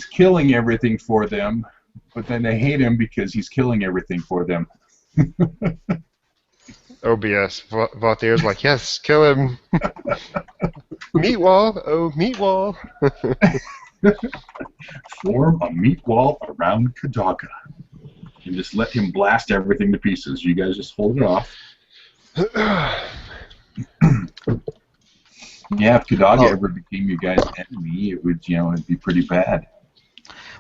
killing everything for them, but then they hate him because he's killing everything for them. OBS. Vaultier's like, yes, kill him. Meat wall. Oh, meat wall. Form a meat wall around Kadaga. And just let him blast everything to pieces. You guys just hold it off. Yeah, if Kadaga ever became your guys' enemy, it would, it'd be pretty bad.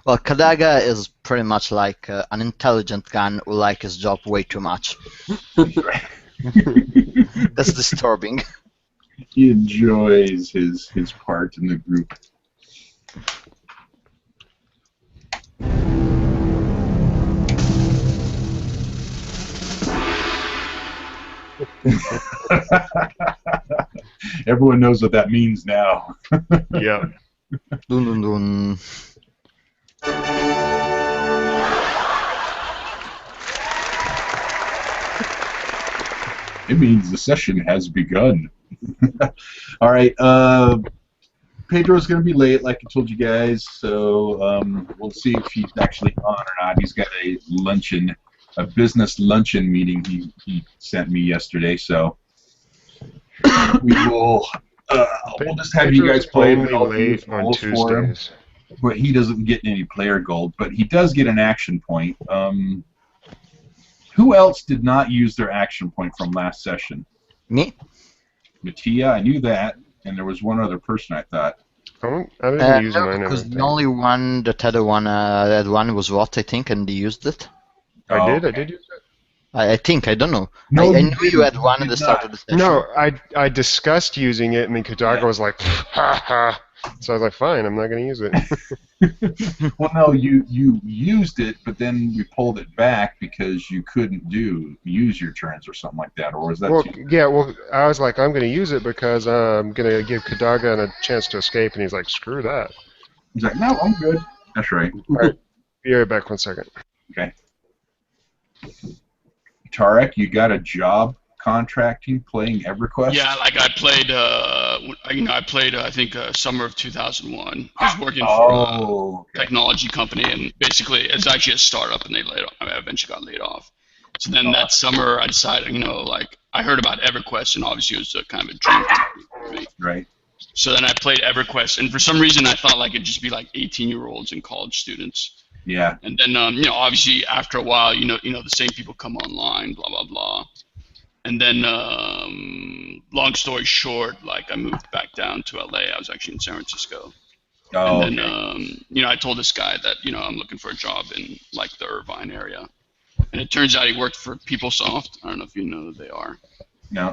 Well, Kadaga is pretty much like an intelligent gun who likes his job way too much. That's disturbing. He enjoys his part in the group. Everyone knows what that means now. Yeah. Dun dun dun. It means the session has begun. All right, Pedro's going to be late, like I told you guys, so we'll see if he's actually on or not. He's got a luncheon, a business luncheon meeting he sent me yesterday, so we will we'll just have you guys play late on Tuesdays. But he doesn't get any player gold, but he does get an action point. Who else did not use their action point from last session? Me. Mattia, I knew that, and there was one other person I thought. I didn't use mine. Because the only one that had one was Watt, I think, and he used it. I did use it. I think, I don't know. No, I knew you had one at the start of the session. No, I discussed using it, and then Kadaga was like, ha ha. So I was like, fine, I'm not going to use it. Well, no, you used it, but then you pulled it back because you couldn't use your turns or something like that, or was that? Well, yeah, well, I was like, I'm going to use it because I'm going to give Kadaga a chance to escape, and he's like, screw that. He's like, no, I'm good. That's right. All right, be right back 1 second. Okay. Tarek, you got a job contracting, playing EverQuest? Yeah, like I played, I think summer of 2001. I was working for a technology company, and basically it's actually a startup, and I eventually got laid off. So then that summer, I decided, I heard about EverQuest, and obviously it was a kind of a dream for me. Right. So then I played EverQuest, and for some reason I thought it'd just be like 18-year-olds and college students. Yeah. And then, obviously after a while, the same people come online, blah blah blah. And then, long story short, I moved back down to LA. I was actually in San Francisco. Oh, and then, I told this guy that, I'm looking for a job in, the Irvine area. And it turns out he worked for PeopleSoft. I don't know if you know who they are. No.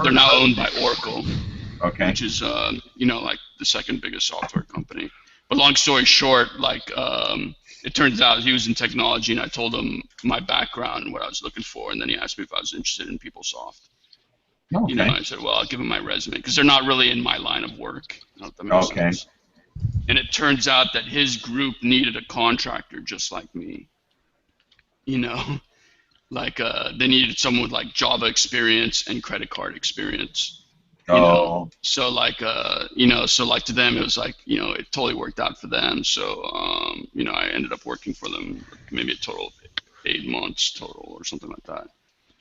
They're now owned by Oracle. Okay. Which is, the second biggest software company. But long story short, it turns out he was in technology, and I told him my background and what I was looking for, and then he asked me if I was interested in PeopleSoft. Okay. I said, well, I'll give him my resume, because they're not really in my line of work. I don't know if that makes sense. And it turns out that his group needed a contractor just like me. They needed someone with Java experience and credit card experience. So to them it was it totally worked out for them. So I ended up working for them maybe a total of 8 months total or something like that.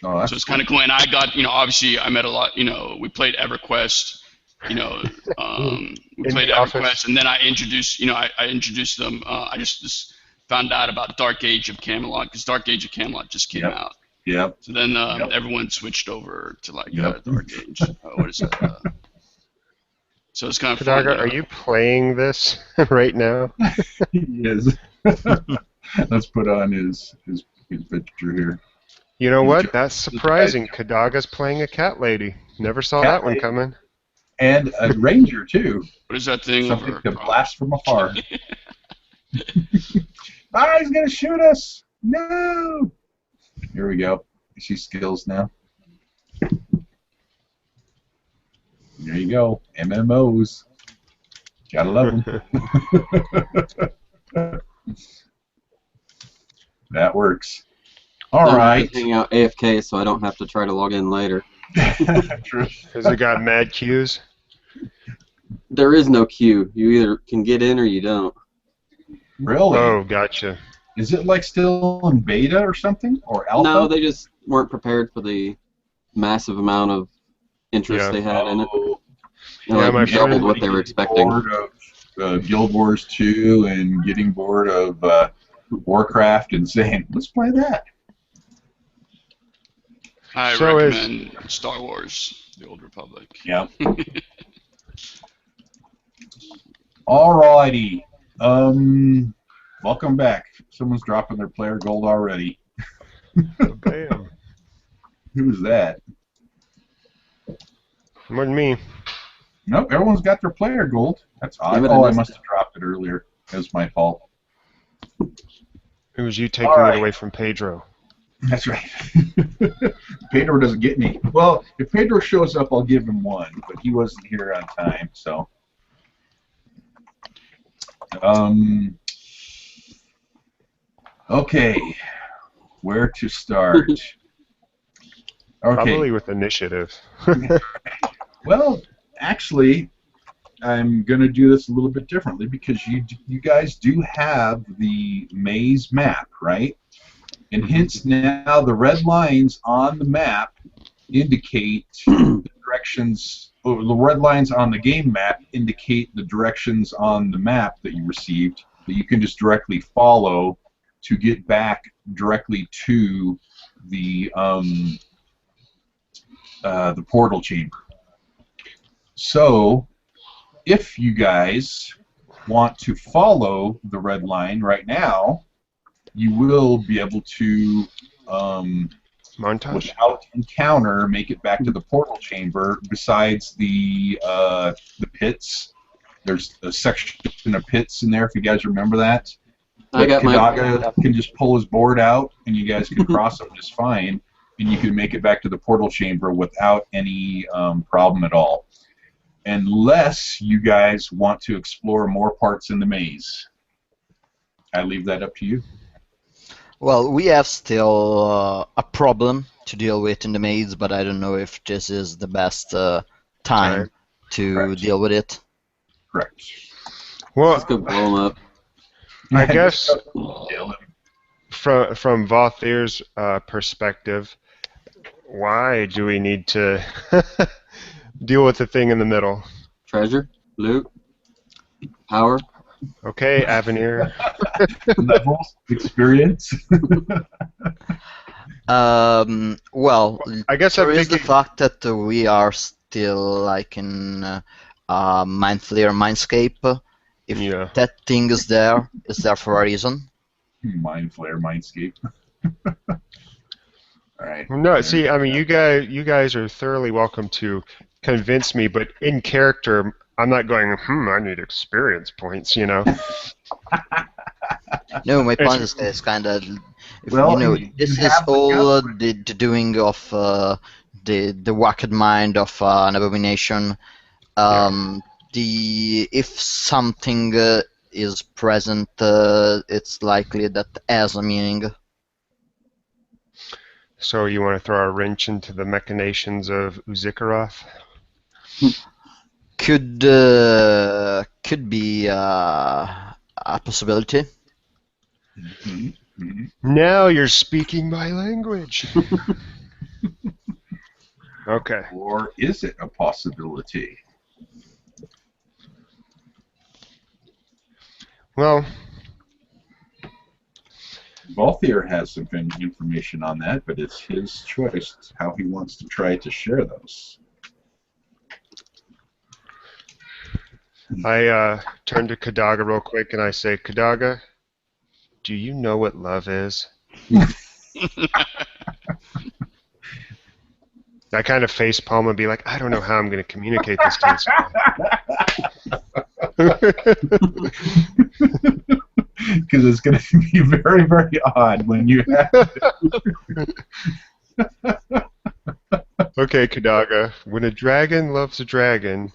Oh, so it's kind of cool. And I got obviously I met a lot. We played EverQuest. We played EverQuest, and then I introduced I introduced them. I just found out about Dark Age of Camelot, because Dark Age of Camelot just came out. Yep. So then everyone switched over to Dark Age. What is it? So it's kind of fun. Kadaga, are you playing this right now? He is. Let's put on his picture here. You know what? That's surprising. Kadaga's playing a cat lady. Never saw that one coming. And a ranger too. What is that thing? Something to blast from afar. He's gonna shoot us! No! Here we go. You see skills now. There you go. MMOs. Gotta love them. That works. All right. Hang out AFK so I don't have to try to log in later. True. Has it got mad queues? There is no queue. You either can get in or you don't. Really? Oh, gotcha. Is it like still in beta or something, or alpha? No, they just weren't prepared for the massive amount of interest Yeah. they had in it. Oh, They Yeah, like my doubled friend- what they were expecting. Bored of Guild Wars 2 and getting bored of Warcraft and saying, let's play that. I So is- recommend Star Wars: The Old Republic. Yeah. Alrighty. Welcome back. Someone's dropping their player gold already. Oh, damn. Who's that? More than me. Nope, everyone's got their player gold. That's odd. Damn it, I Oh, I missed must it. have dropped it earlier. That was my fault. It was you taking Alright. it away from Pedro. That's right. Pedro doesn't get me. Well, if Pedro shows up, I'll give him one, but he wasn't here on time, so. Okay. Where to start? Okay. Probably with initiative. Well, actually, I'm going to do this a little bit differently because you guys do have the maze map, right? And hence now the red lines on the map indicate the directions, or the red lines on the game map indicate the directions on the map that you received that you can just directly follow to get back directly to the portal chamber. So, if you guys want to follow the red line right now, you will be able to, Montage? without encounter, make it back to the portal chamber. Besides the pits, there's a section of pits in there. If you guys remember that, I got my. Kadaga can just pull his board out, and you guys can cross them just fine, and you can make it back to the portal chamber without any problem at all. Unless you guys want to explore more parts in the maze. I leave that up to you. Well, we have still a problem to deal with in the maze, but I don't know if this is the best time to Correct. deal with it. Correct. Well, Let's go blow them up. I guess Kill him. from Vothir's perspective, why do we need to deal with the thing in the middle? Treasure, loot, power. Okay, Avenir. Levels, experience. Well, I guess there I'm is the thinking. fact that we are still like in Mind Flayer Mindscape. If Yeah. that thing is there for a reason. Mind Flare, Mindscape. Alright. No, see, I mean, you guys are thoroughly welcome to convince me, but in character, I'm not going. I need experience points, you know. No, my point is kind of, Well, you know, you this is have the all guts. the doing of the wicked mind of an abomination. If something is present, it's likely that has a meaning. So you want to throw a wrench into the machinations of Uxichyrath? Could be a possibility. Mhm, mhm. Now you're speaking my language. Okay. Or is it a possibility? Well, Balthier has some information on that, but it's his choice how he wants to try to share those. I turn to Kadaga real quick and I say, Kadaga, do you know what love is? I kind of face palm and be like, I don't know how I'm going to communicate this to this guy. Because it's going to be very, very odd when you have Okay, Kadaga, when a dragon loves a dragon,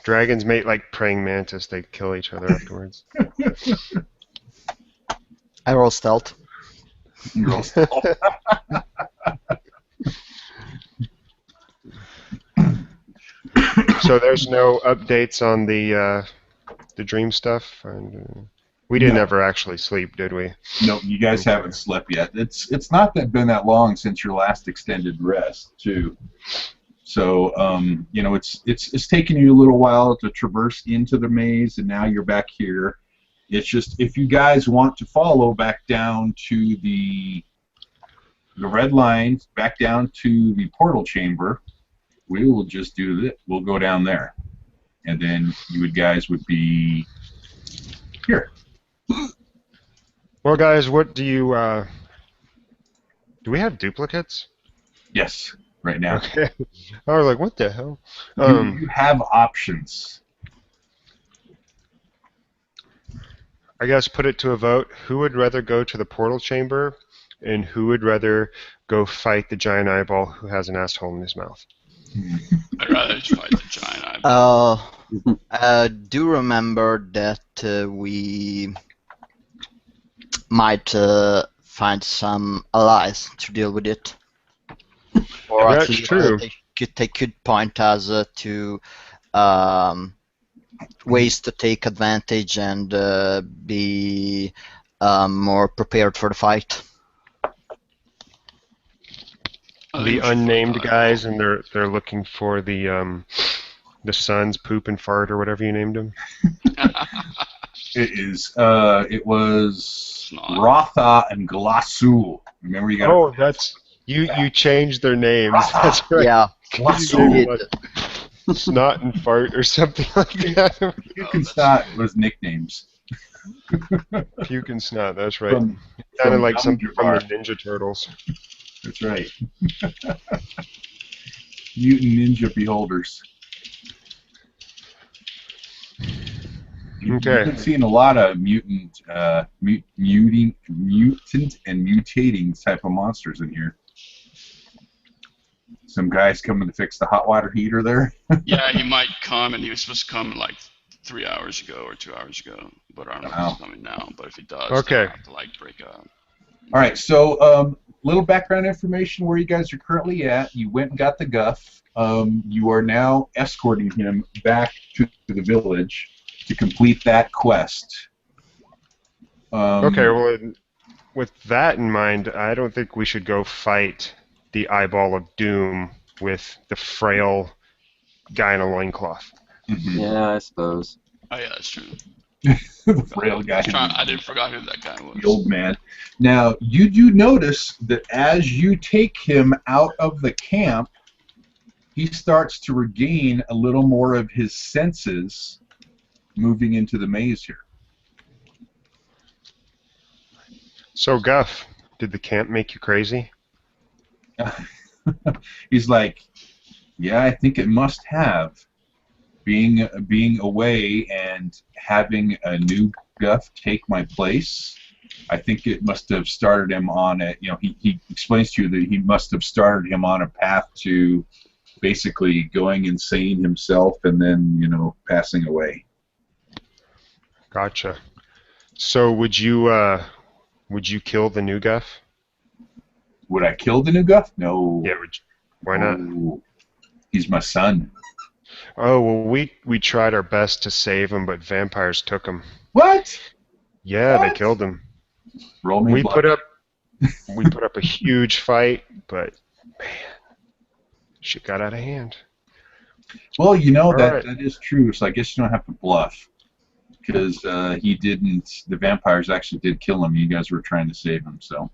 dragons mate like praying mantis, they kill each other afterwards. I roll stealth. So there's no updates on the the dream stuff? And, we didn't ever actually sleep, did we? No, you guys haven't slept yet. It's not been that long since your last extended rest, too. So you know, it's taken you a little while to traverse into the maze, and now you're back here. It's just if you guys want to follow back down to the red lines, back down to the portal chamber, we will just do this. We'll go down there, and then you guys would be here. Well, guys, what do you? Do we have duplicates? Yes, right now. Okay. I was like, what the hell? You have options. I guess put it to a vote. Who would rather go to the portal chamber, and who would rather go fight the giant eyeball who has an asshole in his mouth? I'd rather just fight the giant eyeball. I do remember that we might find some allies to deal with it. Or at That's least true. they could point us to ways to take advantage and be more prepared for the fight. The unnamed guys, and they're looking for the sun's poop and fart or whatever you named them. It was Rotha and Glasul. Remember, you got. Oh, that's you changed their names. That's right. Yeah, Glasul. Snot and fart or something like that. Puke and Snot was nicknames. Puke and Snot. That's right. From Sounded like something from Jar. the Ninja Turtles. That's right. Mutant Ninja Beholders. You've been seeing a lot of mutant and mutating type of monsters in here. Some guys coming to fix the hot water heater there. Yeah, he might come, and he was supposed to come like 3 hours ago or 2 hours ago, but I don't know if he's coming now. But if he does, okay, have to like break up. All right, so little background information where you guys are currently at. You went and got the Guff. You are now escorting him back to the village to complete that quest. Okay, well, with that in mind, I don't think we should go fight the Eyeball of Doom with the frail guy in a loincloth. Mm-hmm. Yeah, I suppose. Oh yeah, that's true. The frail guy. I didn't forget who that guy was. The old man. Now, you do notice that as you take him out of the camp, he starts to regain a little more of his senses moving into the maze here. So, Guff, did the camp make you crazy? He's like, yeah, I think it must have. Being away and having a new Guff take my place, I think it must have started him on a, he explains to you that he must have started him on a path to basically going insane himself and then, passing away. Gotcha. So would you kill the new Guff? Would I kill the new Guff? No. Yeah, why not? Oh, he's my son. Oh, well, we tried our best to save him, but vampires took him. What? Yeah, What? They killed him. Roll me We blood. put up a huge fight, but man, shit got out of hand. Well, Right. that is true, so I guess you don't have to bluff. Because the vampires actually did kill him. You guys were trying to save him, so.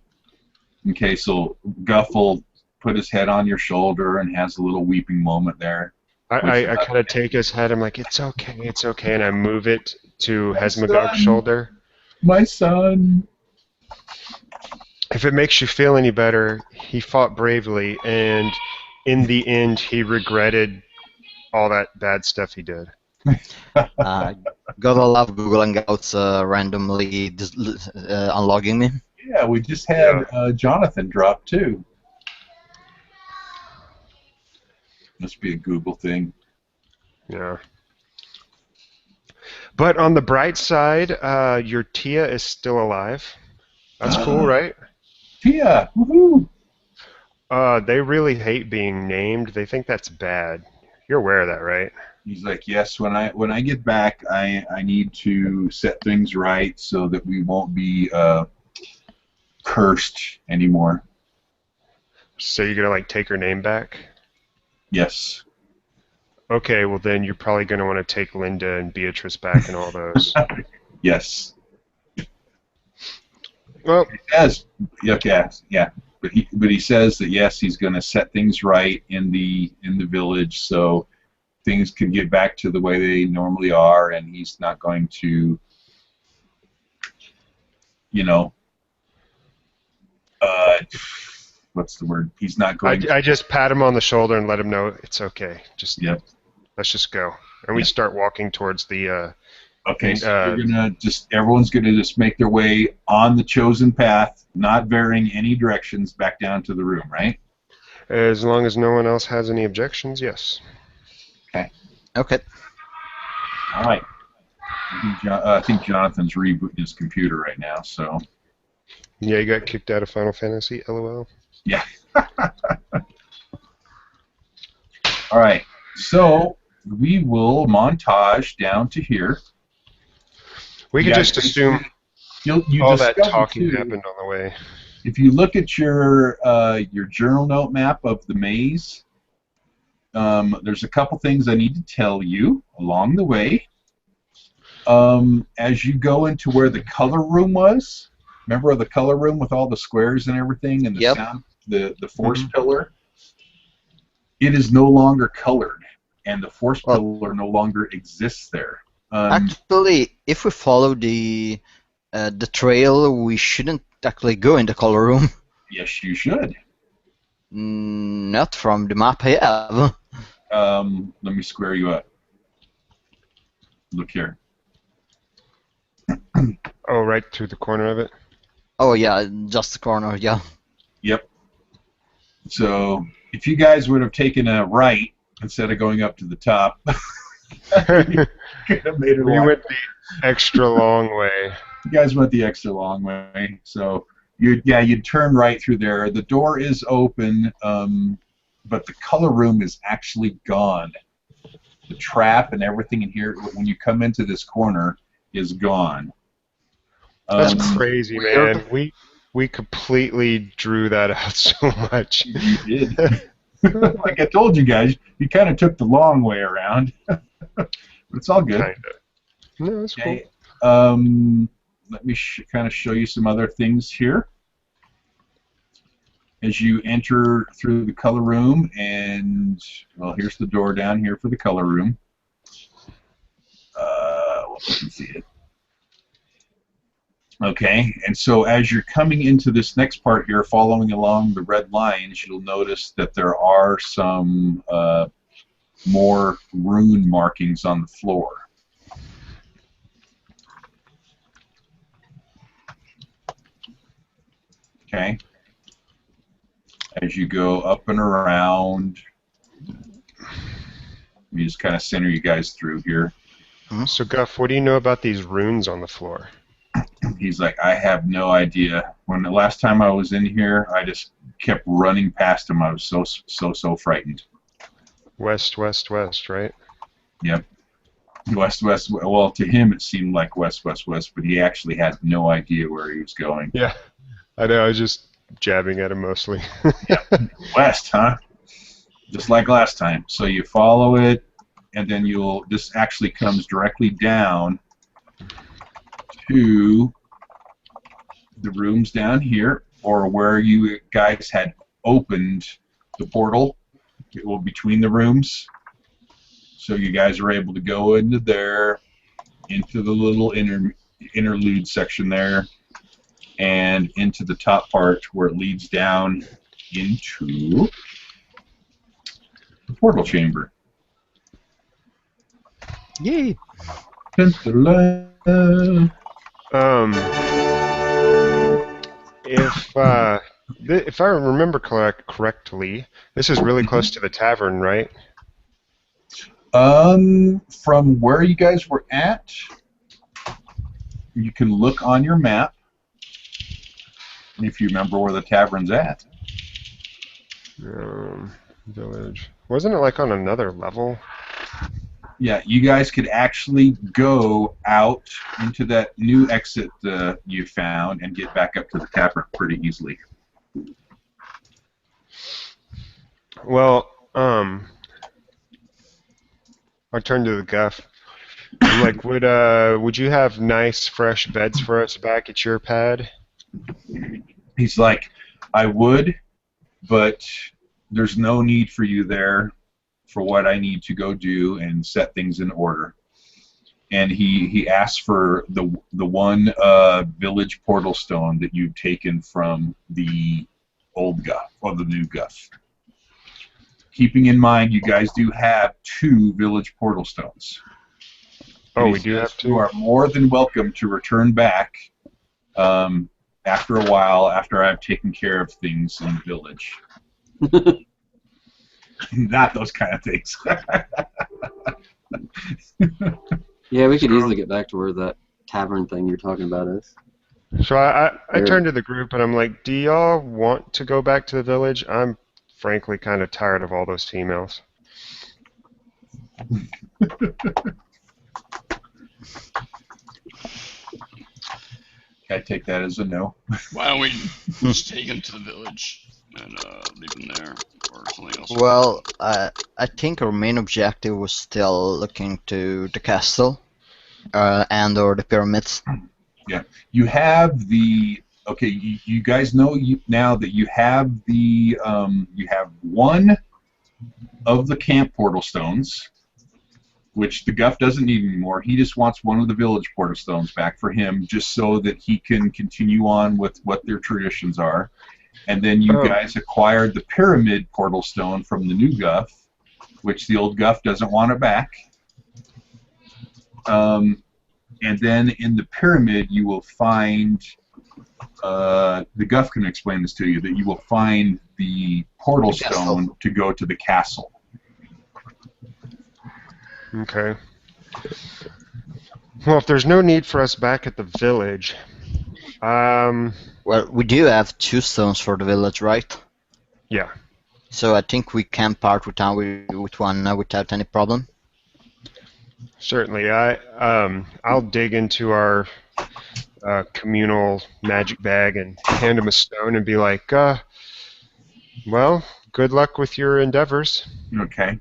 Okay, so Guff will put his head on your shoulder and has a little weeping moment there. I kind of take his head. I'm like, it's okay, and I move it to Hesmagog's shoulder. My son. If it makes you feel any better, he fought bravely, and in the end, he regretted all that bad stuff he did. Gotta love Google Hangouts randomly unlogging me. Yeah, we just had Jonathan drop too. Must be a Google thing. Yeah. But on the bright side, your Tia is still alive. That's cool, right? Tia, woohoo! They really hate being named. They think that's bad. You're aware of that, right? He's like, yes, when I get back, I need to set things right so that we won't be cursed anymore. So you're gonna like take her name back? Yes. Okay, well then you're probably gonna want to take Linda and Beatrice back and all those. Yes. Well, Yes. Okay. Yeah. But he says that yes, he's going to set things right in the village so things can get back to the way they normally are, and he's not going to, you know, what's the word? He's not going. I just pat him on the shoulder and let him know it's okay. Just Yep. Let's just go, and we start walking towards the. Okay, so you're gonna everyone's gonna just make their way on the chosen path, not varying any directions, back down to the room, right? As long as no one else has any objections, yes. Okay. Okay. All right. I think Jonathan's rebooting his computer right now, so. Yeah, you got kicked out of Final Fantasy, LOL. Yeah. All right. So we will montage down to here. We could just assume you all that talking too, happened on the way. If you look at your journal note map of the maze, there's a couple things I need to tell you along the way. As you go into where the color room was, remember the color room with all the squares and everything, and the sound, the force pillar? It is no longer colored, and the force pillar no longer exists there. Actually, if we follow the trail, we shouldn't actually go in the color room. Yes, you should. Not from the map I have. Let me square you up. Look here. Oh, right through the corner of it? Oh, yeah, just the corner, yeah. Yep. So, if you guys would have taken a right instead of going up to the top, we went the extra long way. You guys went the extra long way. So, you'd turn right through there. The door is open, but the color room is actually gone. The trap and everything in here, when you come into this corner, is gone. That's crazy, man. We completely drew that out so much. You did. Like I told you guys, you kind of took the long way around. But it's all good. Kinda. No, it's cool. Let me kind of show you some other things here. As you enter through the color room, and, well, here's the door down here for the color room. Well, you can see it. Okay, and so as you're coming into this next part here, following along the red lines, you'll notice that there are some more rune markings on the floor. Okay. As you go up and around, let me just kind of center you guys through here. So, Guff, what do you know about these runes on the floor? He's like, I have no idea. When the last time I was in here, I just kept running past him. I was so frightened. West, west, west, right? Yep. West, west. Well, to him it seemed like west, west, west, but he actually had no idea where he was going. Yeah, I know. I was just jabbing at him mostly. Yeah. West, huh? Just like last time. So you follow it, and then this actually comes directly down to the rooms down here, or where you guys had opened the portal. It will between the rooms, so you guys are able to go into there, into the little interlude section there, and into the top part where it leads down into the portal chamber. Yay! If I remember correctly, this is really close to the tavern, right? From where you guys were at, you can look on your map if you remember where the tavern's at. Village. Wasn't it like on another level? Yeah, you guys could actually go out into that new exit you found and get back up to the tavern pretty easily. Well, I turn to the Guff. I'm like, would you have nice, fresh beds for us back at your pad? He's like, I would, but there's no need for you there for what I need to go do and set things in order. And he asks for the one village portal stone that you've taken from the old Guff or the new Guff. Keeping in mind, you guys do have 2 village portal stones. Oh, we do have 2? You are more than welcome to return back after a while, after I've taken care of things in the village. Not those kind of things. Yeah, we could easily get back to where that tavern thing you're talking about is. So I turn to the group and I'm like, do y'all want to go back to the village? I'm frankly kind of tired of all those females. I take that as a no. Why don't we just take him to the village and leave him there, or something else? Well, I think our main objective was still looking to the castle and or the pyramids. Yeah, you have the. Okay, you guys know now that you have the you have one of the camp portal stones, which the Guff doesn't need anymore. He just wants one of the village portal stones back for him, just so that he can continue on with what their traditions are. And then you guys acquired the pyramid portal stone from the new Guff, which the old Guff doesn't want it back. And then in the pyramid, you will find. The Guff can explain this to you, that you will find the portal stone to go to the castle. Okay. Well, if there's no need for us back at the village, well, we do have 2 stones for the village, right? Yeah. So I think we can part with one without any problem. Certainly. I'll dig into our communal magic bag and hand him a stone and be like, well, good luck with your endeavors. Okay.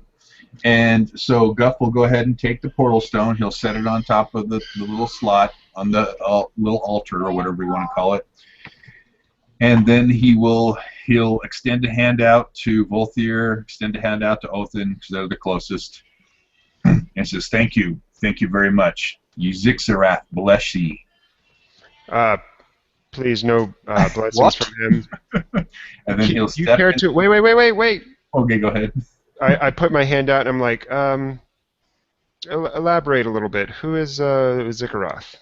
And so Guff will go ahead and take the portal stone. He'll set it on top of the little slot on the little altar or whatever you want to call it. And then he'll extend a hand out to Volthir, extend a hand out to Othin, because they're the closest, and says, thank you very much. Uxichyrath bless ye. Please, no blessings from him. And then he'll step in. To wait. Okay, go ahead. I put my hand out and I'm like, elaborate a little bit. Who is Uxichyrath?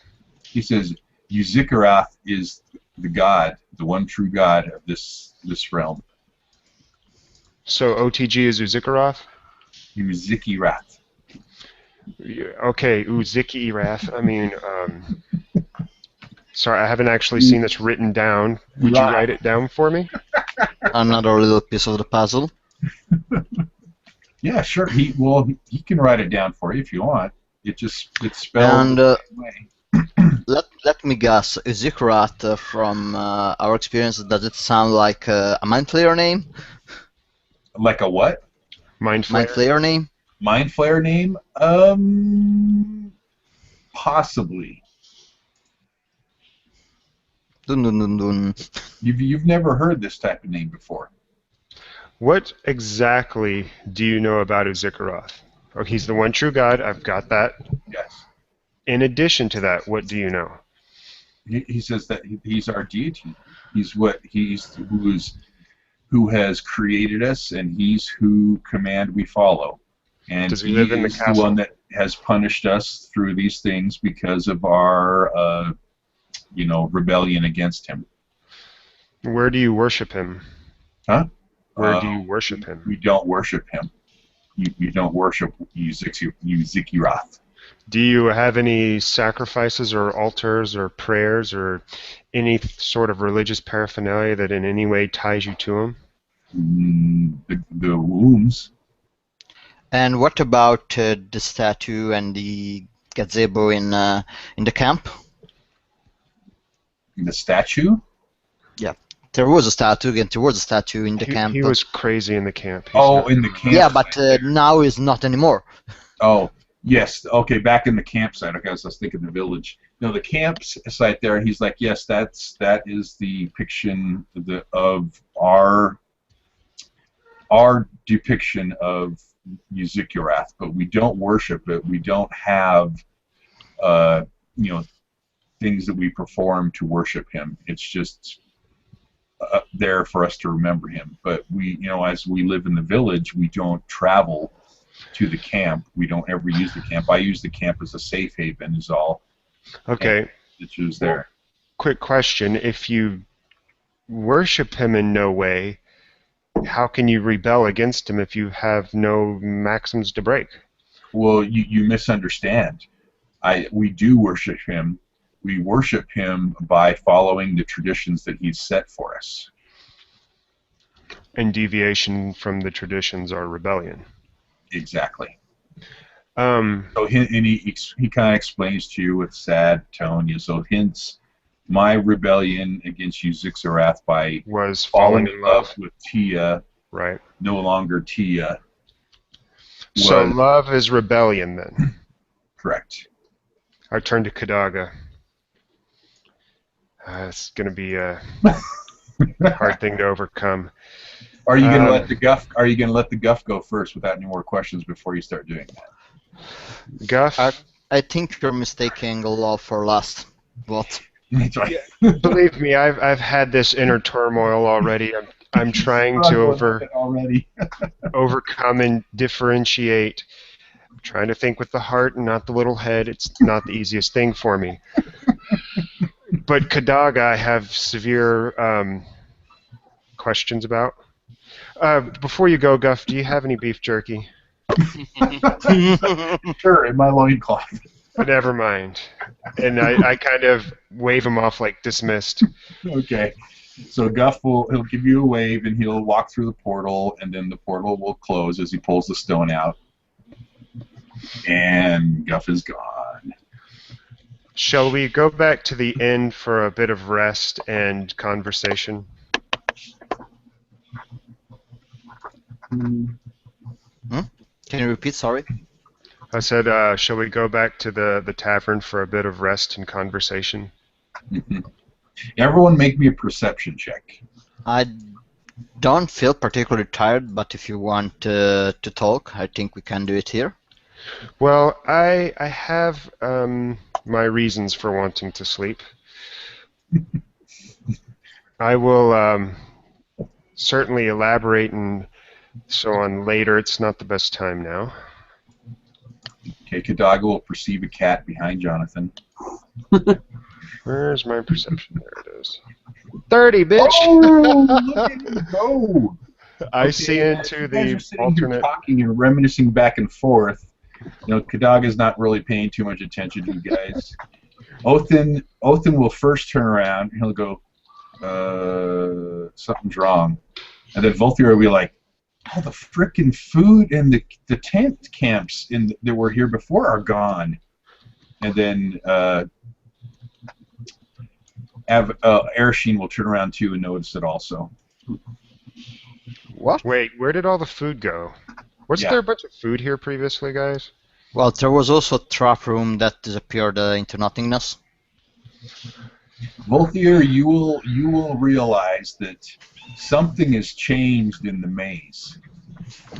He says, Uxichyrath is the god, the one true god of this realm. So OTG is Uxichyrath? Uxichyrath. Okay, Uxichyrath. I mean, sorry, I haven't actually seen this written down. Would you write it down for me? Another little piece of the puzzle. Yeah, sure. He can write it down for you if you want. It's spelled. And let me guess, Uxichyrath, from our experience, does it sound like a Mind Flayer name? Like a what? Mind Flayer? Mind Flayer name? Mind Flayer name? Possibly. Dun dun dun dun. You've never heard this type of name before. What exactly do you know about Uxichyrath? Oh, he's the one true god. I've got that. Yes. In addition to that, what do you know? He says that he's our deity. Who has created us, and he's who command we follow. And does he live in the castle? The one that has punished us through these things because of our, rebellion against him. Where do you worship him? Huh? Where do you worship him? We don't worship him. You don't worship Uxichyrath. Do you have any sacrifices or altars or prayers or any sort of religious paraphernalia that in any way ties you to him? The wombs. And what about the statue and the gazebo in the camp? The statue? Yeah, there was a statue, and there was a statue in the camp. He was crazy in the camp. In the camp. Yeah, but now is not anymore. Oh, yes. Okay, back in the campsite. Okay, I was thinking the village. No, the campsite there. He's like, yes, that is the depiction of our depiction of Uxichyrath, but we don't worship it. We don't have, things that we perform to worship him. It's just there for us to remember him. But we, as we live in the village, we don't travel to the camp. We don't ever use the camp. I use the camp as a safe haven, is all. Okay. It's just there. Quick question: if you worship him in no way, how can you rebel against him if you have no maxims to break? Well, you misunderstand. We do worship him. We worship him by following the traditions that he's set for us. And deviation from the traditions are rebellion. Exactly. So he kind of explains to you with sad tone. So hence my rebellion against Uxichyrath was falling in love with Tia. Right. No longer Tia. So love is rebellion then. Correct. I turn to Kadaga. It's going to be a hard thing to overcome. Are you going to let the guff? Are you going to let the guff go first without any more questions before you start doing that? Guff. I think you're mistaking love for lust. What? That's right. Believe me, I've had this inner turmoil already. I'm trying to overcome and differentiate. I'm trying to think with the heart and not the little head. It's not the easiest thing for me. But Kadaga, I have severe questions about. Before you go, Guff, do you have any beef jerky? Sure, in my loincloth. Never mind. And I kind of wave him off like dismissed. Okay. So Guff he'll give you a wave and he'll walk through the portal, and then the portal will close as he pulls the stone out. And Guff is gone. Shall we go back to the inn for a bit of rest and conversation? Can you repeat, sorry? I said, shall we go back to the tavern for a bit of rest and conversation? Everyone make me a perception check. I don't feel particularly tired, but if you want to talk, I think we can do it here. Well, I have my reasons for wanting to sleep. I will certainly elaborate and so on later. It's not the best time now. Okay, Kadaga will perceive a cat behind Jonathan. Where's my perception? There it is. 30, bitch! Oh, look at you go! I see into the alternate. Talking and reminiscing back and forth. Kadaga's not really paying too much attention to you guys. Othin will first turn around and he'll go, something's wrong. And then Volthier will be like, all the frickin' food and the tent camps that were here before are gone. And then Ershine will turn around too and notice it also. What? Wait, where did all the food go? Wasn't there a bunch of food here previously, guys? Well, there was also a trap room that disappeared into nothingness. Volthier, you will realize that something has changed in the maze.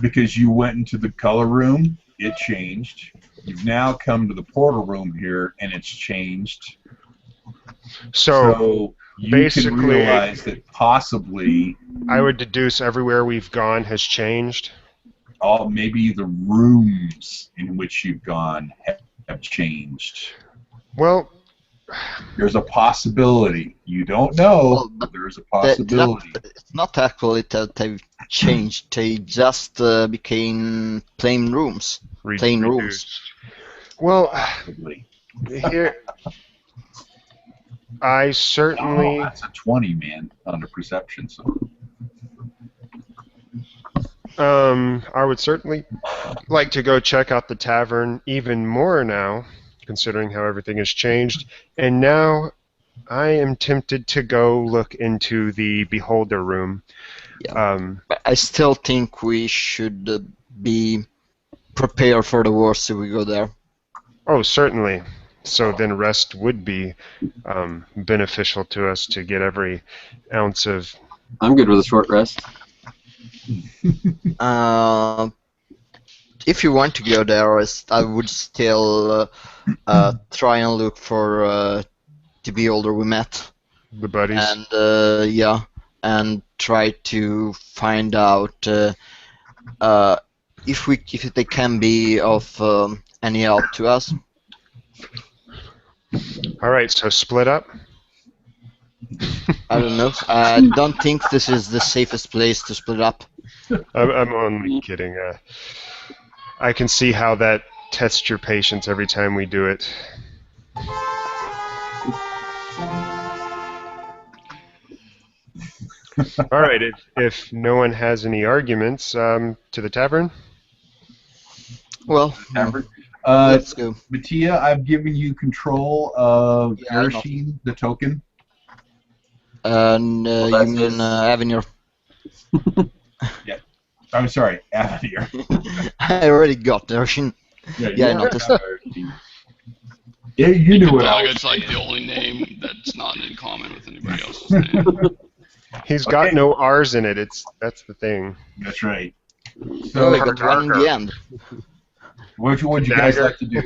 Because you went into the color room, it changed. You've now come to the portal room here, and it's changed. So you basically, can realize that possibly I would deduce everywhere we've gone has changed. Maybe the rooms in which you've gone have changed. Well, there's a possibility. You don't know, but there's a possibility. It's not actually that they've changed. They just became plain rooms. Plain rooms. Well, here, I certainly... Oh, that's a 20, man, under perception. So. I would certainly like to go check out the tavern even more now, considering how everything has changed. And now I am tempted to go look into the Beholder room. Yeah. But I still think we should be prepared for the worst if we go there. Oh, certainly. So then rest would be beneficial to us to get every ounce of... I'm good with a short rest. If you want to go there, I would still try and look for the Beholder we met. The buddies. And yeah, and try to find out if they can be of any help to us. All right, so split up. I don't know. I don't think this is the safest place to split up. I'm only kidding. I can see how that tests your patience every time we do it. All right, if no one has any arguments, to the tavern? Well, Tavern. let's go. Mattia, I've given you control of Ershine, the token. And you mean Avenir? Yeah. I'm sorry, Avenir. I already got Ershine. Yeah, I noticed. Yeah, you knew it. It's like the only name that's not in common with anybody else's name. He's got no R's in it. That's the thing. That's right. So we got one in the end. What would you guys like to do?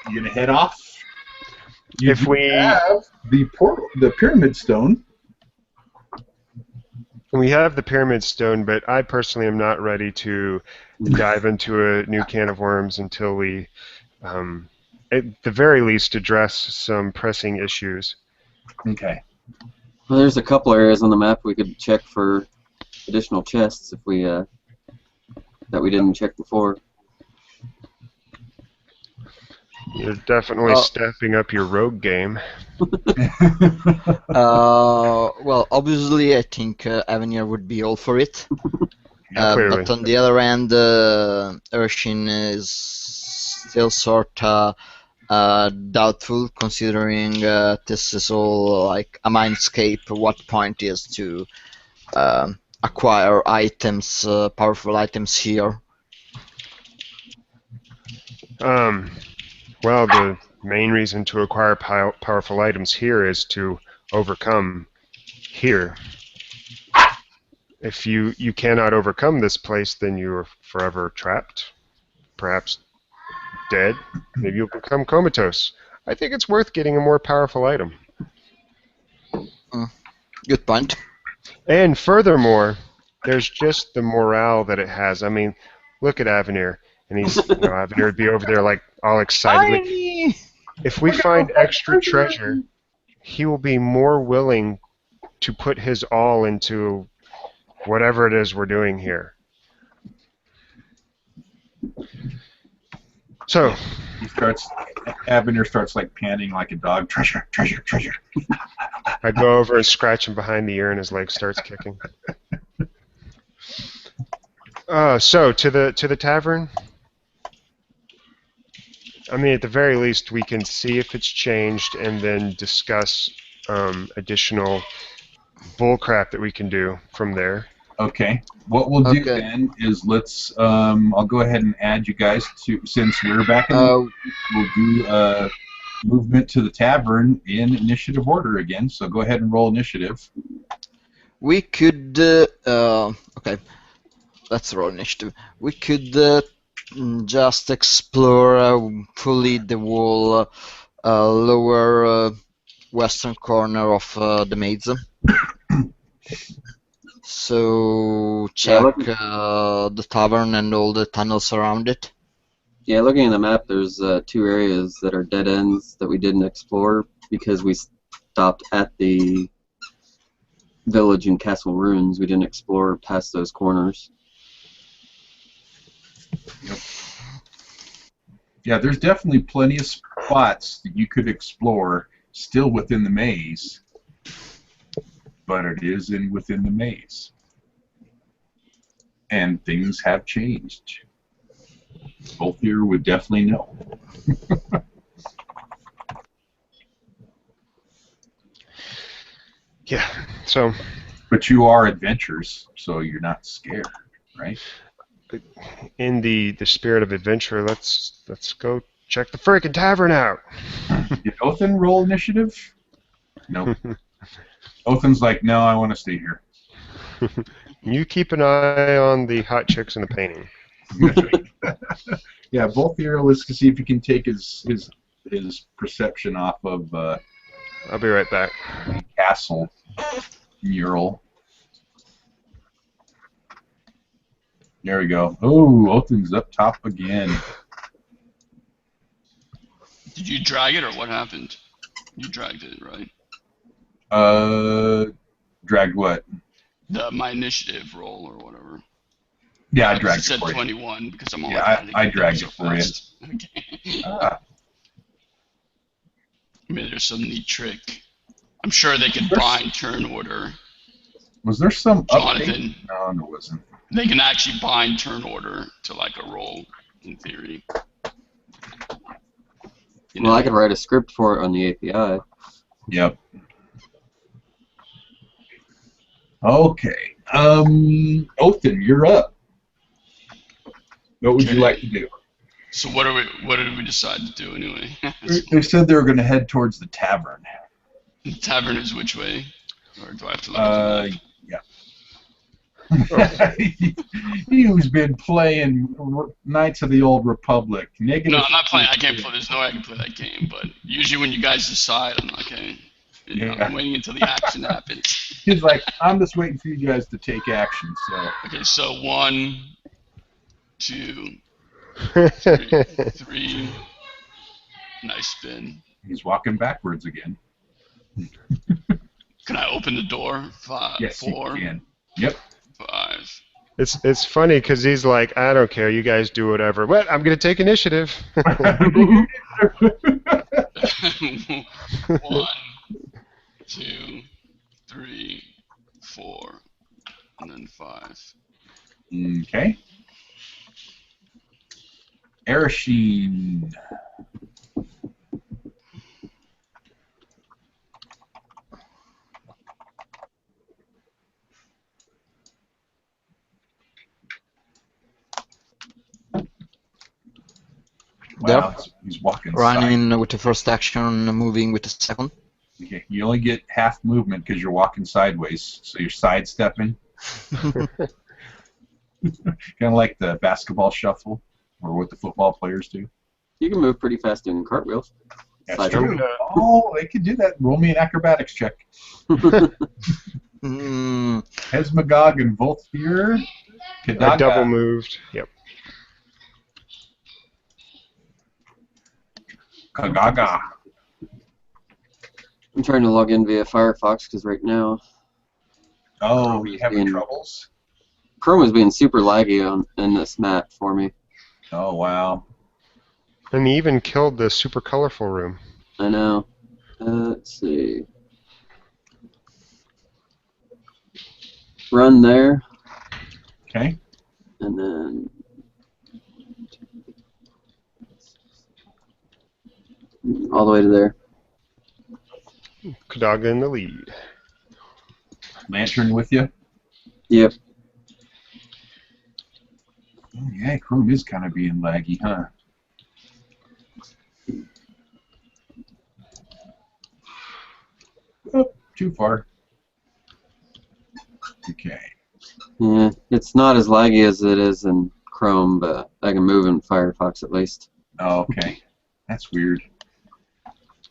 You gonna head off? If we have the pyramid stone. We have the pyramid stone, but I personally am not ready to dive into a new can of worms until we, at the very least, address some pressing issues. Okay. Well, there's a couple areas on the map we could check for additional chests if we that we didn't check before. You're definitely stepping up your rogue game. Well, obviously, I think Avenir would be all for it. But on the other hand, Ershine is still sort of doubtful, considering this is all like a mindscape. What point is to acquire items, powerful items here? Well, the main reason to acquire powerful items here is to overcome here. If you cannot overcome this place, then you are forever trapped, perhaps dead. Maybe you'll become comatose. I think it's worth getting a more powerful item. Good point. And furthermore, there's just the morale that it has. I mean, look at Avenir. And he's, Avenir would be over there like all excitedly. If we find extra treasure, he will be more willing to put his all into whatever it is we're doing here. So Avenir starts like panting like a dog. Treasure, treasure, treasure. I go over and scratch him behind the ear, and his leg starts kicking. So to the tavern. I mean, at the very least, we can see if it's changed and then discuss additional bullcrap that we can do from there. Okay. What we'll do then is let's. I'll go ahead and add you guys to, since we're back in. We'll do movement to the tavern in initiative order again. So go ahead and roll initiative. We could. Okay. Let's roll initiative. We could. Just explore fully the whole lower western corner of the maze. So check the tavern and all the tunnels around it. Yeah, looking at the map, there's 2 areas that are dead ends that we didn't explore because we stopped at the village and castle ruins. We didn't explore past those corners. Yep. Yeah, there's definitely plenty of spots that you could explore still within the maze, but it is within the maze. And things have changed. Both here would definitely know. Yeah, so... But you are adventurers, so you're not scared, right? In the spirit of adventure, let's go check the frickin' tavern out. Did Othin roll initiative? No. Othin's like, no, I want to stay here. You keep an eye on the hot chicks in the painting. Yeah, both here. Let's see if you can take his perception off of I'll be right back. the castle mural. There we go. Oh, Othin's up top again. Did you drag it or what happened? You dragged it, right? Dragged what? My initiative roll or whatever. Yeah, I dragged it it for you. said 21 because I'm only I dragged it for you. Okay. Ah. Maybe there's some neat trick. I'm sure they can bind turn order. Was there some Jonathan? update? No, there wasn't. They can actually bind turn order to like a roll, in theory. Well, I could write a script for it on the API. Yep. Okay. Othin, you're up. What would you like to do? So what did we decide to do anyway? They said they were going to head towards the tavern. The tavern is which way? Or do I have to look at the map? You've been playing Knights of the Old Republic. No, I'm not playing. I can't play. There's no way I can play that game. But usually when you guys decide, I'm like, okay. I'm waiting until the action happens. He's like, I'm just waiting for you guys to take action. So. Okay, so 1, 2, 3. Nice spin. He's walking backwards again. Can I open the door? 5, yes, 4. You can. Yep. 5. It's funny because he's like, I don't care, you guys do whatever. But I'm gonna take initiative. 1, 2, 3, 4, and then 5. Okay. Erashine. Wow, he's walking. Running with the first action, moving with the second. Okay, you only get half movement because you're walking sideways, so you're sidestepping. Kind of like the basketball shuffle, or what the football players do. You can move pretty fast doing cartwheels. That's true. Oh, they could do that. Roll me an acrobatics check. Hesmagog and Volthir. I double moved. Yep. Kagaga. I'm trying to log in via Firefox because right now. Oh, we having troubles? Chrome is being super laggy in this map for me. Oh, wow. And he even killed the super colorful room. I know. Let's see. Run there. Okay. And then. All the way to there. Kadaga in the lead. Lantern with you? Yep. Oh, yeah, Chrome is kind of being laggy, huh? Oh, too far. Okay. Yeah, it's not as laggy as it is in Chrome, but I can move in Firefox at least. Oh, okay. That's weird.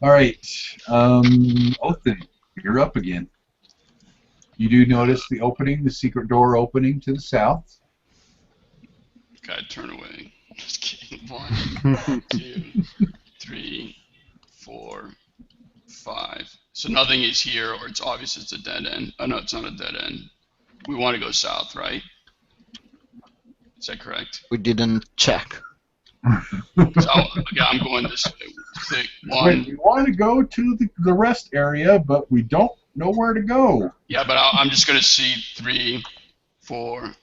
All right. Othin, you're up again. You do notice the opening, the secret door opening to the south. Gotta turn away. Just kidding. 1, 2, 3, 4, 5. So nothing is here, or it's obvious it's a dead end. Oh no, it's not a dead end. We want to go south, right? Is that correct? We didn't check. Yeah, I'm going this way. Click 1. We want to go to the rest area, but we don't know where to go. Yeah, but I'm just going to see 3, 4,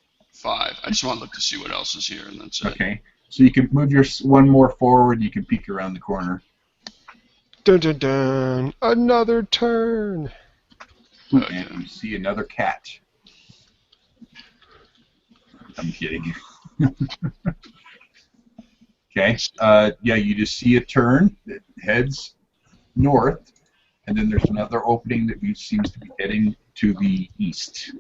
5. I just want to look to see what else is here, and that's it. Okay. So you can move your one more forward. You can peek around the corner. Dun dun dun! Another turn. Okay. And you see another cat. I'm kidding. Okay. Yeah, you just see a turn that heads north, and then there's another opening that seems to be heading to the east.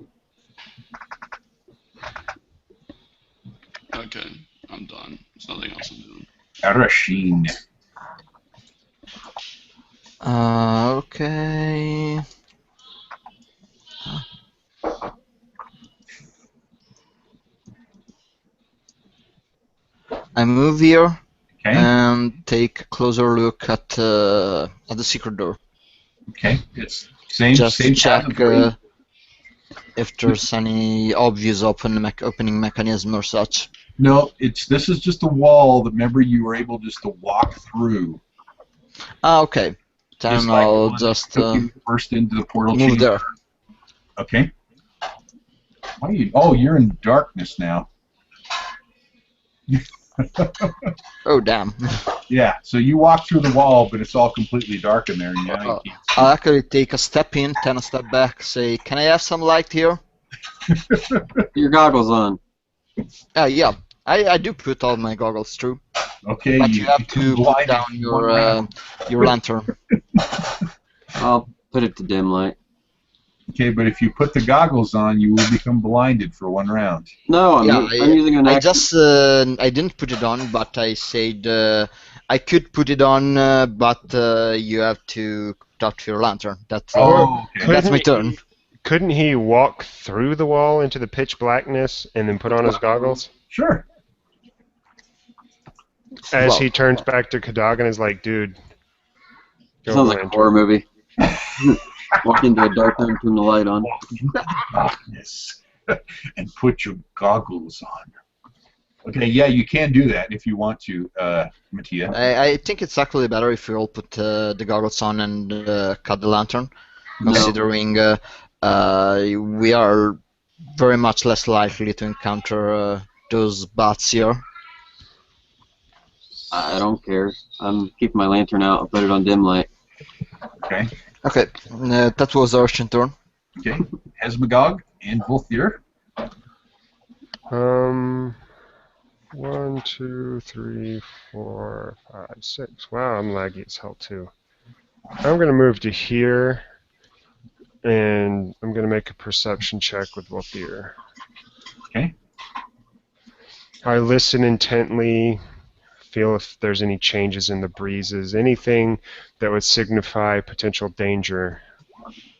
Okay, I'm done. There's nothing else I'm doing. Arasheen. Okay. I move here Okay. and take a closer look at the secret door. Okay. It's same. Just same check pattern. if there's any obvious opening mechanism or such. No, this is just a wall that, remember, you were able just to walk through. Okay. Then Just like I'll the one just that took you first into the portal move chamber. there. Okay. Why are you? Oh, you're in darkness now. Oh, damn. Yeah. So you walk through the wall, but it's all completely dark in there. And now you can't see. I'll actually take a step in, then a step back, say, can I have some light here? Your goggles on. Yeah. I do put all my goggles through. Okay. But you have to put blinded down in one round. your lantern. I'll put it to dim light. Okay, but if you put the goggles on, you will become blinded for one round. No, I'm using an action. I didn't put it on, but I said I could put it on, but you have to touch your lantern. That's my turn. Couldn't he walk through the wall into the pitch blackness and then put on his goggles? Sure. As he turns back to Cadogan, is like, dude. Sounds like a horror movie. Walk into a dark room, turn the light on. Walk into the darkness and put your goggles on. Okay, yeah, you can do that if you want to, Mattia. I think it's actually better if we all put the goggles on and cut the lantern, considering we are very much less likely to encounter those bats here. I don't care. I'm keeping my lantern out. I'll put it on dim light. Okay. Okay, that was our turn. Okay, Hesmagog and Volthir. 1, 2, 3, 4, 5, 6. Wow, I'm laggy as hell too. I'm gonna move to here, and I'm gonna make a perception check with Volthir. Okay. I listen intently. Feel if there's any changes in the breezes, anything that would signify potential danger.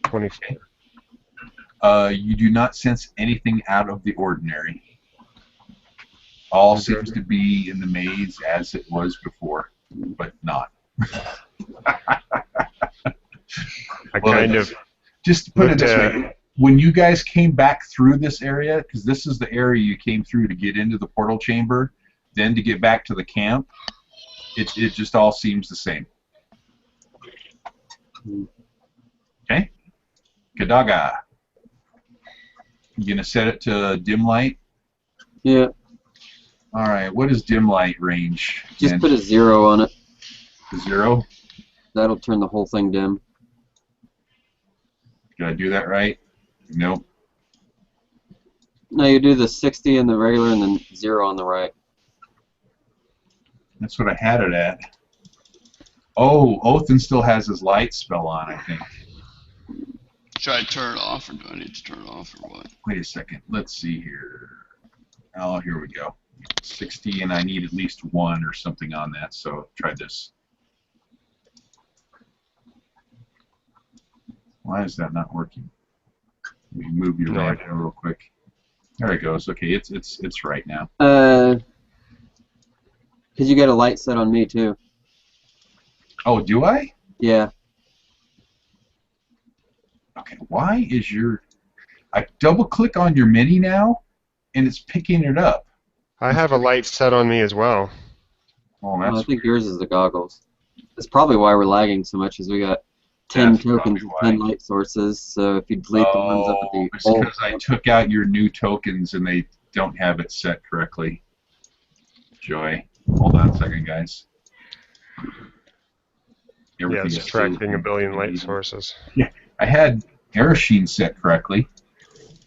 24. You do not sense anything out of the ordinary. All seems to be in the maze as it was before, but not. Just to put it this way, when you guys came back through this area, because this is the area you came through to get into the portal chamber, then to get back to the camp, it just all seems the same. Okay? Kadaga. You gonna set it to dim light? Yeah. Alright, what is dim light range? Just put a 0 on it. A 0? That'll turn the whole thing dim. Did I do that right? Nope. No, you do the 60 in the regular and then 0 on the right. That's what I had it at. Oh, Othin still has his light spell on, I think. Should I turn it off, or do I need to turn it off, or what? Wait a second. Let's see here. Oh, here we go. 60, and I need at least 1 or something on that, so try this. Why is that not working? Let me move your light real quick. There it goes. Okay, it's right now. Because you got a light set on me, too. Oh, do I? Yeah. Okay, why is your... I double-click on your mini now, and it's picking it up. I have a light set on me as well. Oh, that's I think yours is the goggles. That's probably why we're lagging so much, is we got 10 tokens and 10 light sources, so if you delete the ones up at the it's because I took out your new tokens, and they don't have it set correctly. Joy. Hold on a second, guys. Yeah, it's tracking a billion light sources. Yeah, I had Erashine set correctly.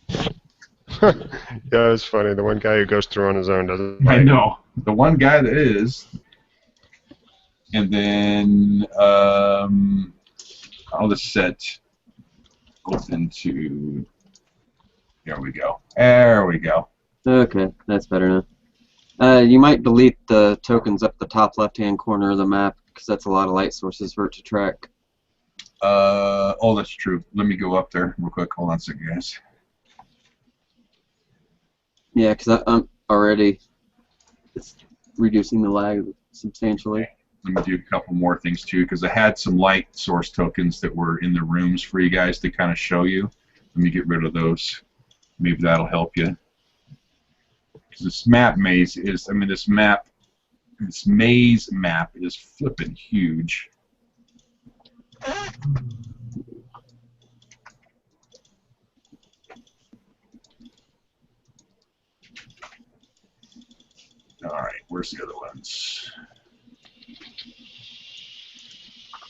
Yeah, it's funny. The one guy who goes through on his own doesn't. I know. The one guy that is. And then I'll just set open to. There we go. There we go. Okay, that's better now. You might delete the tokens up the top left-hand corner of the map, because that's a lot of light sources for it to track. Oh, that's true. Let me go up there real quick. Hold on a second, guys. Yeah, because I'm already it's reducing the lag substantially. Let me do a couple more things too, because I had some light source tokens that were in the rooms for you guys to kind of show you. Let me get rid of those. Maybe that'll help you. Because this map maze is, I mean, this maze map is flipping huge. All right, where's the other ones?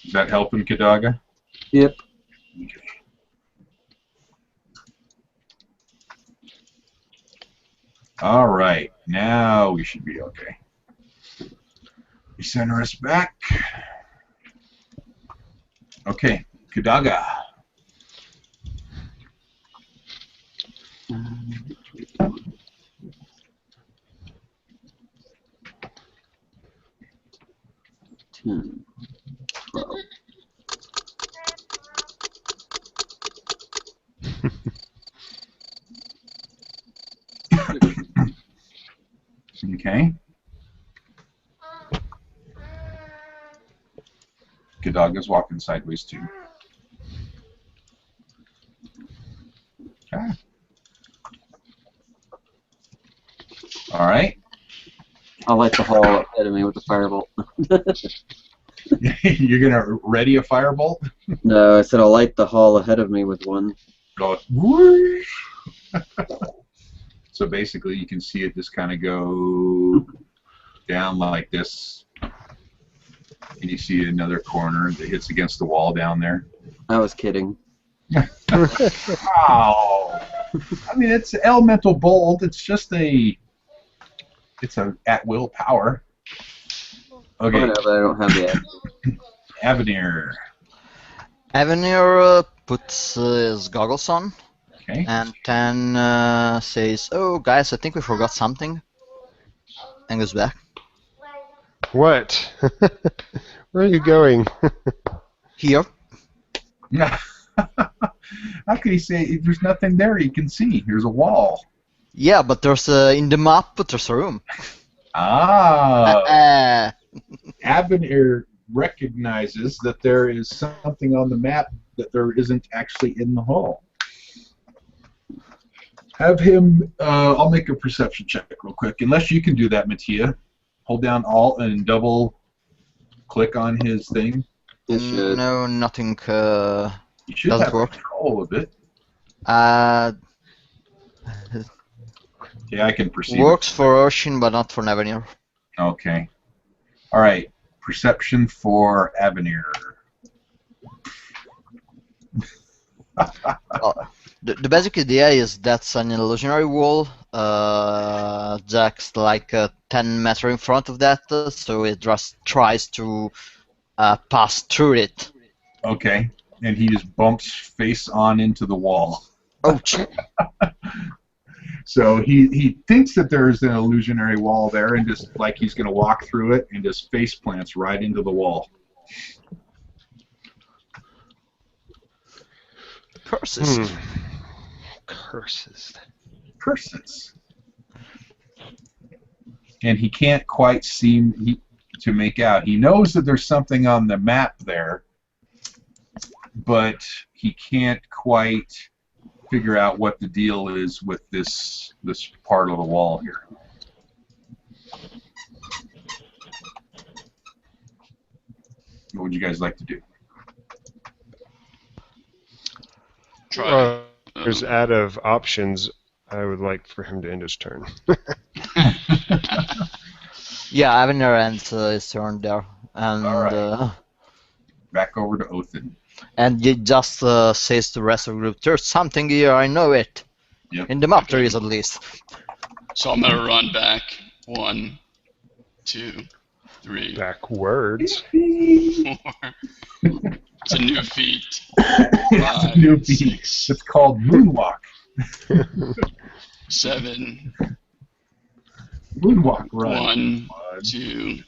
Is that helping, Kadaga? Yep. Okay. All right, now we should be okay. Recenter us back. Okay, Kadaga. Ten, 12. Okay. Kadaga's walking sideways too. Okay. All right. I'll light the hall ahead of me with the firebolt. You're gonna ready a firebolt? No, I said I'll light the hall ahead of me with one. Go whoosh. So basically, you can see it just kind of go down like this, and you see another corner that hits against the wall down there. I was kidding. Wow. I mean, it's elemental bolt. It's just it's a at-will power. Okay. Oh, no, but I don't have the Avenir. Avenir puts his goggles on. Okay. And then says, "Oh, guys, I think we forgot something," and goes back. What? Where are you going? Here. How can he say there's nothing there he can see? There's a wall. Yeah, but there's in the map, but there's a room. Ah. Avenir recognizes that there is something on the map that there isn't actually in the hall. Have him, I'll make a perception check real quick. Unless you can do that, Mattia. Hold down Alt and double click on his thing. No, nothing You should doesn't have work. control of it. Yeah, I can perceive Works it. for Ocean, but not for Avenir. Okay. All right. Perception for Avenir. The basic idea is that's an illusionary wall. Jack's like 10 meters in front of that, so it just tries to pass through it. Okay. And he just bumps face on into the wall. Ouch. So he thinks that there's an illusionary wall there, and just like he's going to walk through it, and just face plants right into the wall. Curses. Curses. Curses. And he can't quite seem to make out. He knows that there's something on the map there, but he can't quite figure out what the deal is with this part of the wall here. What would you guys like to do? Try. There's out of options. I would like for him to end his turn. Yeah, Avenir ends his turn there. And, All right. Back over to Othin. And he just says to the rest of the group, there's something here, I know it. Yep. In the map there is at least. So I'm going to run back. 1, 2, 3, Backwards. 4. It's a new feat. 5, New feat. 6, It's called Moonwalk. 7. Moonwalk run. 1, 2,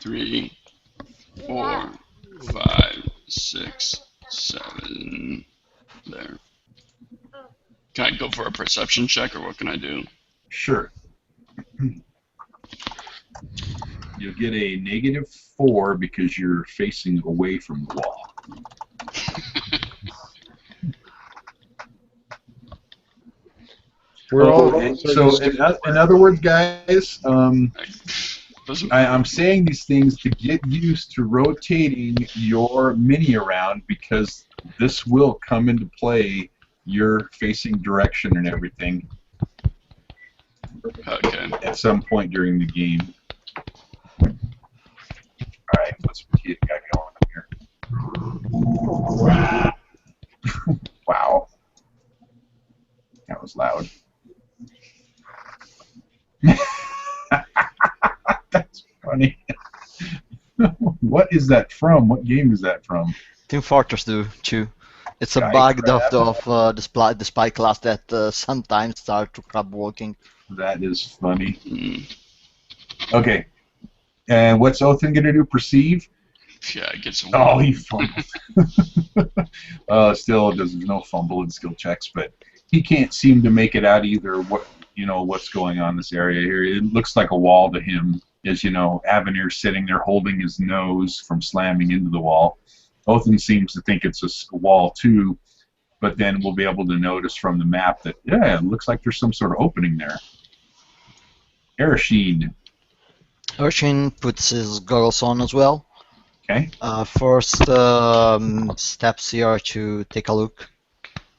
3, 4, 5, 6, 7. There. Can I go for a perception check, or what can I do? Sure. You'll get a -4 because you're facing away from the wall. In other words, guys, I'm saying these things to get used to rotating your mini around, because this will come into play, your facing direction and everything. Okay. At some point during the game. Alright, what's we got going on here? Wow. That was loud. That's funny. What is that from? What game is that from? Team Fortress 2. It's a bug of the spy class that sometimes start to crab walking. That is funny. Okay. And what's Othin going to do? Perceive? Yeah, get some. Oh, he fumbled. Still, there's no fumble in skill checks, but he can't seem to make it out either. What's going on in this area here? It looks like a wall to him. As you know, Avenir's sitting there holding his nose from slamming into the wall. Othin seems to think it's a wall too, but then we'll be able to notice from the map that, yeah, it looks like there's some sort of opening there. Ershine. Ershine puts his goggles on as well. Okay. First steps here to take a look,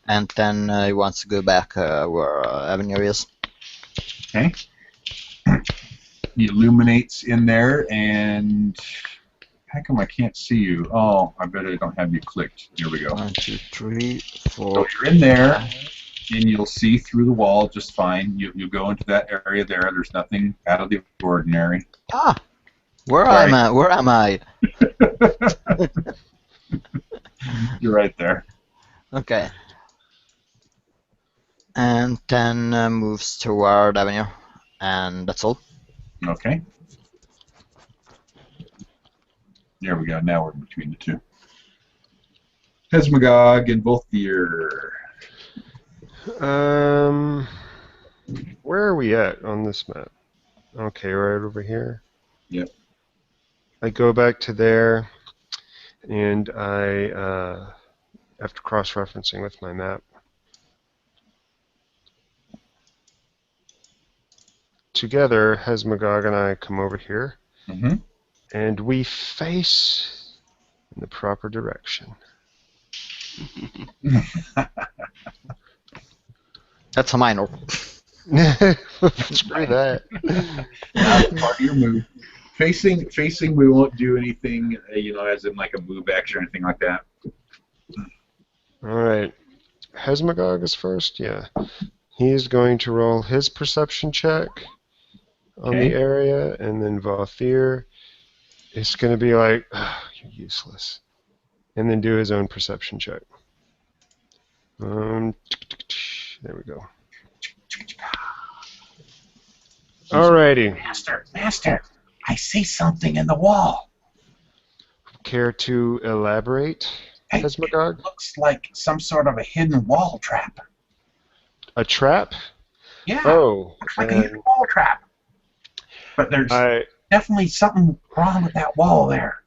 and then he wants to go back where Avenir is. Okay. He illuminates in there, and how come I can't see you? Oh, I bet I don't have you clicked. Here we go. 1, 2, 3, 4. So you're in there, and you'll see through the wall just fine. You'll go into that area there. There's nothing out of the ordinary. Ah, where am I? Where am I? You're right there. Okay. And then moves toward Avenir, and that's all. Okay. There we go. Now we're in between the two. Hesmagog and Volthir. Where are we at on this map? Okay, right over here. Yep. I go back to there, and I, after cross-referencing with my map, together, Hesmagog and I come over here, and we face in the proper direction. That's a minor. Screw that. Part of your move. Facing, we won't do anything, as in like a move action or anything like that. All right. Hesmagog is first, yeah. He's going to roll his perception check on the area, and then Volthir is going to be like, oh, you're useless, and then do his own perception check. There we go. Alrighty. Master, I see something in the wall. Care to elaborate, Hesmagog? It looks like some sort of a hidden wall trap. A trap? Yeah. Oh. Looks like a hidden wall trap. But there's definitely something wrong with that wall there.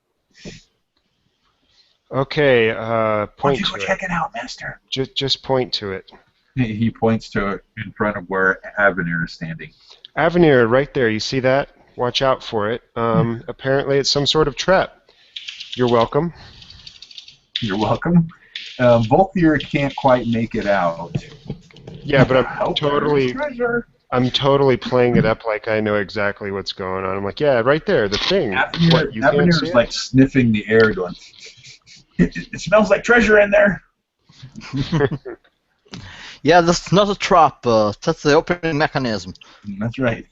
Okay, point to it. Why don't you go check it out, Master? Just point to it. He points to it in front of where Avenir is standing. Avenir, right there. You see that? Watch out for it. Apparently it's some sort of trap. You're welcome. You're welcome. Volthir can't quite make it out. Yeah, but I'm totally playing it up like I know exactly what's going on. I'm like, yeah, right there, the thing. What, you can't see Avenir's it? like sniffing the air, going, it smells like treasure in there. Yeah, that's not a trap. That's the opening mechanism. That's right.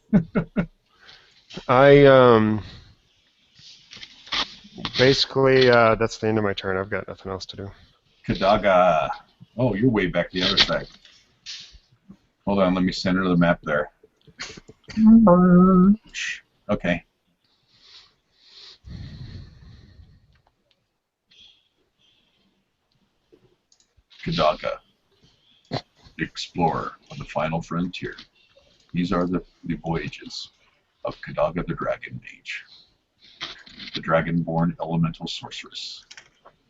Basically, that's the end of my turn. I've got nothing else to do. Kadaga. Oh, you're way back the other side. Hold on, let me center the map there. Okay. Kadaga. Explorer on the final frontier. These are the voyages of Kadaga the Dragon Mage, the dragon-born elemental sorceress.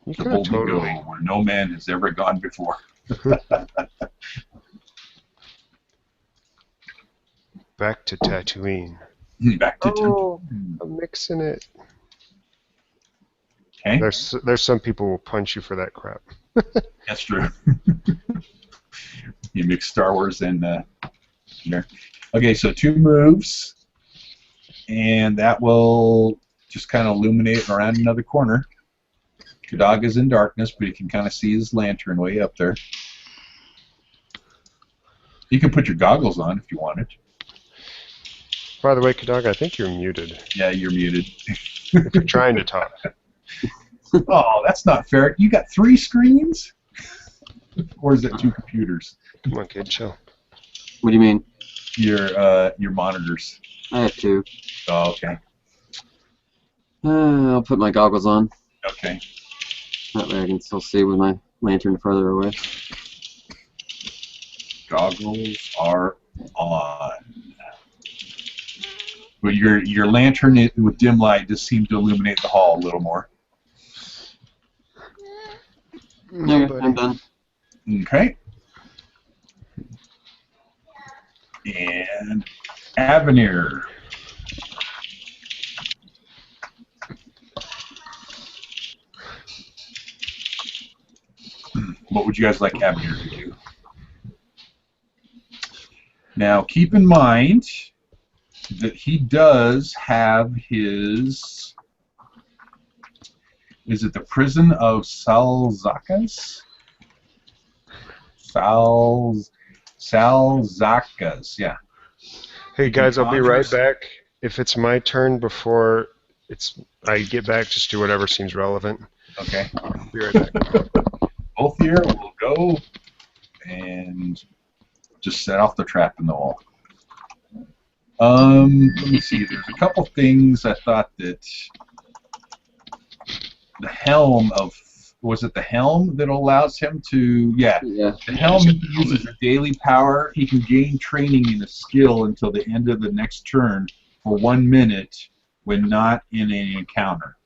The boldly going where no man has ever gone before. Back to Tatooine. Back to Tatooine. I'm mixing it. Okay. There's some people who will punch you for that crap. That's true. You mix Star Wars and there. Okay, so 2 moves, and that will just kind of illuminate around another corner. Kadaga's in darkness, but you can kind of see his lantern way up there. You can put your goggles on if you wanted. By the way, Kadaga, I think you're muted. Yeah, you're muted. If you're trying to talk. Oh, that's not fair. You got 3 screens? Or is it 2 computers? Come on, kid, chill. What do you mean? Your monitors. I have 2. Oh, okay. I'll put my goggles on. Okay. That way I can still see with my lantern further away. Goggles are on. But your lantern with dim light just seems to illuminate the hall a little more. Okay, I'm done. Okay. And Avenir. What would you guys like Avenir to do? Now, keep in mind that he does have his... Is it the prison of Salzakas? Salzakas, yeah. Hey guys, I'll be right back. If it's my turn before I get back, just do whatever seems relevant. Okay. I'll be right back. Both here will go and just set off the trap in the wall. Let me see. There's a couple things I thought that the helm of... Was it the helm that allows him to... Yeah. The helm uses a daily power. He can gain training in a skill until the end of the next turn for 1 minute when not in an encounter.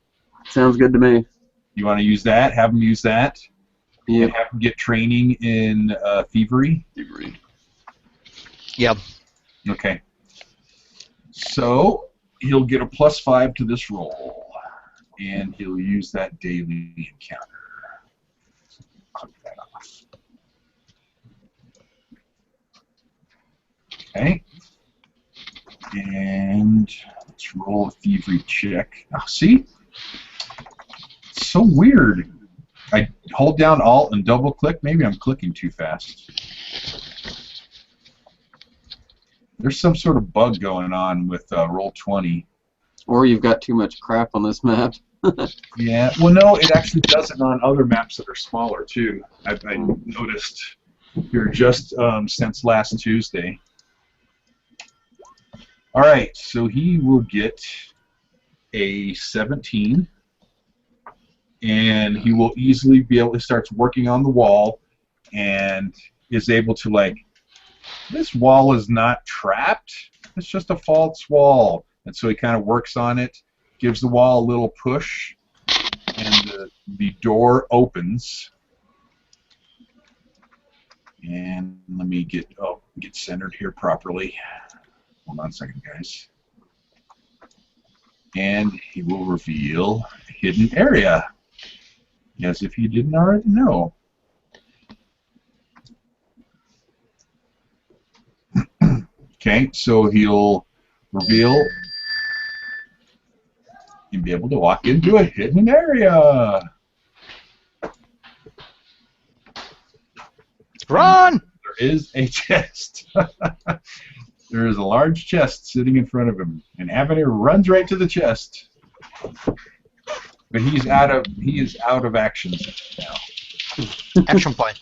Sounds good to me. You want to use that? Have him use that? Yeah. And have him get training in thievery? Thievery. Yep. Okay. So he'll get a +5 to this roll, and he'll use that daily encounter. Click that off. Okay. And let's roll a thievery check. Oh, see? It's so weird. I hold down Alt and double click. Maybe I'm clicking too fast. There's some sort of bug going on with Roll20. Or you've got too much crap on this map. Yeah, well, no, it actually does it on other maps that are smaller, too. I noticed here just since last Tuesday. All right, so he will get a 17, and he will easily be able to start working on the wall and is able to, like, this wall is not trapped. It's just a false wall. And so he kind of works on it, gives the wall a little push, and the door opens. And let me get centered here properly. Hold on a second, guys. And he will reveal a hidden area, as if you didn't already know. Okay, so he'll reveal and be able to walk into a hidden area. Run! There is a chest. There is a large chest sitting in front of him, and Avenir runs right to the chest. But he is out of actions now. Action point.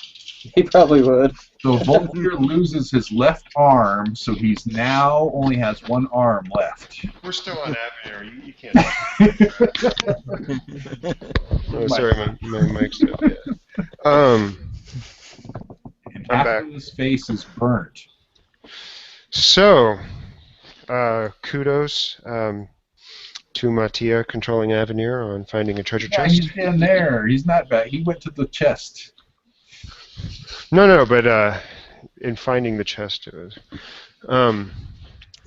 He probably would. So Volkir loses his left arm, so he's now only has one arm left. We're still on Avenir. You can't. Oh, sorry, my mic's up. Yeah. And I'm half back. of his face is burnt. So, kudos to Mattia controlling Avenir on finding a treasure Yeah, chest. he's in there. He's not bad. He went to the chest. No, but in finding the chest, it was.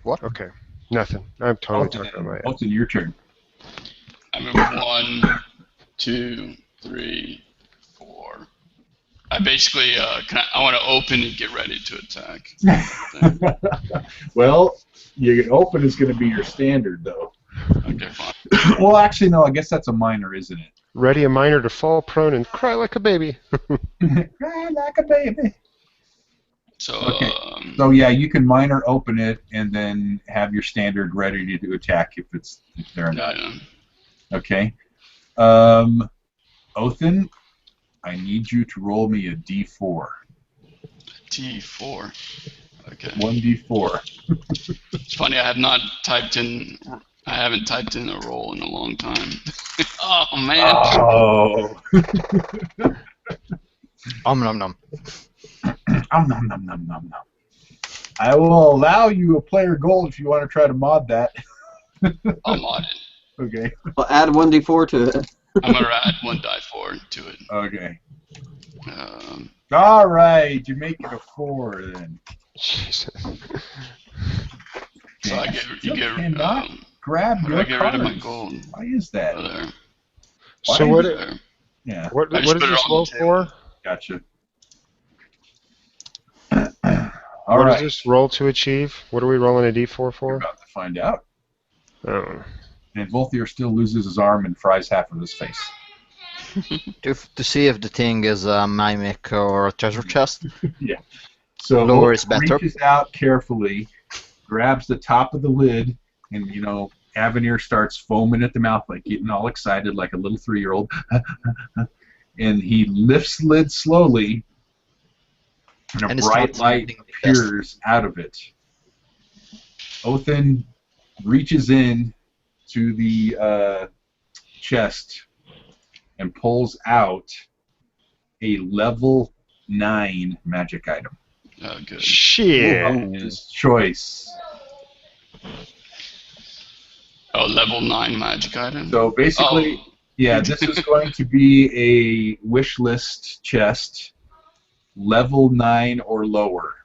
What? Okay, nothing. I'm totally talking about my head. What's in your turn? I move 1, 2, 3, 4. I basically, I want to open and get ready to attack. Well, your open is going to be your standard, though. Okay, fine. Well, actually, no. I guess that's a minor, isn't it? Ready a miner to fall prone and cry like a baby. Cry like a baby. So, Okay. So yeah, you can minor open it and then have your standard ready to attack if they're not. yeah. Okay. Othin, I need you to roll me a D4. T4. Okay. 1D4. It's funny. I haven't typed in a roll in a long time. Oh man. Oh. Nom nom. Nom nom nom nom nom. I will allow you a player goal if you want to try to mod that. I'll mod it. Okay. Well, add 1d4 to it. I'm gonna add 1 die 4 to it. Okay. Um, All right. You make it a 4 then. Jesus. so I get you get. cannot grab How do your I get rid of my cards. gold? Why is that? There. So Why what? is There. Yeah. What I just is put it this on the roll table. for? Gotcha. What All right. is this roll to achieve? What are we rolling a d4 We're for? about to find out. Oh. And Volthier still loses his arm and fries half of his face. To see if the thing is a mimic or a treasure chest. Yeah. So Lower is Volthier better. reaches out carefully, grabs the top of the lid, and Avenir starts foaming at the mouth, like getting all excited, like a little 3-year-old. And he lifts the lid slowly, and And a it bright starts light eating the chest. appears out of it. Othin reaches in to the chest and pulls out a level 9 magic item. Oh, good. Shit. His choice. Oh, level 9 magic item. So basically, Oh. yeah, this is going to be a wish list chest, level 9 or lower.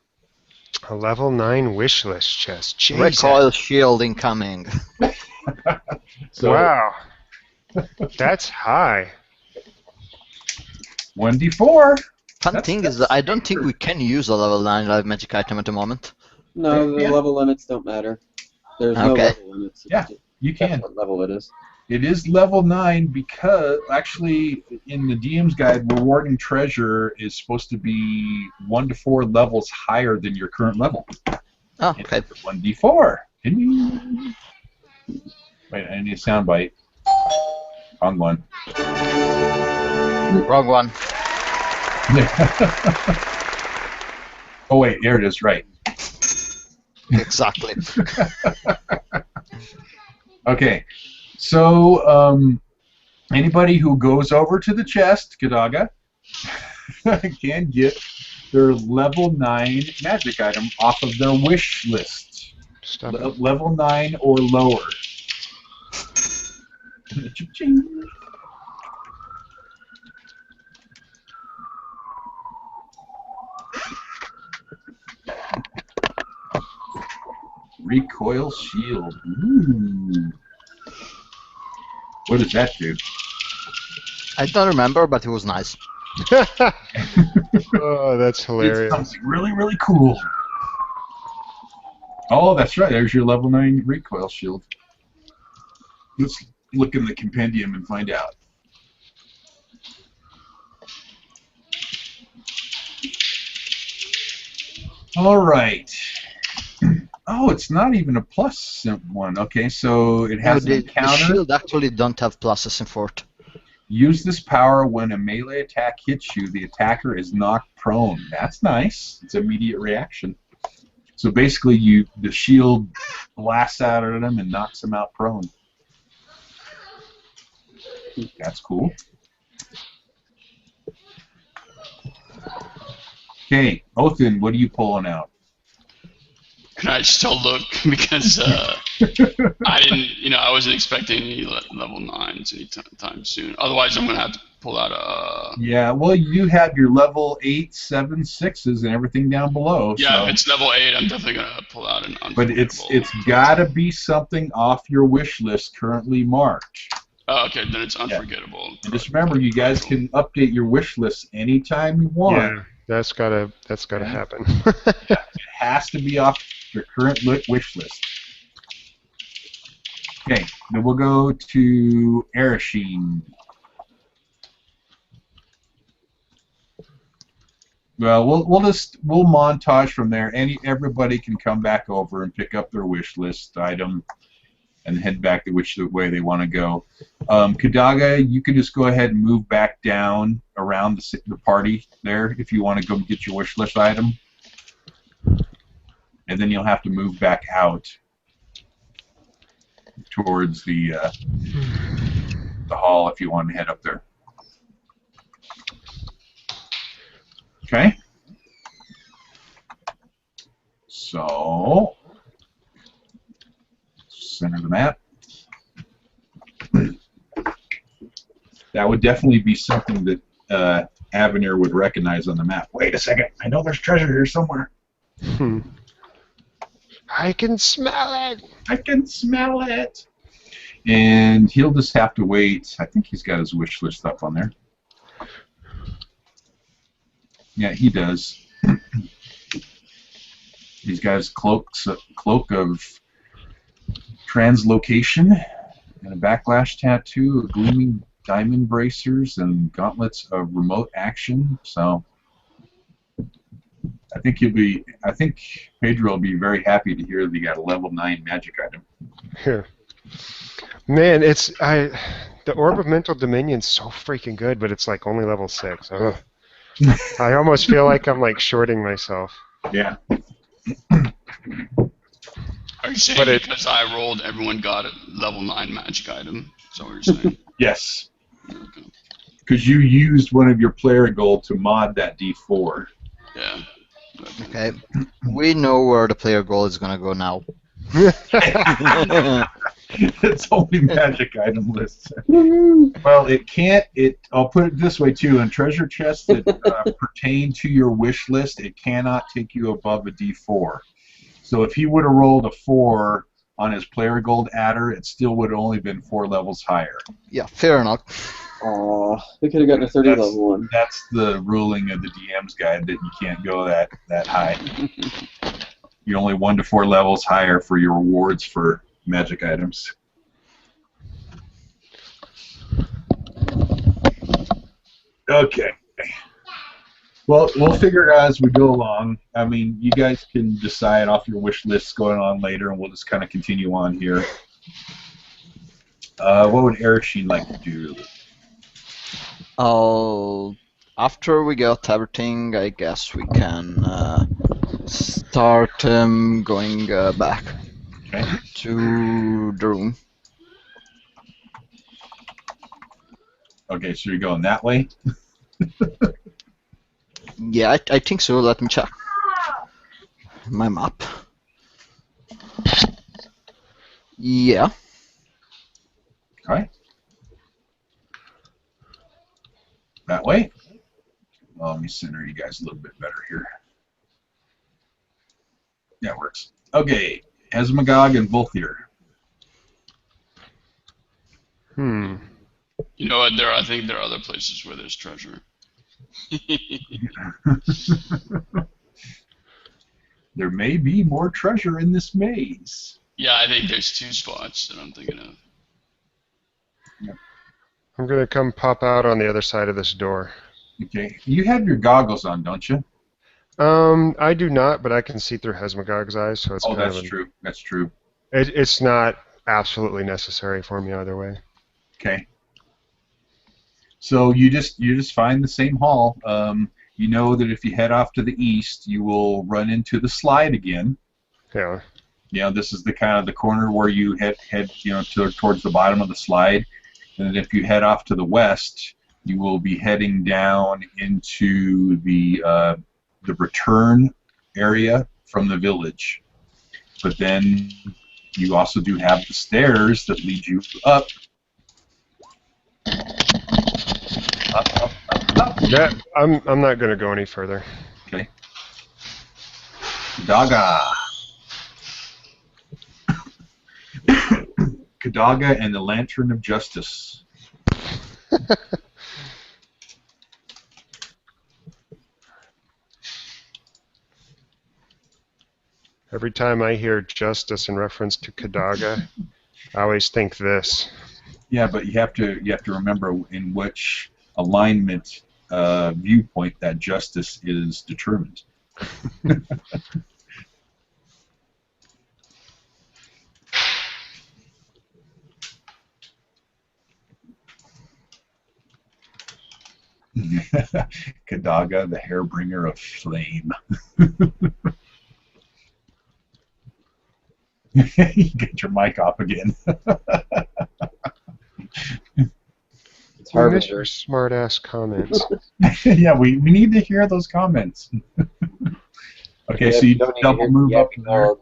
A level 9 wish list chest. Jesus. Recoil shield incoming. So Wow. That's high. 1d4. Fun thing is that I don't think we can use a level 9 live magic item at the moment. No, the Yeah. level limits don't matter. There's no Okay. level limits. It's Yeah, just- You That's can. what level it is. It is level 9 because, actually, in the DM's guide, rewarding treasure is supposed to be 1 to 4 levels higher than your current level. Oh, okay. 1d4. Wait, I need a soundbite. Wrong one. Wrong one. Oh, wait, there it is, right. Exactly. Okay, so anybody who goes over to the chest, Kadaga, can get their level 9 magic item off of their wish list. Stop it. Level 9 or lower. Cha-ching. Recoil shield. Ooh. What does that do? I don't remember, but it was nice. Oh, that's It's hilarious. something really, really cool. Oh, that's right. There's your level 9 recoil shield. Let's look in the compendium and find out. All right. Oh, it's not even a plus one. Okay, so it has an encounter. The shield actually don't have pluses in fort. Use this power when a melee attack hits you. The attacker is knocked prone. That's nice. It's immediate reaction. So basically, the shield blasts out at him and knocks him out prone. That's cool. Okay, Othin, what are you pulling out? Can I still look? Because I didn't, I wasn't expecting any level 9s anytime soon. Otherwise, I'm going to have to pull out a... Yeah, well, you have your level 8, 7, 6s and everything down below. Yeah, so. If it's level 8, I'm definitely going to pull out an unforgettable. But it's got to be something off your wish list currently marked. Oh, okay, then it's unforgettable. Yeah. And just remember, you guys can update your wish list anytime you want. Yeah, that's gotta happen. Yeah, it has to be off your current wish list. Okay, then we'll go to Erashine. Well, we'll montage from there. Everybody can come back over and pick up their wish list item and head back to which way they want to go. Kadaga, you can just go ahead and move back down around the party there if you want to go get your wish list item. And then you'll have to move back out towards the hall if you want to head up there. Okay? So, center the map. That would definitely be something that Avenir would recognize on the map. Wait a second, I know there's treasure here somewhere. I can smell it! I can smell it! And he'll just have to wait. I think he's got his wish list up on there. Yeah, he does. He's got his cloak of translocation and a backlash tattoo, of gleaming diamond bracers, and gauntlets of remote action. So I think Pedro will be very happy to hear that he got a level 9 magic item. Yeah. Man, the Orb of Mental Dominion's so freaking good, but it's like only level 6. Ugh. I almost feel like I'm like shorting myself. Yeah. Are you saying because I rolled, everyone got a level 9 magic item? Is that what you're saying? Yes. Because you used one of your player gold to mod that D4. Yeah. Okay. We know where the player gold is going to go now. It's only magic item lists. Well, it can't. I'll put it this way too: in treasure chests that pertain to your wish list, it cannot take you above a D4. So if he would have rolled a 4 on his player gold adder, it still would have only been 4 levels higher. Yeah, fair enough. Aw, we could have gotten a 30 level one. That's the ruling of the DM's guide, that you can't go that high. You're only 1 to 4 levels higher for your rewards for magic items. Okay. Well, we'll figure it out as we go along. I mean, you guys can decide off your wish lists going on later, and we'll just kind of continue on here. What would Erashine like to do? After we got everything, I guess we can start going back to the room. Okay, so you're going that way? Yeah, I think so. Let me check my map. Yeah. Okay. That way? Well, let me center you guys a little bit better here. That works. Okay, Esmagog and Volthir. You know what? I think there are other places where there's treasure. There may be more treasure in this maze. Yeah, I think there's 2 spots that I'm thinking of. I'm going to come pop out on the other side of this door. Okay. You have your goggles on, don't you? I do not, but I can see through Hesmagog's eyes, so it's kind that's of true. That's true. It's not absolutely necessary for me either way. Okay. So you just find the same hall. You know that if you head off to the east, you will run into the slide again. Yeah. You know, this is the kind of the corner where you head towards the bottom of the slide. And if you head off to the west, you will be heading down into the return area from the village. But then you also do have the stairs that lead you up. Up. Yeah, I'm not going to go any further. Okay. Kadaga. Kadaga and the Lantern of Justice. Every time I hear justice in reference to Kadaga, I always think this. Yeah, but you have to remember in which alignment viewpoint that justice is determined. Kadaga, the hairbringer of flame. You get your mic off again. It's We missed Harbinger. your smart-ass comments. Yeah, we need to hear those comments. Okay, so you double move up to there.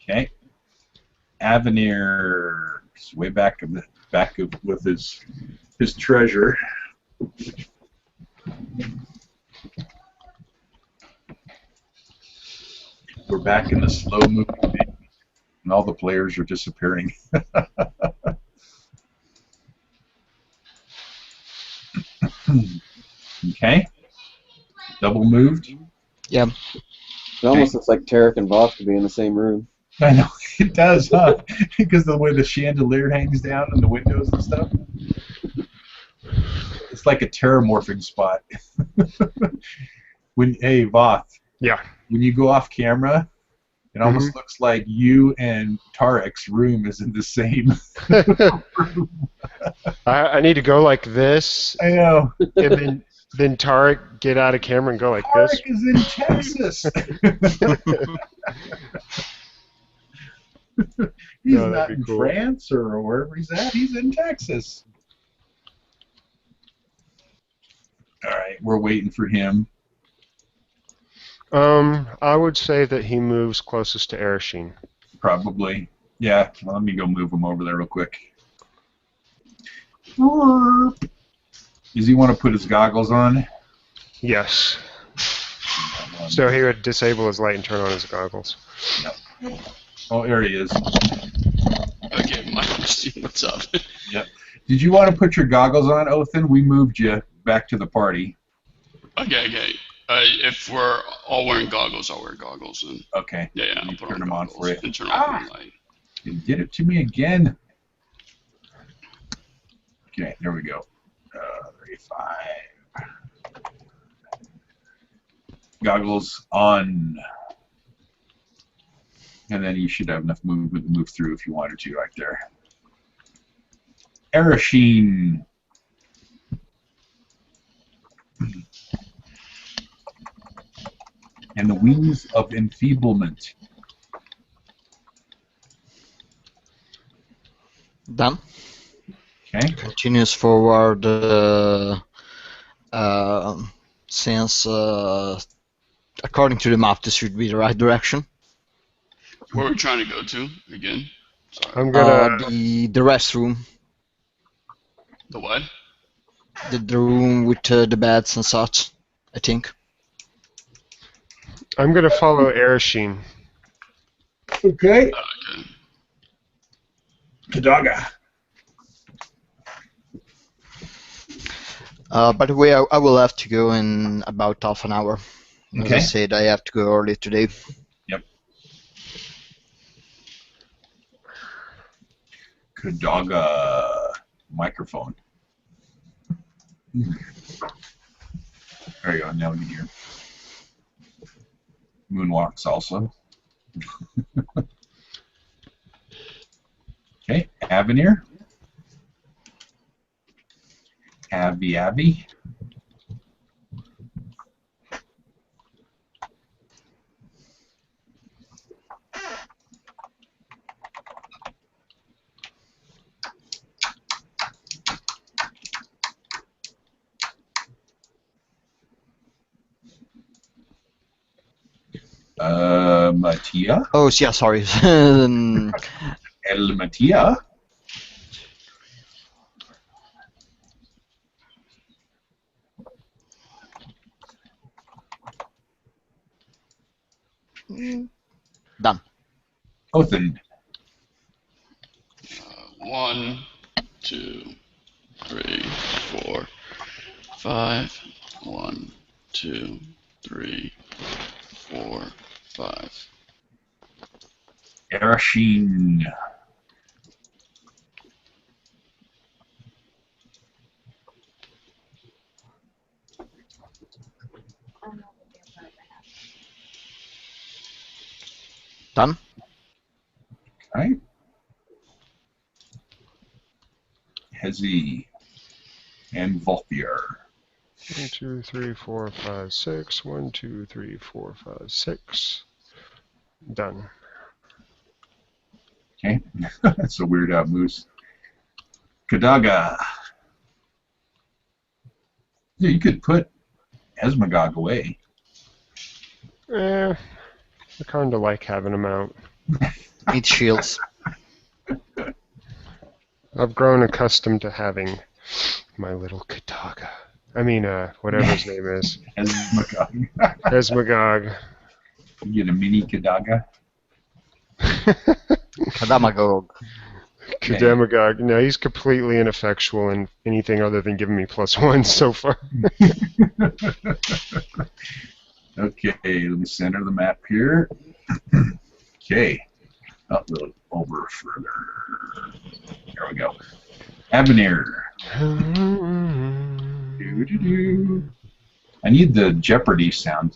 Okay. Avenir is way back with his treasure. We're back in the slow moving thing, and all the players are disappearing. Okay. Double moved. Yeah. It almost looks like Tarek and Voth could be in the same room. I know, it does, huh? Because of the way the chandelier hangs down and the windows and stuff. It's like a terramorphing spot. Hey, Voth. Yeah. When you go off camera, it almost looks like you and Tarek's room is in the same room. I need to go like this. I know. And then Tarek get out of camera and go like Tarek this. is in Texas. He's No, that'd not be in cool. France or wherever he's at. He's in Texas. All right, we're waiting for him. I would say that he moves closest to Ereshkigal. Probably. Yeah, well, let me go move him over there real quick. Does he want to put his goggles on? Yes. So he would disable his light and turn on his goggles. Yep. Oh, there he is. Okay, Mike, what's up? Yep. Did you want to put your goggles on, Othin? We moved you back to the party. Okay. If we're all wearing goggles, I'll wear goggles. And Okay. yeah, I'll put turn on them on goggles for you. and turn off the light. You did it to me again. Okay, there we go. 35. Goggles on. And then you should have enough movement to move through if you wanted to right there. Ereshkigal. And the wings of enfeeblement. Done. Okay. Continues forward since according to the map this should be the right direction. Where are we trying to go to again? Sorry. I'm gonna. The restroom, The what? the room with the beds and such, I think. I'm gonna follow Ereshkigal. Okay. Okay. Kadaga. By the way, I will have to go in about half an hour. As I said, I have to go early today. Yep. Kadaga microphone. There you go. Now we can hear. Moonwalk salsa. Okay, Avenir. Abby. Mattia. Oh, yeah, sorry. El Mattia. Done. Othen. 1, 2, 3, 4, 5. 1, 2, 3, 4, 5. Erashin. Done. Okay. Hezi and Volthier. 1, 2, 3, 4, 5, 6. 1, 2, 3, 4, 5, 6. Done. Okay. That's a weird moose. Kadaga. Yeah, you could put Esmagog away. I kind of like having them out. Need shields. I've grown accustomed to having my little Kadaga. I mean, whatever his name is. Esmagog. Esmagog. You get a mini Kadaga. Kadamagog. Kadamagog. No, he's completely ineffectual in anything other than giving me +1 so far. Okay, let me center the map here. Okay. A little over further. There we go. Avenir. I need the Jeopardy sound.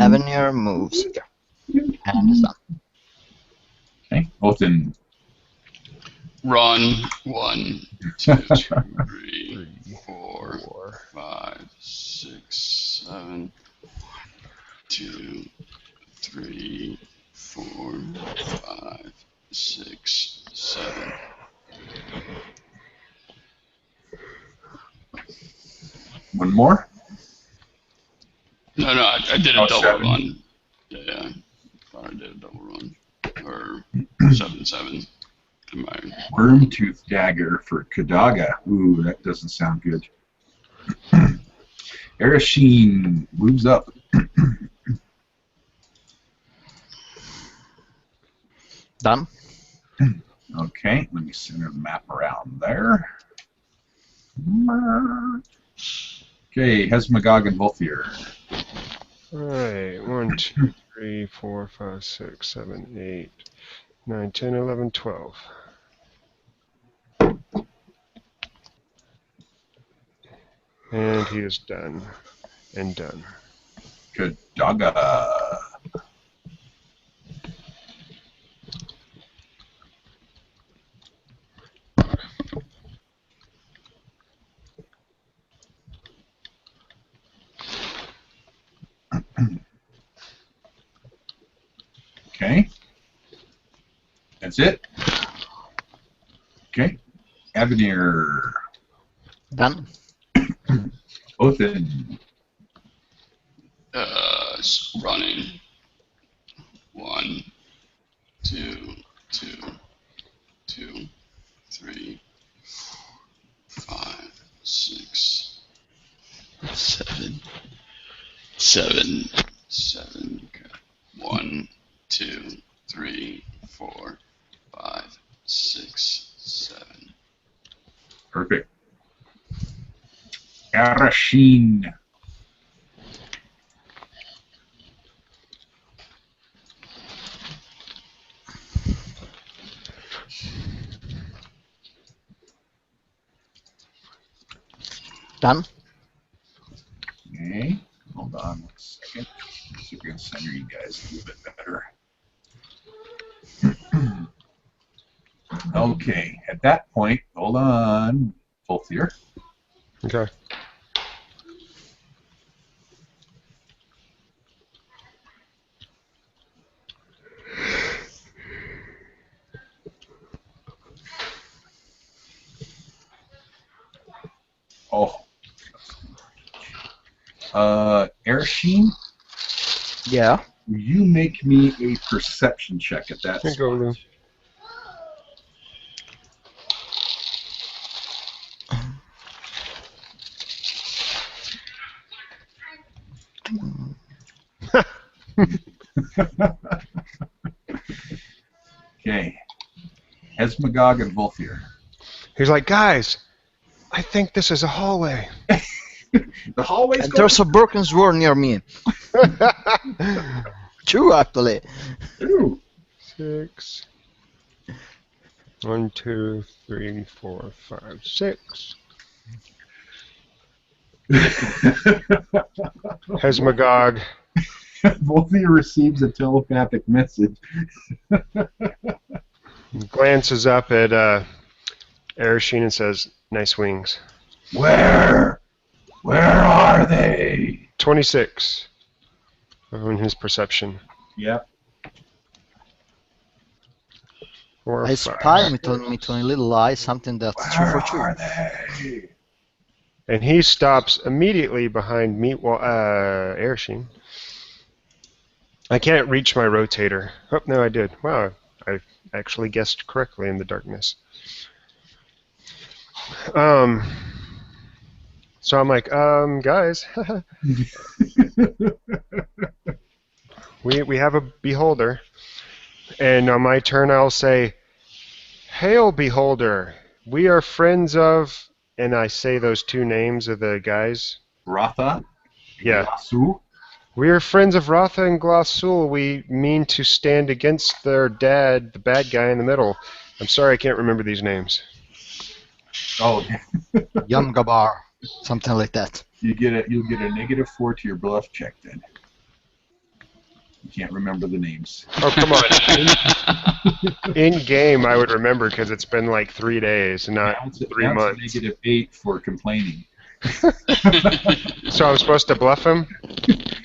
Avenir moves here. And is done. Okay, both in. Run. 1, 2, 3, 4, 5, 6, 7. 2, 3, 4, 5, 6, 7. One more? No, I did a double 7. run. Yeah, I thought I did a double run. Or 7, 7. Wormtooth Dagger for Kadaga. Ooh, that doesn't sound good. Erasheen moves up. Done. Okay, let me center the map around there. Okay, Hesmagog and Volthier. Alright, 1, 2, 3, 4, 5, 6, 7, 8, 9, 10, 11, 12. And he is done. And done. Kadaga. Okay. That's it. Okay. Avenir. Done. Othen. Running. 1, 2, 2, 2, 3, 5, 6, 7. 7. 1, 2, 3, 4, 5, 6, Perfect. Arashin. Done. Okay. Hold on 1 second. See if we can center you guys a little bit better. Okay. At that point, hold on. Both here. Okay. Oh. Ershine, Yeah. you make me a perception check at that Here you go, spot. Okay. Esmagog and Volthir. He's like, guys, I think this is a hallway. The hallway's And there's a broken sword near me. Two, actually. Ooh. 6. 1, 2, 3, 4, 5, 6. Hesmagog. Volthir receives a telepathic message. Glances up at Erashine and says, nice wings. Where? Where are they? 26 on his perception. Yep. I spy me to a little eye something that's true Where for are true. they? And he stops immediately behind me, Erashine. I can't reach my rotator. Oh, no, I did. Wow, I actually guessed correctly in the darkness. So I'm like, guys, we have a beholder. And on my turn, I'll say, hail, beholder. We are friends of, and I say those two names of the guys. Ratha? Yeah. Glasu? We are friends of Ratha and Glasul. We mean to stand against their dad, the bad guy in the middle. I'm sorry, I can't remember these names. Oh, Yamgabar. Something like that. you'll get a -4 to your bluff check then. You can't remember the names. Oh, come on. In game, I would remember because it's been like 3 days, not Now it's 3 months. It's a -8 for complaining. So I'm supposed to bluff him?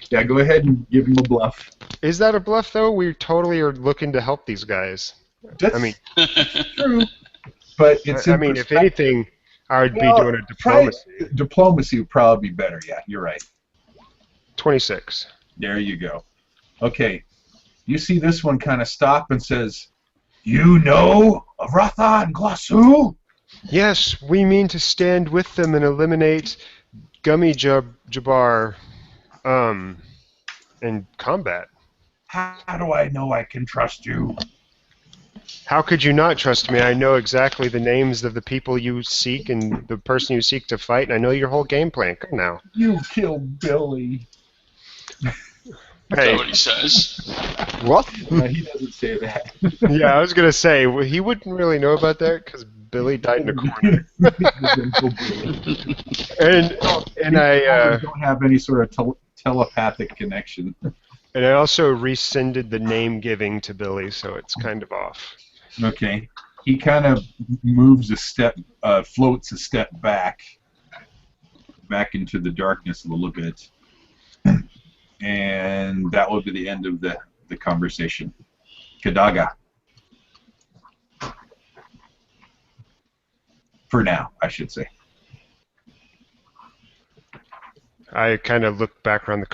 Yeah, go ahead and give him a bluff. Is that a bluff, though? We totally are looking to help these guys. That's I mean, true. But it's I mean, if anything, I would be doing a diplomacy. Diplomacy would probably be better, yeah, you're right. 26. There you go. Okay. You see this one kind of stop and says, you know of Ratha and Glasu? Yes, we mean to stand with them and eliminate Gummy Jabbar in combat. How do I know I can trust you? How could you not trust me? I know exactly the names of the people you seek and the person you seek to fight, and I know your whole game plan. Come now. You killed Billy. That's Hey, what he says. What? He doesn't say that. yeah, I was gonna say he wouldn't really know about that because Billy died in a corner, and I don't have any sort of telepathic connection. and I also rescinded the name giving to Billy, so it's kind of off. Okay. He kind of moves a step, floats a step back into the darkness a little bit. And that will be the end of the conversation. Kadaga. For now, I should say. I kind of looked back around the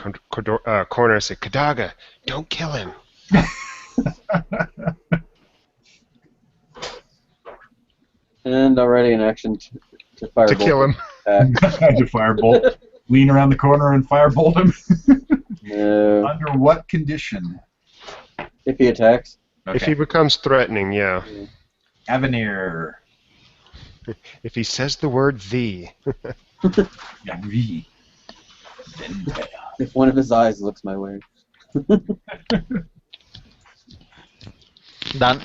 corner and said, Kadaga, don't kill him. And already in action to firebolt. To kill him. To firebolt. Lean around the corner and firebolt him. No. Under what condition? If he attacks. Okay. If he becomes threatening, yeah. Avenir. If he says the word "the," Yeah, V. If one of his eyes looks my way. Done.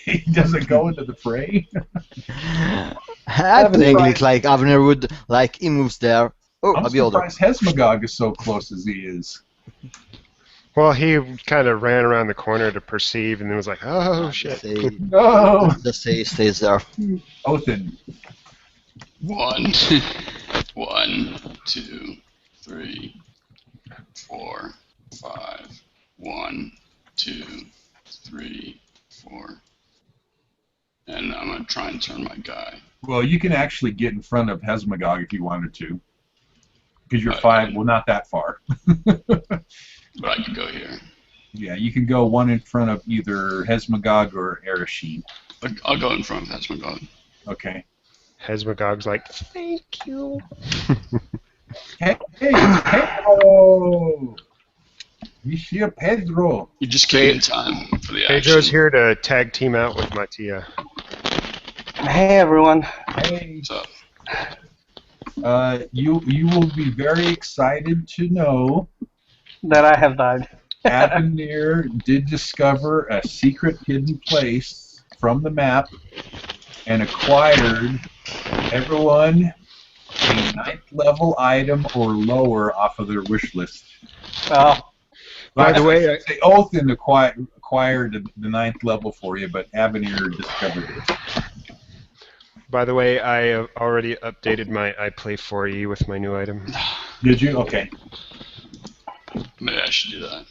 He doesn't go into the fray. I think like Avner would he moves there. Oh, I'm a beholder. surprised Hesmagog is so close as he is. well, he kind of ran around the corner to perceive, and then was like, "Oh shit!" No. Just say he stays there. Othin. 1, 2, 3, 4, 5. 1, 2, 3, 4. And I'm gonna try and turn my guy. Well, you can actually get in front of Hesmagog if you wanted to. Because you're Okay. well, not that far. But I could go here. Yeah, you can go one in front of either Hesmagog or Ereshkigal. I'll go in front of Hesmagog. Okay. Hesmagog's like, "Thank you." Hey, it's Pedro! Monsieur Pedro! You just came in time for the action. Pedro's here to tag team out with Mattia. Hey everyone. Hey. What's up? You will be very excited to know That I have died. Avenir did discover a secret hidden place from the map and acquired everyone a 9th level item or lower off of their wish list. Well, By the way, Othin acquired the 9th level for you, but Avenir discovered it. By the way, I have already updated my iPlay4E with my new item. Did you? Okay. Maybe I should do that.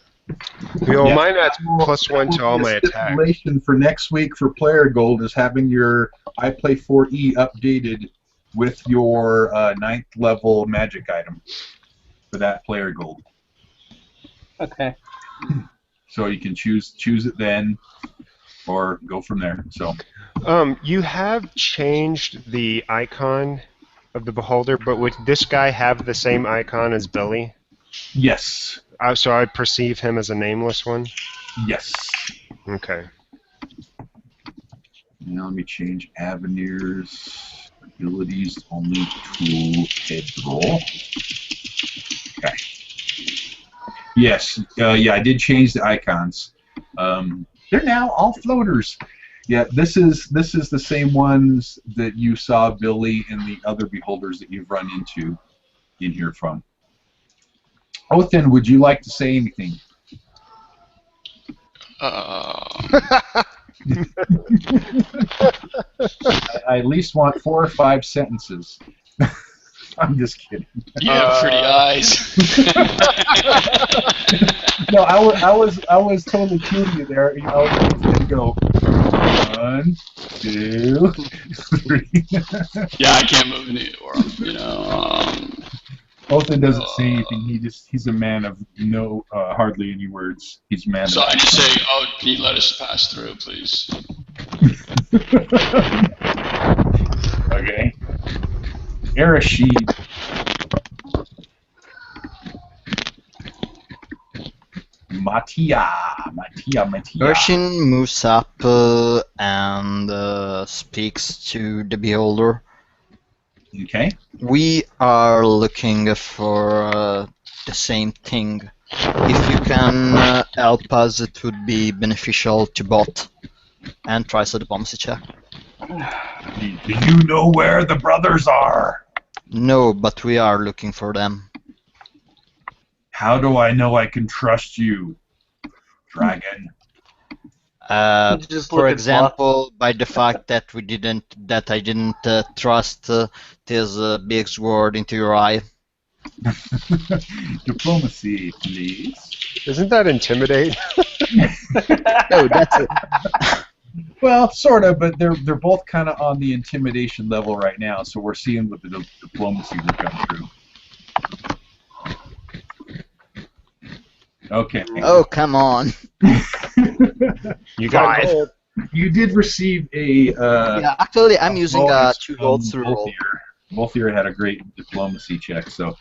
Well, Yeah. mine adds +1 to all my attacks. Stipulation for next week for player gold is having your iPlay4E updated with your 9th level magic item for that player gold. okay. So you can choose it then, or go from there. So You have changed the icon of the beholder, but would this guy have the same icon as Billy? yes, So I perceive him as a nameless one? yes. Okay. Now let me change Avenir's abilities only to Pedro. Okay. Yes, yeah, I did change the icons. They're now all floaters. Yeah, this is the same ones that you saw Billy and the other beholders that you've run into in here from. Othin, would you like to say anything? I at least want 4 or 5 sentences. I'm just kidding. You have pretty eyes. No, I was totally kidding you there. You know, I was going to go 1, 2, 3. Yeah, I can't move any or you know. Othin doesn't say anything. He's a man of no hardly any words. He's a man. So I just say, "Oh, can you let us pass through, please?" Okay. Ereshkigal. Mattia. Urshin moves up and speaks to the beholder. Okay. We are looking for the same thing. If you can help us, it would be beneficial to both. And tries a diplomacy check. Do you know where the brothers are? No, but we are looking for them. How do I know I can trust you, dragon? Just For look at example, by the fact that I didn't trust this big sword into your eye. Diplomacy, please. Isn't that intimidate? No, that's it. Well, sort of, but they're both kind of on the intimidation level right now, so we're seeing what the diplomacy will come through. Okay. Oh, come on. You got gold. You did receive a. Yeah, actually, I'm using bonus 2 golds to from roll. Both of you had a great diplomacy check, so.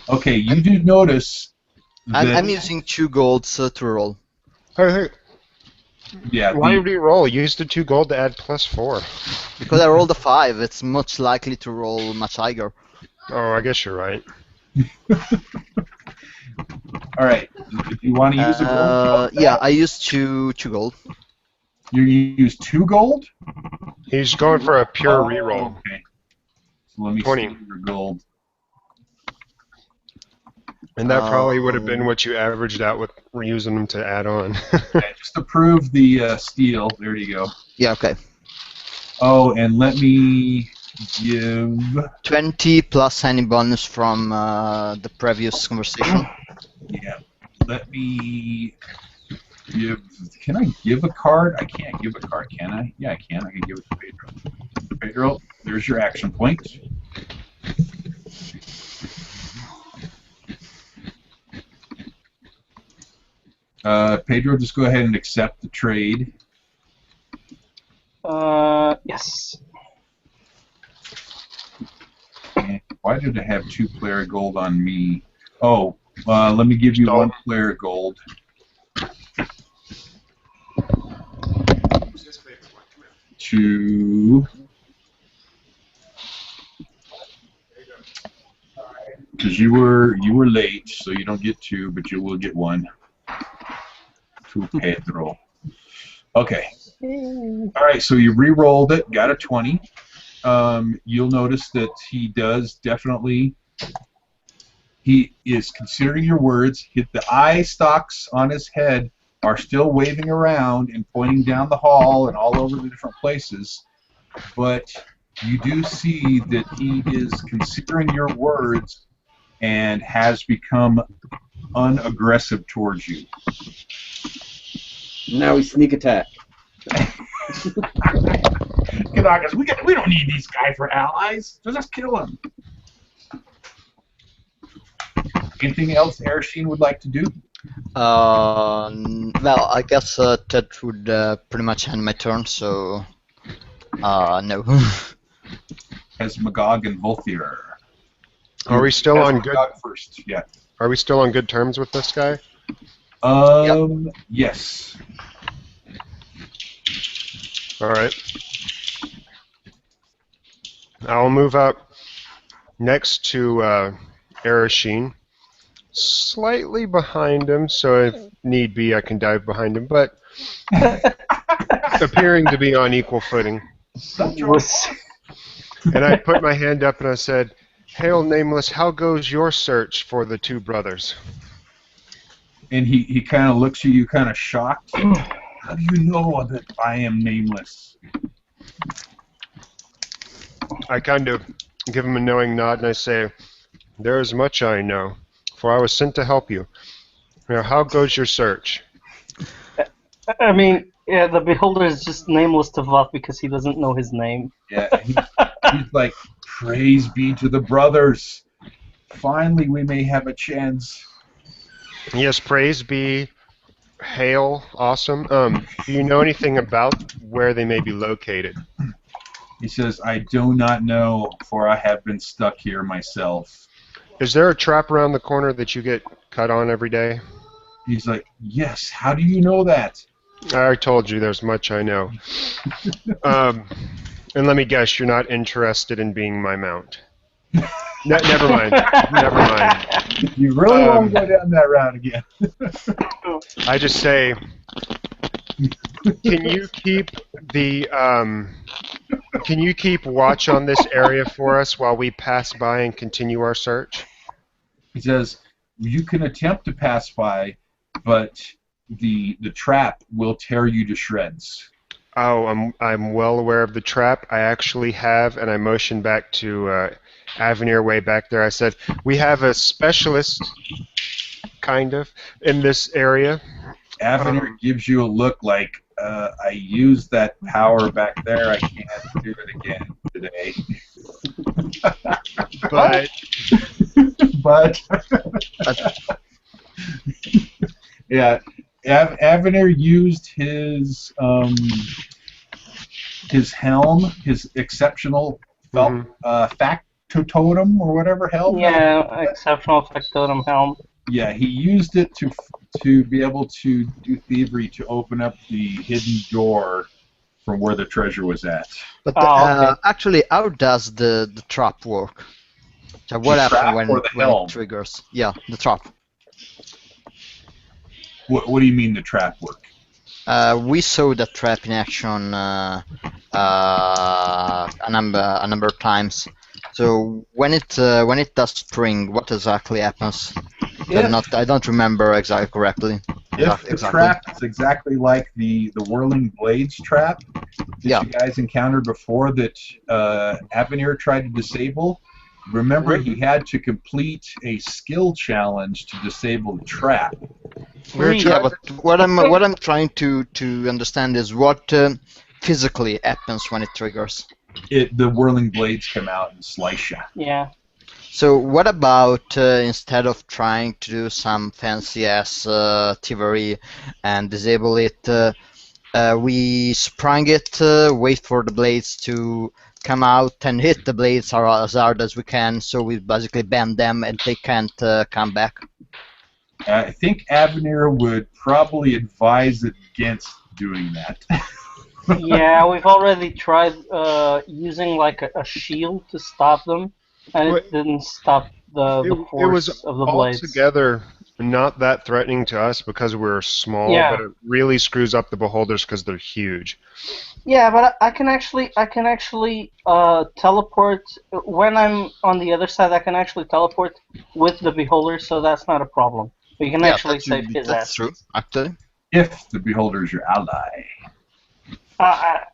Okay, you do notice. I'm using 2 golds to roll. Hey, Yeah. Why re-roll? Use the 2 gold to add +4. Because I rolled a 5, it's much likely to roll much higher. Oh, I guess you're right. All right. Do you want to use a gold? Yeah, I used two gold. You use 2 gold? He's going for a pure reroll. Okay. So let me 20. see your gold. And that probably would have been what you averaged out with using them to add on. Okay, just to prove the steel. There you go. Yeah, okay. Oh, and let me give 20 plus any bonus from the previous conversation. Yeah. Let me give. Can I give a card? I can't give a card, can I? Yeah, I can. I can give it to Pedro. Pedro, there's your action point. Pedro, just go ahead and accept the trade. Yes. And why did I have 2 player gold on me? Oh, let me give you 1 player gold. To because you were late, so you don't get 2, but you will get 1. To Pedro. Okay. All right, so you re-rolled it, got a 20. You'll notice that he does definitely. He is considering your words. The eye stalks on his head are still waving around and pointing down the hall and all over the different places, but you do see that he is considering your words and has become unaggressive towards you. Now we sneak attack. Kanakas, we don't need these guys for allies. So just kill them. Anything else Ershine would like to do? Well, I guess that would pretty much end my turn, so no. As Magog and Volthier. Are we still on good? Magog first, yeah. Are we still on good terms with this guy? Yes. All right. I'll move up next to Ershine, slightly behind him, so if need be, I can dive behind him, but appearing to be on equal footing. And I put my hand up and I said, "Hail, Nameless, how goes your search for the 2 brothers?" And he kind of looks at you kind of shocked. How do you know that I am Nameless? I kind of give him a knowing nod and I say, "There is much I know, for I was sent to help you. Now, how goes your search?" I mean, yeah, the Beholder is just nameless to Voth because he doesn't know his name. Yeah, he's like, praise be to the brothers. Finally, we may have a chance. Yes, praise be. Hail, awesome. Do you know anything about where they may be located? He says, I do not know, for I have been stuck here myself. Is there a trap around the corner that you get cut on every day? He's like, yes, how do you know that? I told you there's much I know. And let me guess, you're not interested in being my mount. Never mind. Never mind. You really want to go down that route again? I just say, can you keep the can you keep watch on this area for us while we pass by and continue our search? He says, you can attempt to pass by, but the trap will tear you to shreds. Oh, I'm well aware of the trap. I actually have, and I motioned back to Avenir way back there. I said, we have a specialist, kind of, in this area. Avenir gives you a look like, I used that power back there. I can't do it again today. But yeah, Avenir used his helm, his exceptional factotum or whatever helm. Yeah, exceptional factotum helm. Yeah, he used it to be able to do thievery to open up the hidden door from where the treasure was at. But okay. actually, how does the trap work? So what happens when it triggers? Yeah, the trap. What do you mean the trap work? We saw the trap in action a number of times. So when it does spring, what exactly happens? I don't remember exactly correctly. If the trap is exactly like the whirling blades trap that you guys encountered before that Avenir tried to disable, remember he had to complete a skill challenge to disable the trap. Yeah, but what I'm trying to understand is what physically happens when it triggers. The whirling blades come out and slice you. Yeah. So what about instead of trying to do some fancy ass thievery and disable it, we sprung it, wait for the blades to come out and hit the blades as hard as we can, so we basically bend them and they can't come back? I think Avenir would probably advise against doing that. Yeah, we've already tried using like a shield to stop them, and it didn't stop the force of the blades. It was altogether not that threatening to us because we're small, but it really screws up the beholders because they're huge. Yeah, but I can actually teleport when I'm on the other side. I can actually teleport with the beholder, so that's not a problem. We can actually save his ass. That's true, actually. If the beholder is your ally.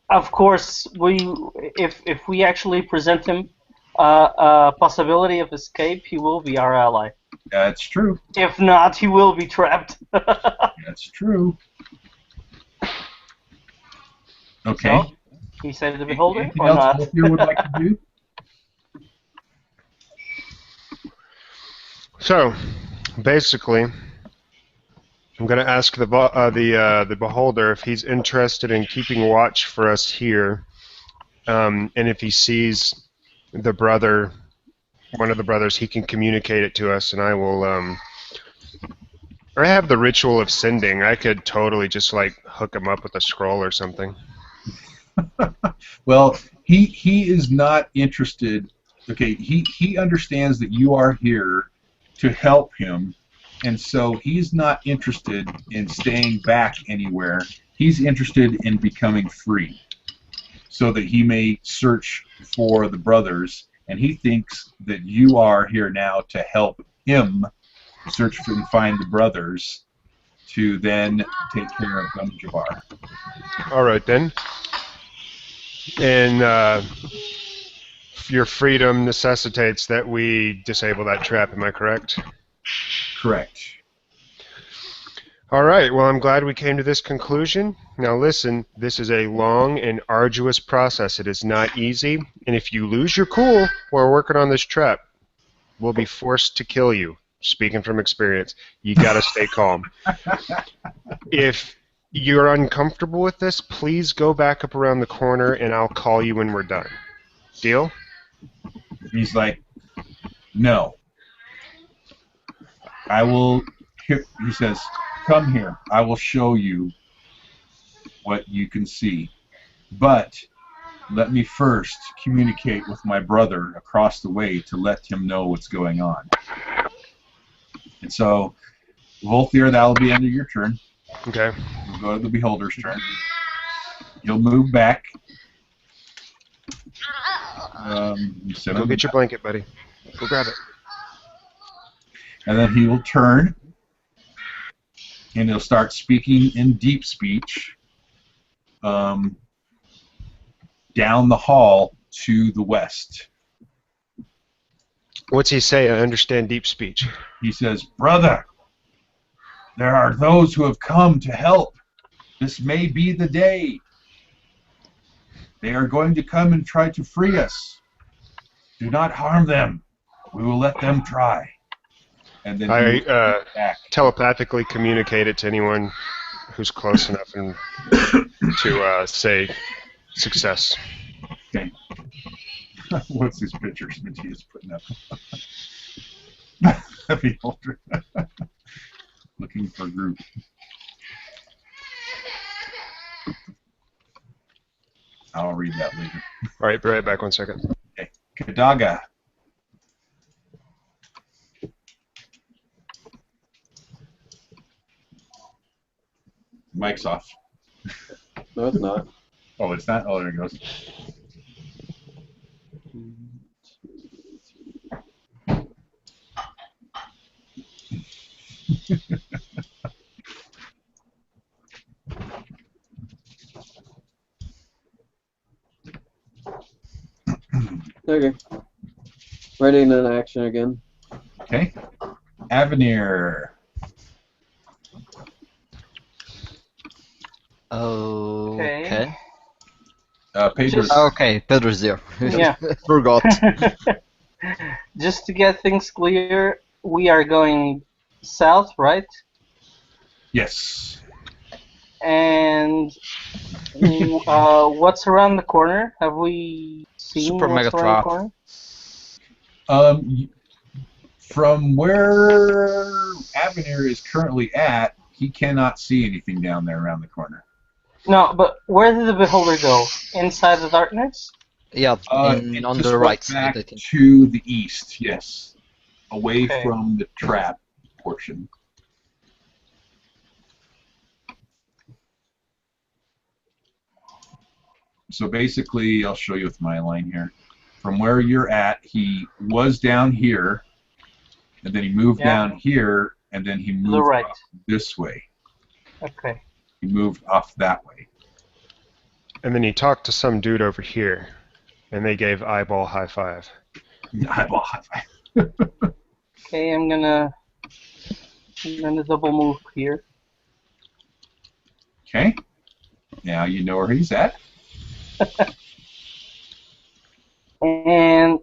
Of course, if we actually present him a possibility of escape, he will be our ally. That's true. If not, he will be trapped. That's true. Okay. So, he saved the beholder Anything or else not? both of you would like to do? So, basically, I'm going to ask the beholder if he's interested in keeping watch for us here, and if he sees the brother, one of the brothers, he can communicate it to us, and I will. Or I have the ritual of sending. I could totally just like hook him up with a scroll or something. Well, he is not interested. Okay, he understands that you are here to help him, and so he's not interested in staying back anywhere. He's interested in becoming free, so that he may search for the brothers, and he thinks that you are here now to help him search for and find the brothers to then take care of Gumjabar. All right, then. And your freedom necessitates that we disable that trap, am I correct? Correct. All right, well, I'm glad we came to this conclusion. Now listen, this is a long and arduous process. It is not easy, and if you lose your cool while working on this trap, we'll be forced to kill you. Speaking from experience, you gotta stay calm. If you're uncomfortable with this, please go back up around the corner and I'll call you when we're done. Deal? He's like, no. I will, he says, come here. I will show you what you can see. But let me first communicate with my brother across the way to let him know what's going on. And so, Volthir, that'll be under your turn. Okay. We'll go to the beholder's turn. You'll move back. Go get your blanket, buddy. Go grab it. And then he will turn, and he'll start speaking in deep speech down the hall to the west. What's he say? I understand deep speech. He says, brother, there are those who have come to help. This may be the day. They are going to come and try to free us. Do not harm them. We will let them try. And then I telepathically communicate it to anyone who's close enough and to say success. Okay. What's these pictures Matthias putting up? Beholder. Looking for group. I'll read that later. All right, be right back. 1 second. Okay. Kadaga. Mic's off. No, it's not. Oh, it's not? Oh, there it goes. Okay. Ready in action again. Okay. Avenir. Okay. Pedro's. Okay, Pedro's there. Yeah. Forgot. Just to get things clear, we are going south, right? Yes. And what's around the corner? Have we seen Super what's mega around the trap. corner? From where Avenir is currently at, he cannot see anything down there around the corner. No, but where did the beholder go? Inside the darkness? Yeah, It on just the went right back side, I think. to the east, yes. Away Okay. from the trap portion. So basically, I'll show you with my line here. From where you're at, he was down here, and then he moved down here, and then he moved right. up this way. Okay. He moved off that way. And then he talked to some dude over here, and they gave eyeball high five. Eyeball high five. Okay, I'm gonna double move here. Okay. Now you know where he's at. And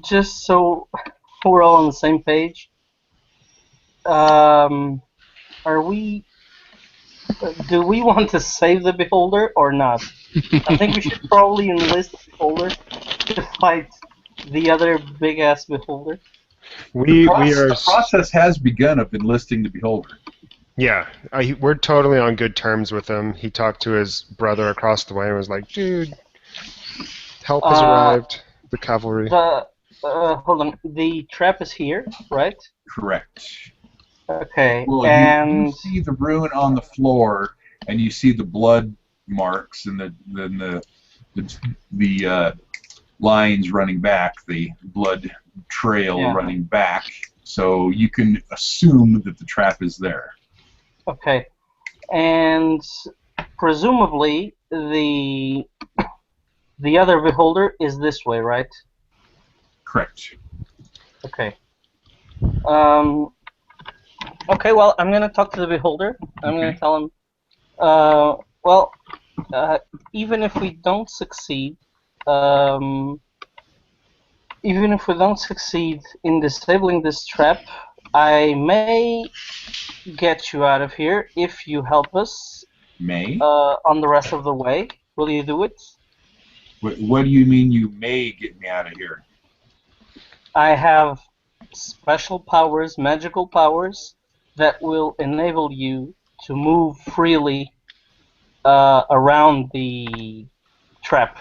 just so we're all on the same page, are we? Do we want to save the beholder or not? I think we should probably enlist the beholder to fight the other big ass beholder. The process has begun of enlisting the beholder. Yeah, we're totally on good terms with him. He talked to his brother across the way and was like, dude, help has arrived. The cavalry. Hold on. The trap is here, right? Correct. Okay, well, and you see the rune on the floor, and you see the blood marks, and the lines running back, the blood trail running back. So you can assume that the trap is there. Okay, and presumably the other beholder is this way, right? Correct. Okay. Okay, well, I'm going to talk to the beholder. I'm going to tell him, even if we don't succeed, in disabling this trap, I may get you out of here if you help us. May? On the rest of the way. Will you do it? What do you mean you may get me out of here? I have special powers, magical powers, that will enable you to move freely around the trap.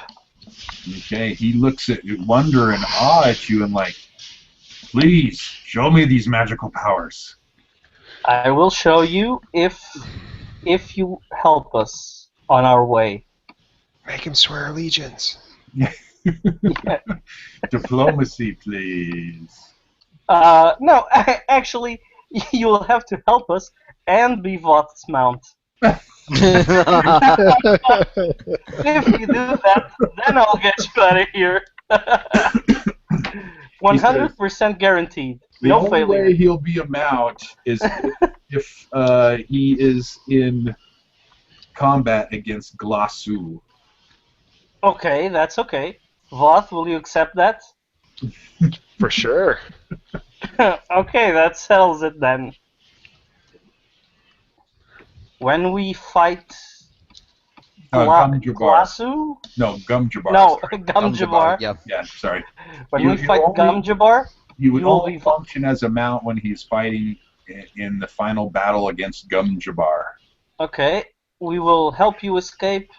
Okay, he looks at wonder and awe at you and like, please show me these magical powers. I will show you if you help us on our way. Make him swear allegiance. Yeah. Diplomacy, please. No, actually, you will have to help us and be Voth's mount. If you do that, then I'll get you out of here. 100% guaranteed. No failure. The only way he'll be a mount is if he is in combat against Glossu. Okay, that's okay. Voth, will you accept that? For sure. Okay, that settles it then. When we fight Glossu? No, Gumjabar. No, sorry. Gumjabar. Yeah. Yeah, sorry. When we fight Gumjabar, He would only function as a mount when he's fighting in the final battle against Gum-Jabbar. Okay, we will help you escape,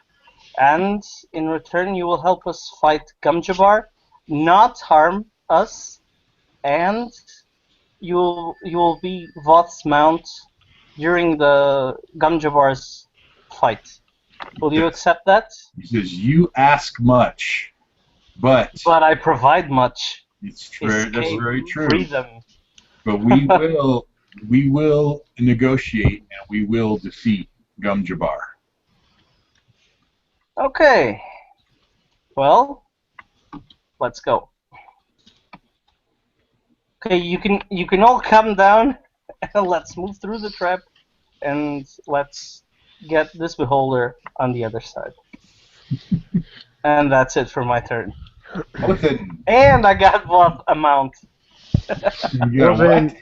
and in return you will help us fight Gum-Jabbar, not harm us, and you will be Voth's mount during the Gum-Jabbar's fight. Will you accept that? He says, "You ask much, but I provide much. it's true. That's very true. Freedom. But we will negotiate and we will defeat Gum-Jabbar." Okay. Well, let's go. Okay, you can all come down and let's move through the trap and let's get this beholder on the other side. And that's it for my turn. Listen, And I got what amount? you got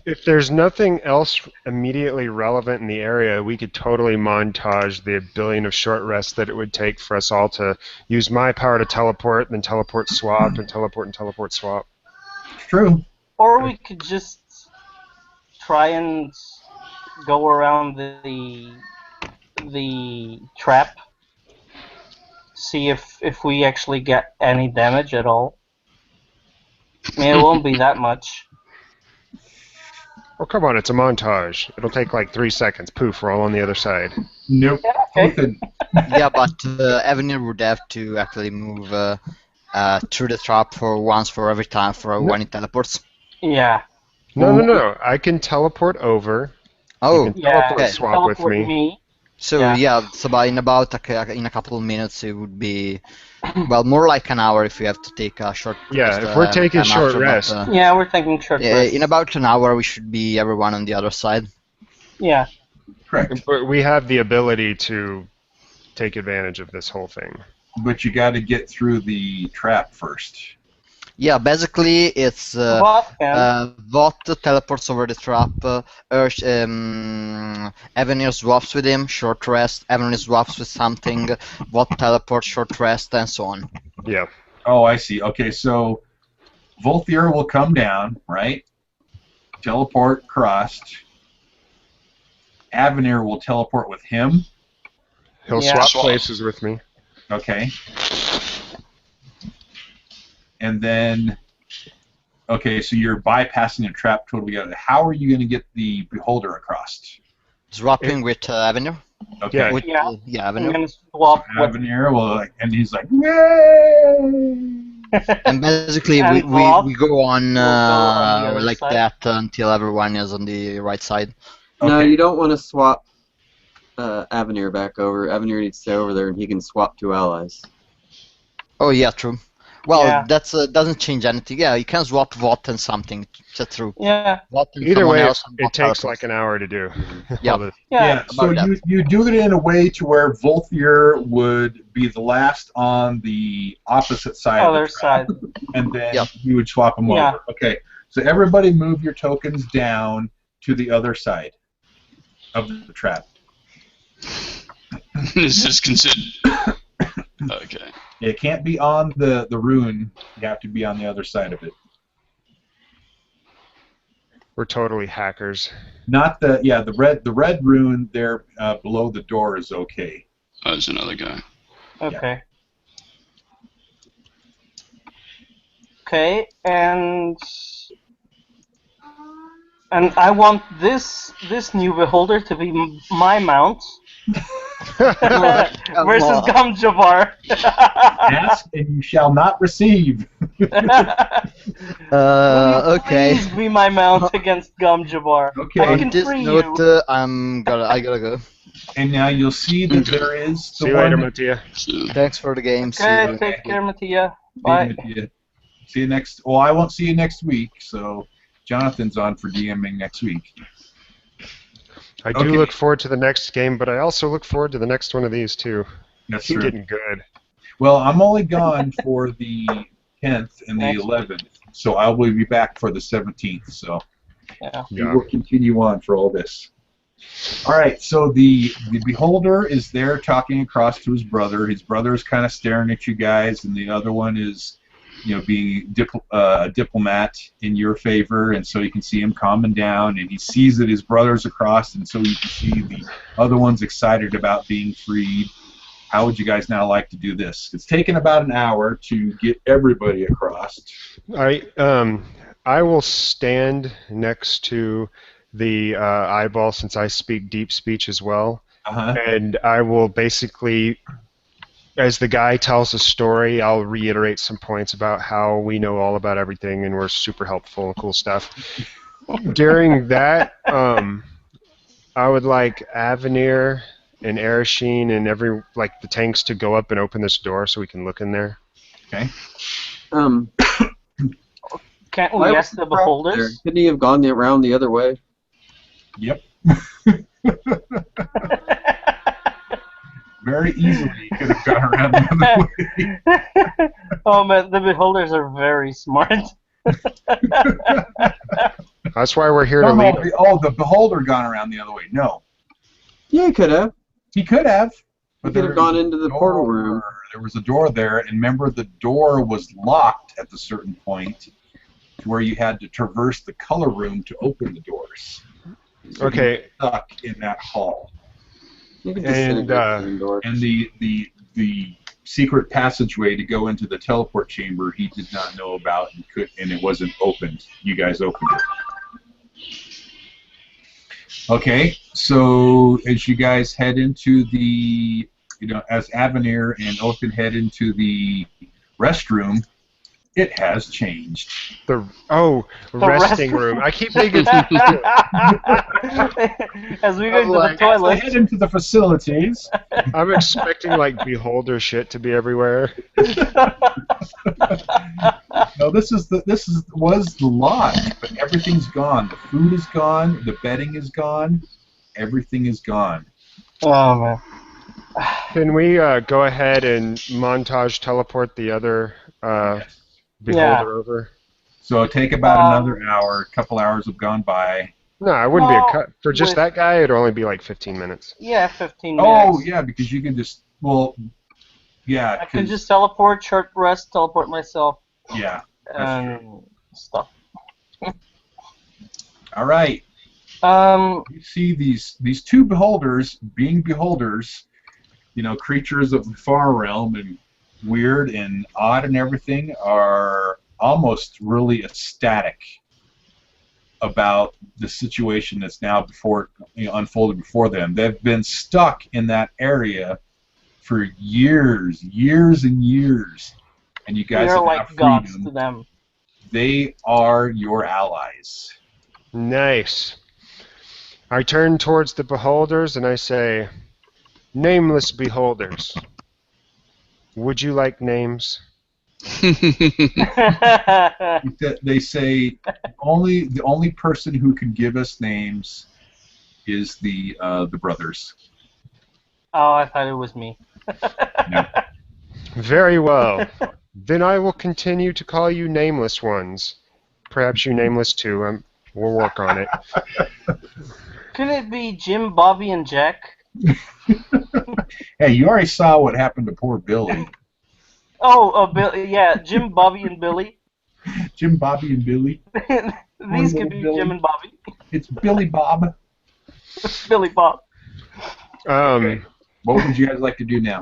if there's nothing else immediately relevant in the area, we could totally montage the billion of short rests that it would take for us all to use my power to teleport, then teleport swap, and teleport swap. True. Or we could just try and go around the trap, see if we actually get any damage at all. I mean, it won't be that much. Oh, come on, it's a montage. It'll take like 3 seconds. Poof, we're all on the other side. Nope. Yeah, okay. Yeah, but Avenir would have to actually move through the trap for once for every time for when it teleports. Yeah. No. I can teleport over. Oh, you can teleport okay. swap with me. So so by in a couple of minutes it would be, well, more like an hour if we have to take a short rest. Yeah, if we're taking short rest. Yeah, we're taking short rest. In about an hour we should be everyone on the other side. Yeah. Correct. But we have the ability to take advantage of this whole thing. But you got to get through the trap first. Yeah, basically it's Vought teleports over the trap, Avenir swaps with him, short rest, Avenir swaps with something, Vought teleports, short rest, and so on. Yeah. Oh, I see. Okay, so Volthier will come down, right? Teleport crossed. Avenir will teleport with him. He'll swap places with me. Okay. And then, okay, so you're bypassing a trap totally. How are you going to get the beholder across? Swapping with Avenir. Okay. Yeah, Avenir. I'm gonna swap Avenir will, and he's like, yay! And basically we go on like that until everyone is on the right side. Okay. No, you don't want to swap Avenir back over. Avenir needs to stay over there, and he can swap 2 allies. Oh yeah, true. Well, that's doesn't change anything. Yeah, you can swap Vought and something. That's true. Yeah. Either way, it takes like an hour to do. Yeah. So you do it in a way to where Volthier would be the last on the opposite side of the trap, and then you would swap them over. Okay. So everybody move your tokens down to the other side of the trap. Is this considered? Okay. It can't be on the rune. You have to be on the other side of it. We're totally hackers. Not the red rune there below the door is okay. Oh, there's another guy. Okay. Okay, and I want this new beholder to be my mount. Versus Gum-Jabbar. Ask and you shall not receive. Okay. Please be my mount against Gum-Jabbar. Okay. I can this free note, you. I gotta go. And now you'll see that there is. See you later, Mattia. Thanks for the game. Okay, take care, Mattia. Bye. See you next. Well, I won't see you next week. So Jonathan's on for DMing next week. I do look forward to the next game, but I also look forward to the next one of these too. That's You're true. getting good. Well, I'm only gone for the 10th and the 11th, so I will be back for the 17th. So we will continue on for all this. All right. So the beholder is there talking across to his brother. His brother is kind of staring at you guys, and the other one is being a diplomat in your favor, and so you can see him calming down, and he sees that his brother's across, and so you can see the other ones excited about being freed. How would you guys now like to do this? It's taken about an hour to get everybody across. I will stand next to the eyeball since I speak deep speech as well, and I will basically, as the guy tells a story, I'll reiterate some points about how we know all about everything and we're super helpful and cool stuff. During that, I would like Avenir and Arasheen and the tanks to go up and open this door so we can look in there. Okay. Can't we ask the beholders? Couldn't he have gone around the other way? Yep. Very easily could have gone around the other way. Oh man, the beholders are very smart. That's why we're here to lead. The beholder gone around the other way. No. Yeah, he could have. He could have. He could have gone into the portal room. There was a door there, and remember the door was locked at a certain point to where you had to traverse the color room to open the doors. So okay. Stuck in that hall. And the secret passageway to go into the teleport chamber he did not know about and it wasn't opened. You guys opened it. Okay, so as you guys head into the, as Avenir and Oaken head into the restroom, it has changed. The resting room. I keep thinking. As we go to the toilet. Head into the facilities. I'm expecting beholder shit to be everywhere. No, this was the lodge, but everything's gone. The food is gone. The bedding is gone. Everything is gone. Oh man. Can we go ahead and montage teleport the other beholder over? So take about another hour. A couple hours have gone by. No, it wouldn't be a cut. For just that guy, it'd only be 15 minutes. Yeah, 15 minutes. Oh, yeah, because you can just, I can just teleport, short rest, teleport myself. Yeah. And stuff. All right. You see these two beholders, being beholders, creatures of the far realm and weird and odd and everything, are almost really ecstatic about the situation that's now unfolded before them. They've been stuck in that area for years and years, and you guys are have like gods to them. They are your allies. Nice. I turn towards the beholders and I say, "Nameless beholders, would you like names?" They say the only person who can give us names is the brothers. Oh, I thought it was me. No. Very well. Then I will continue to call you nameless ones. Perhaps you nameless too. We'll work on it. Couldn't it be Jim, Bobby, and Jack? Hey, you already saw what happened to poor Billy. Billy, yeah, Jim, Bobby, and Billy. Jim, Bobby, and Billy. These could be Billy. Jim and Bobby. It's Billy Bob. Billy Bob. Okay. What would you guys like to do now?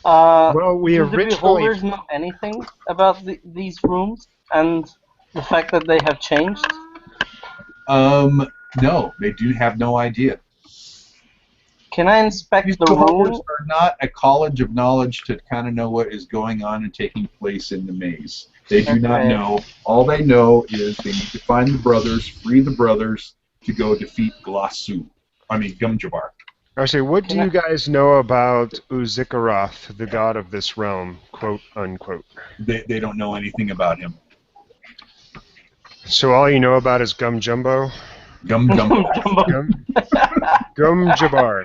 Well, we do originally... the beholders know anything about these rooms and the fact that they have changed? No, they do have no idea. Can I inspect These the beholders room? are not a college of knowledge to kind of know what is going on and taking place in the maze. They do not know. All they know is they need to find the brothers, free the brothers, to go defeat Gumjabar. I say, what do you guys know about Uxichyrath, the god of this realm, quote unquote? They don't know anything about him. So all you know about is Gum Jumbo? Gum Jumbo. Gum Jabbar.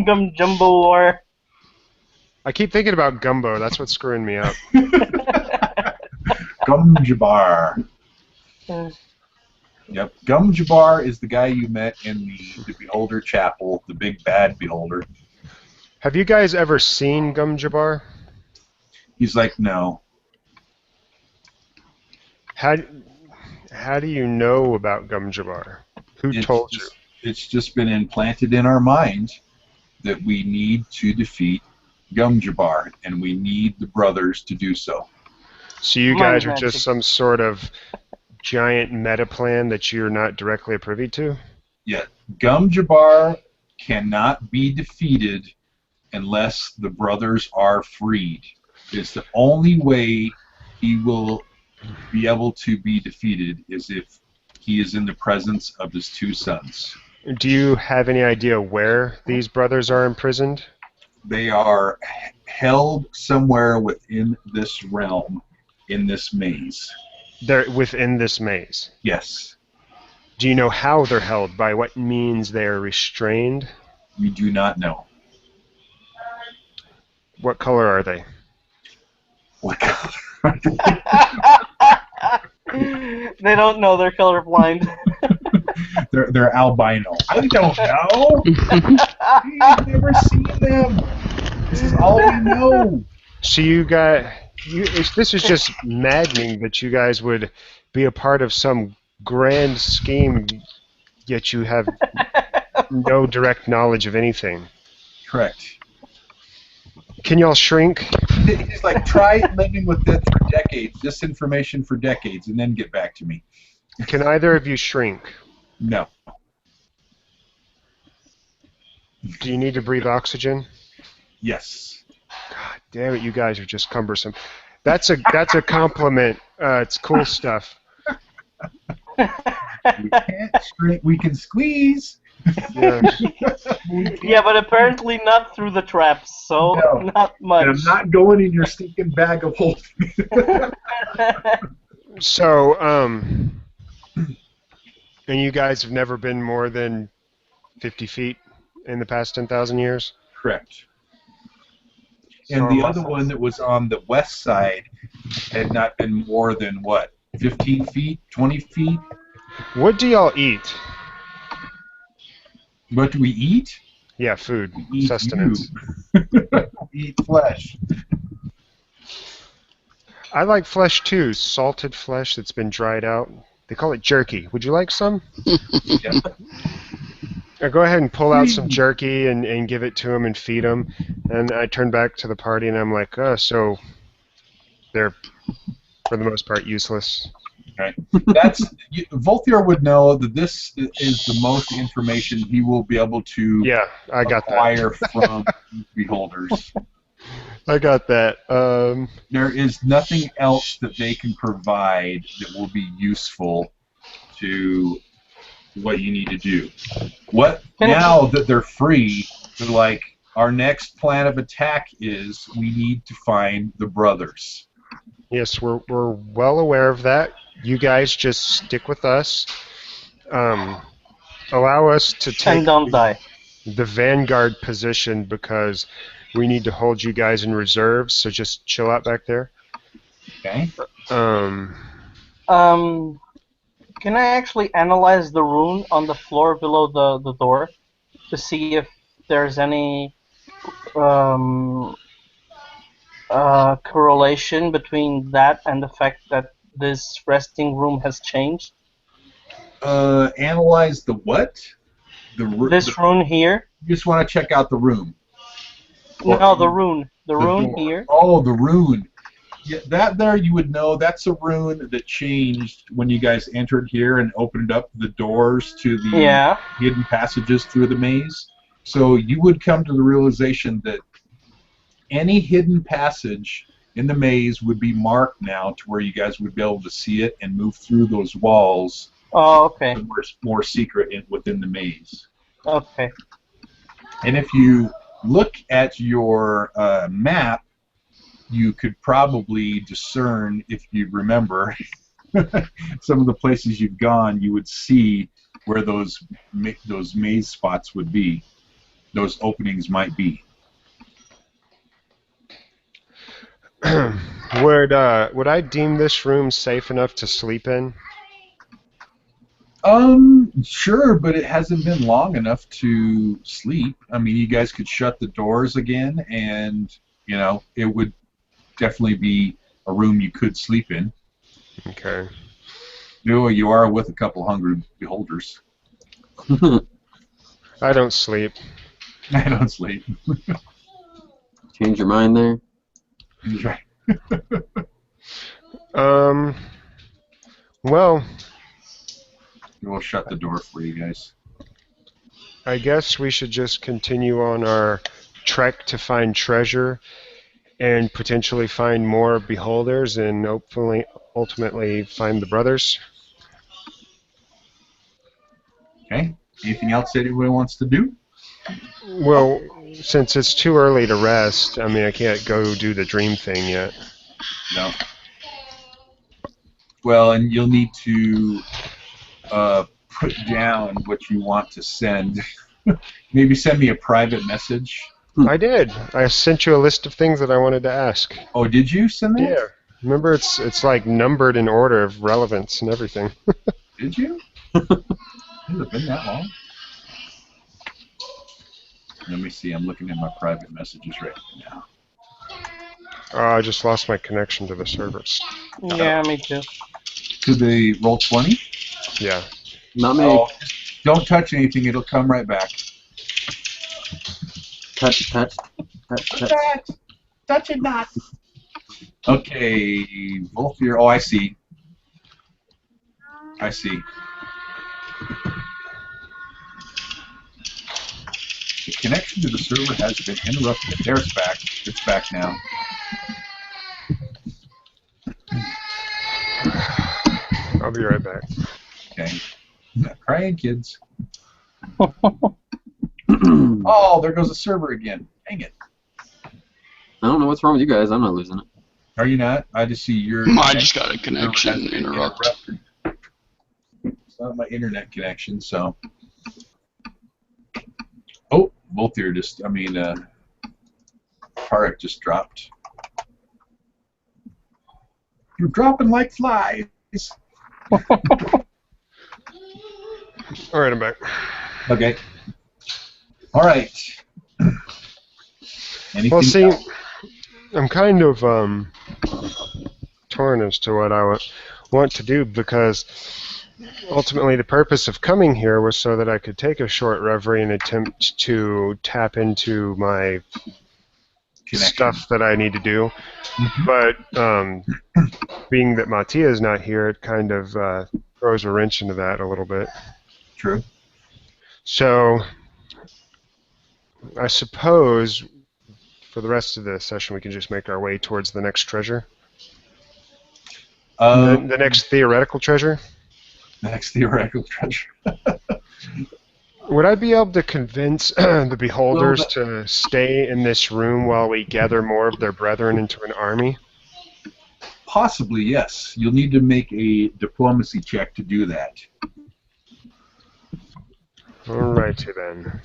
Gum Jumbo War. I keep thinking about Gumbo. That's what's screwing me up. Gumjabar. Yep. Gumjabar is the guy you met in the Beholder Chapel, the big bad Beholder. Have you guys ever seen Gum Jabbar? He's like, no. How do you know about Gumjabar? Who told you? It's just been implanted in our mind that we need to defeat Gumjabar, and we need the brothers to do so. So you guys are just some sort of giant meta plan that you're not directly privy to? Yeah. Gumjabar cannot be defeated unless the brothers are freed. It's the only way he will be able to be defeated is if he is in the presence of his two sons. Do you have any idea where these brothers are imprisoned? They are held somewhere within this realm, in this maze. They're within this maze? Yes. Do you know how they're held? By what means they are restrained? We do not know. What color are they? What color are they? They don't know. They're colorblind. They're albino. I don't know. We've never seen them. This is all we know. So this is just maddening that you guys would be a part of some grand scheme, yet you have no direct knowledge of anything. Correct. Can y'all shrink? He's like, try living with it for decades, this information for decades, and then get back to me. Can either of you shrink? No. Do you need to breathe oxygen? Yes. God damn it, you guys are just cumbersome. That's a compliment. It's cool stuff. We can't shrink, we can squeeze. Yeah. Yeah, but apparently not through the traps, so No. not much. And I'm not going in your stinking bag of holding. So, and you guys have never been more than 50 feet in the past 10,000 years? Correct. And the other one that was on the west side had not been more than, what, 15 feet, 20 feet? What do y'all eat? What do we eat? Yeah, food, We eat sustenance. We eat flesh. I like flesh too, salted flesh that's been dried out. They call it jerky. Would you like some? Yeah. Or go ahead and pull out some jerky and give it to them and feed them. And I turn back to the party and I'm like, oh, so they're, for the most part, useless. Right. Volthier would know that this is the most information he will be able to acquire from beholders. I got that. There is nothing else that they can provide that will be useful to what you need to do. Now that they're free, they're like, our next plan of attack is we need to find the brothers. Yes, we're well aware of that. You guys just stick with us. Allow us to take the vanguard position because we need to hold you guys in reserve. So just chill out back there. Okay. Can I actually analyze the rune on the floor below the door to see if there's any correlation between that and the fact that this resting room has changed? Analyze the what? This rune here. You just want to check out the room. No, the rune. The rune here. Oh, the rune. Yeah, that there you would know. That's a rune that changed when you guys entered here and opened up the doors to the hidden passages through the maze. So you would come to the realization that any hidden passage in the maze would be marked now to where you guys would be able to see it and move through those walls. Oh, okay. More secret within the maze. Okay. And if you look at your map, you could probably discern, if you remember, some of the places you've gone, you would see where those maze spots would be. Those openings might be. Would I deem this room safe enough to sleep in? Sure, but it hasn't been long enough to sleep. I mean, you guys could shut the doors again, and it would definitely be a room you could sleep in. Okay. You are with a couple hungry beholders. I don't sleep. I don't sleep. Change your mind there? He's right. Well, We'll shut the door for you guys. I guess we should just continue on our trek to find treasure and potentially find more beholders and hopefully ultimately find the brothers. Okay. Anything else that anybody wants to do? Well, since it's too early to rest, I mean, I can't go do the dream thing yet. No. Well, and you'll need to put down what you want to send. Maybe send me a private message. I did. I sent you a list of things that I wanted to ask. Oh, did you send that? Yeah. Remember, it's like numbered in order of relevance and everything. Did you? Has it been that long? Let me see. I'm looking at my private messages right now. Oh, I just lost my connection to the servers. Yeah, me too. To the Roll20? Yeah. Not me. Oh, don't touch anything. It'll come right back. Touch. Touch it not. Okay, Volfier. Oh, I see. I see. The connection to the server has been interrupted. There, it's back. It's back now. I'll be right back. Okay. Not crying, kids. Oh, there goes the server again. Dang it. I don't know what's wrong with you guys. I'm not losing it. Are you not? I just see your... I just got a connection interrupted. It's not my internet connection, so... Oh, Voltier just... Tarek just dropped. You're dropping like flies. All right, I'm back. Okay. All right. Anything Well, see, else? I'm kind of torn as to what I want to do because ultimately the purpose of coming here was so that I could take a short reverie and attempt to tap into my stuff that I need to do. But being that Mattia is not here, it kind of throws a wrench into that a little bit. True. So I suppose for the rest of the session we can just make our way towards the next treasure. The next theoretical treasure? The next theoretical treasure. Would I be able to convince the beholders to stay in this room while we gather more of their brethren into an army? Possibly, yes. You'll need to make a diplomacy check to do that. Alrighty then.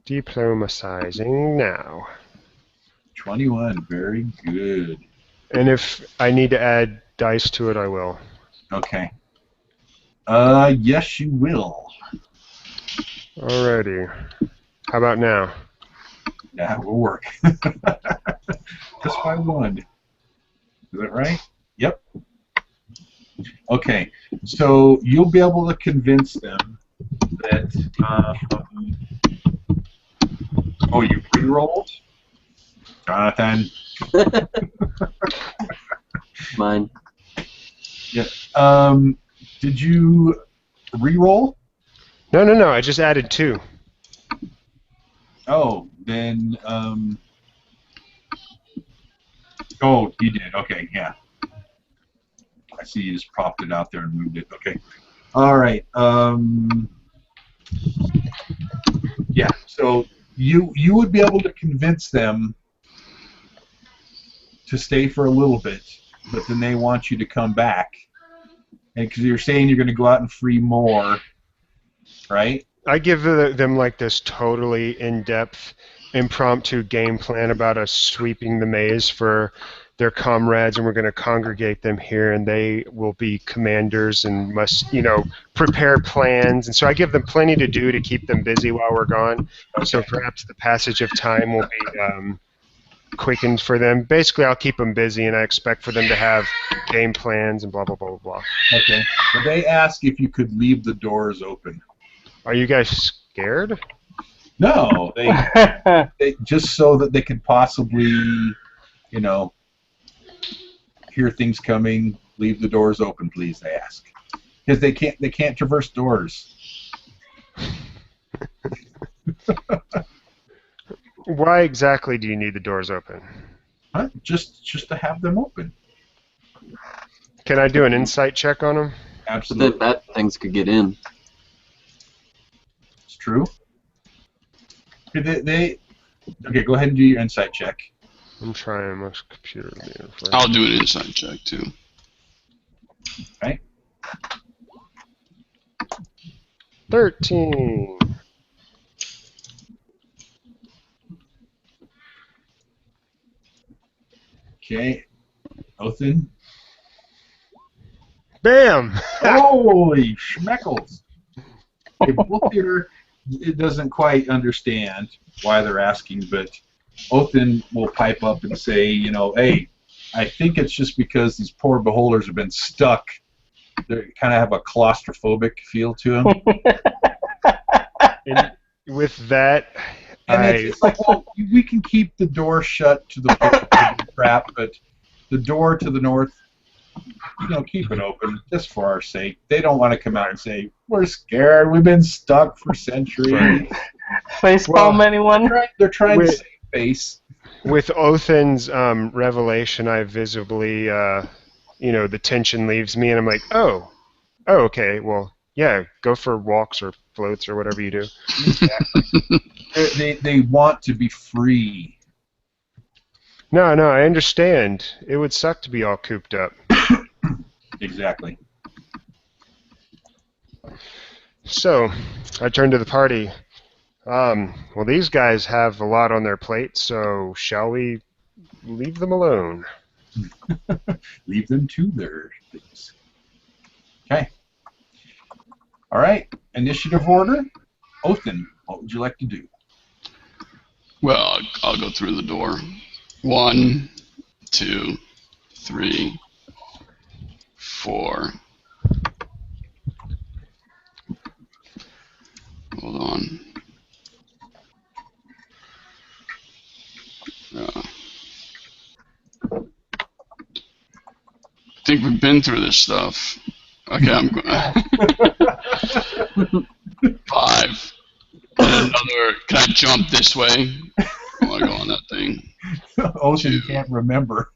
Diplomatizing now. 21, very good. And if I need to add dice to it, I will. Okay. Yes, you will. Alrighty. How about now? That will work. Just by one. Is that right? Yep. Okay. So you'll be able to convince them that. Oh, you re-rolled? Jonathan. Mine. Yeah. Did you re-roll? No. I just added 2. Oh, then. Oh, you did. Okay, yeah. I see you just propped it out there and moved it. Okay. All right. Yeah. So you would be able to convince them to stay for a little bit, but then they want you to come back, and because you're saying you're going to go out and free more, right? I give them like this totally in-depth, impromptu game plan about us sweeping the maze for their comrades, and we're going to congregate them here, and they will be commanders and must, prepare plans. And so I give them plenty to do to keep them busy while we're gone. Okay. So perhaps the passage of time will be quickened for them. Basically, I'll keep them busy, and I expect for them to have game plans and blah, blah, blah, blah, blah. Okay. But they ask if you could leave the doors open. Are you guys scared? No, they just so that they could possibly, hear things coming. Leave the doors open, please. They ask because they can't traverse doors. Why exactly do you need the doors open? Huh? Just to have them open. Can I do an insight check on them? Absolutely. The bad things could get in. It's true. Okay, go ahead and do your insight check. I'm trying my computer. I'll do an insight check too. Okay. 13. Okay. Othin. Bam! Holy schmeckles! Okay, Bull Theater, it doesn't quite understand why they're asking, but Othin will pipe up and say, hey, I think it's just because these poor beholders have been stuck. They kind of have a claustrophobic feel to them. And with that, it's like, well, we can keep the door shut to the trap, but the door to the north, keep it open just for our sake. They don't want to come out and say, we're scared, we've been stuck for centuries. Facepalm anyone? They're trying to save face. With Othin's revelation, I visibly, the tension leaves me, and I'm like, oh, okay, well, yeah, go for walks or floats or whatever you do. Exactly. They want to be free. No, I understand. It would suck to be all cooped up. Exactly. So, I turn to the party. Well, these guys have a lot on their plate, so shall we leave them alone? Leave them to their things. Okay. All right. Initiative order. Othin, what would you like to do? Well, I'll go through the door. 1, 2, 3, 4. Hold on. I think we've been through this stuff. Okay, I'm going. 5. And another. Can I jump this way? I want to go on that thing. Othin can't remember.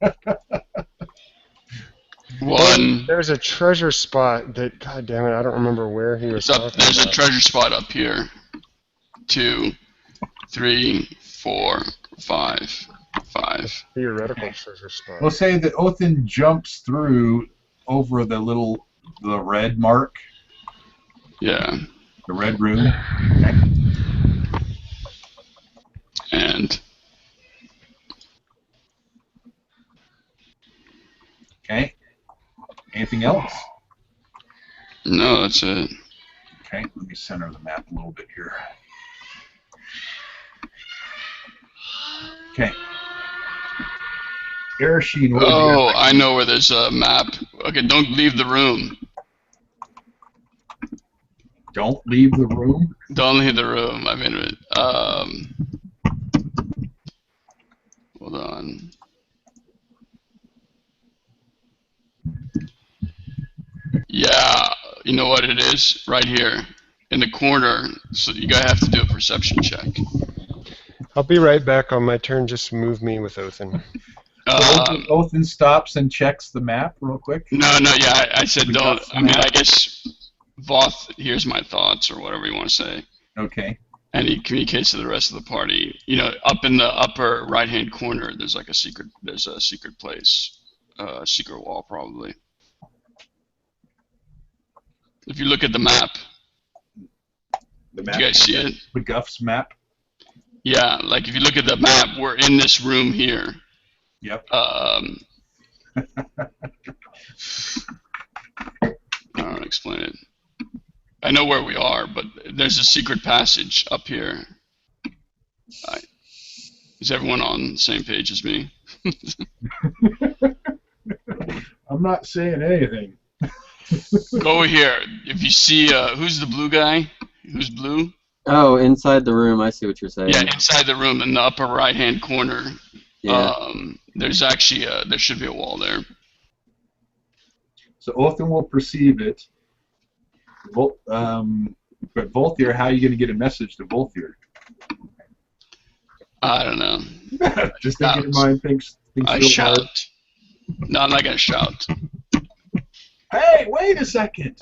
1. There's a treasure spot that, god damn it, I don't remember where he was talking There's about. a treasure spot up here. 2, 3, 4, 5. Theoretical treasure spot. We'll say that Othin jumps through over the red mark. Yeah. The red room. Okay. And. Okay. Anything else? No, that's it. Okay, let me center the map a little bit here. Okay. Ershine, what would you Oh, I know where there's a map. Okay, don't leave the room. Don't leave the room? Don't leave the room. I mean, hold on. Yeah, you know what it is? Right here in the corner. So you gotta have to do a perception check. I'll be right back on my turn. Just move me with Othin. Othin stops and checks the map real quick. No, yeah, I said don't. I mean, I guess Voth hears my thoughts or whatever you want to say. Okay. And he communicates to the rest of the party. Up in the upper right-hand corner, there's like a secret. There's a secret place, secret wall probably. If you look at the map, The map. do you guys see it? The Guff's map. Yeah, like if you look at the map, we're in this room here. Yep. I don't know how to explain it. I know where we are, but there's a secret passage up here. Is everyone on the same page as me? I'm not saying anything. Go here. If you see, who's the blue guy? Who's blue? Oh, inside the room. I see what you're saying. Yeah, inside the room in the upper right-hand corner. Yeah. There's actually there should be a wall there. So Othin will perceive it. But Volthier, how are you going to get a message to Volthier? I don't know. Just think in your mind, thinks I real shout. hard. No, I'm not gonna shout. Hey, wait a second.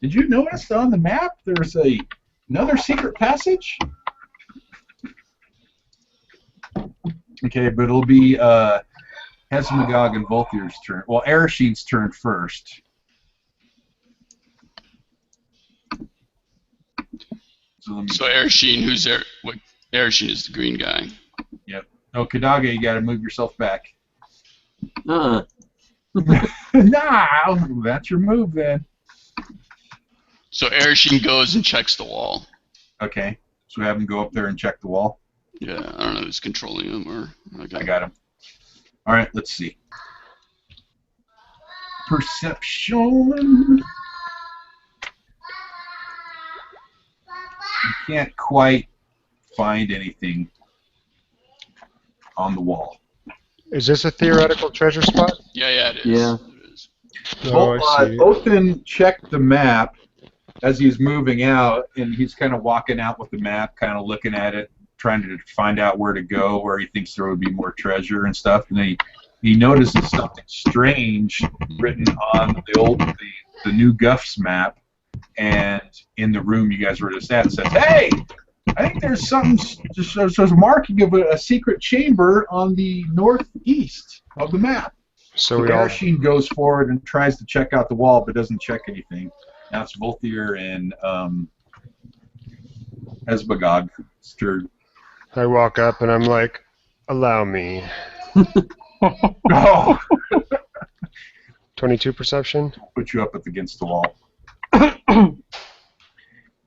Did you notice on the map there's another secret passage? Okay, but it'll be Hesmagog and Volthier's turn. Well, Eresheen's turn first. So Eresheen, who's there? What? Eresheen is the green guy. Yep. Oh, Kadaga, you got to move yourself back. Nah, that's your move then. So Eresheen goes and checks the wall. Okay. So have him go up there and check the wall. Yeah, I don't know who's controlling him or. Okay. I got him. All right, let's see. Perception. You can't quite find anything on the wall. Is this a theoretical treasure spot? Yeah, it is. Yeah. It is. Oh, I see. Othin checked the map as he's moving out, and he's kind of walking out with the map, kind of looking at it, trying to find out where to go, where he thinks there would be more treasure and stuff. And then he notices something strange written on the new Guff's map, and in the room you guys were just at, it says, "Hey, I think there's something." There's a marking of a secret chamber on the northeast of the map. So Eresheen goes forward and tries to check out the wall, but doesn't check anything. Now it's Volthier and Hesmagog's turn. I walk up and I'm like, "Allow me." Oh. 22 perception. Put you up against the wall.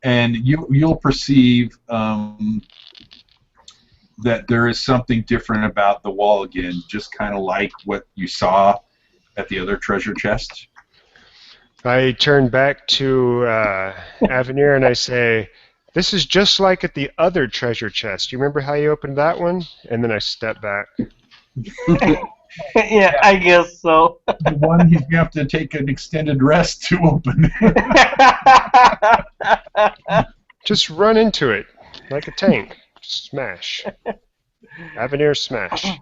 And you'll perceive that there is something different about the wall again, just kind of like what you saw at the other treasure chest. I turn back to Avenir and I say, "This is just like at the other treasure chest. You remember how you opened that one?" And then I step back. Yeah, I guess so. The one he's going to have to take an extended rest to open. Just run into it like a tank. Smash. Avenir smash. Yeah,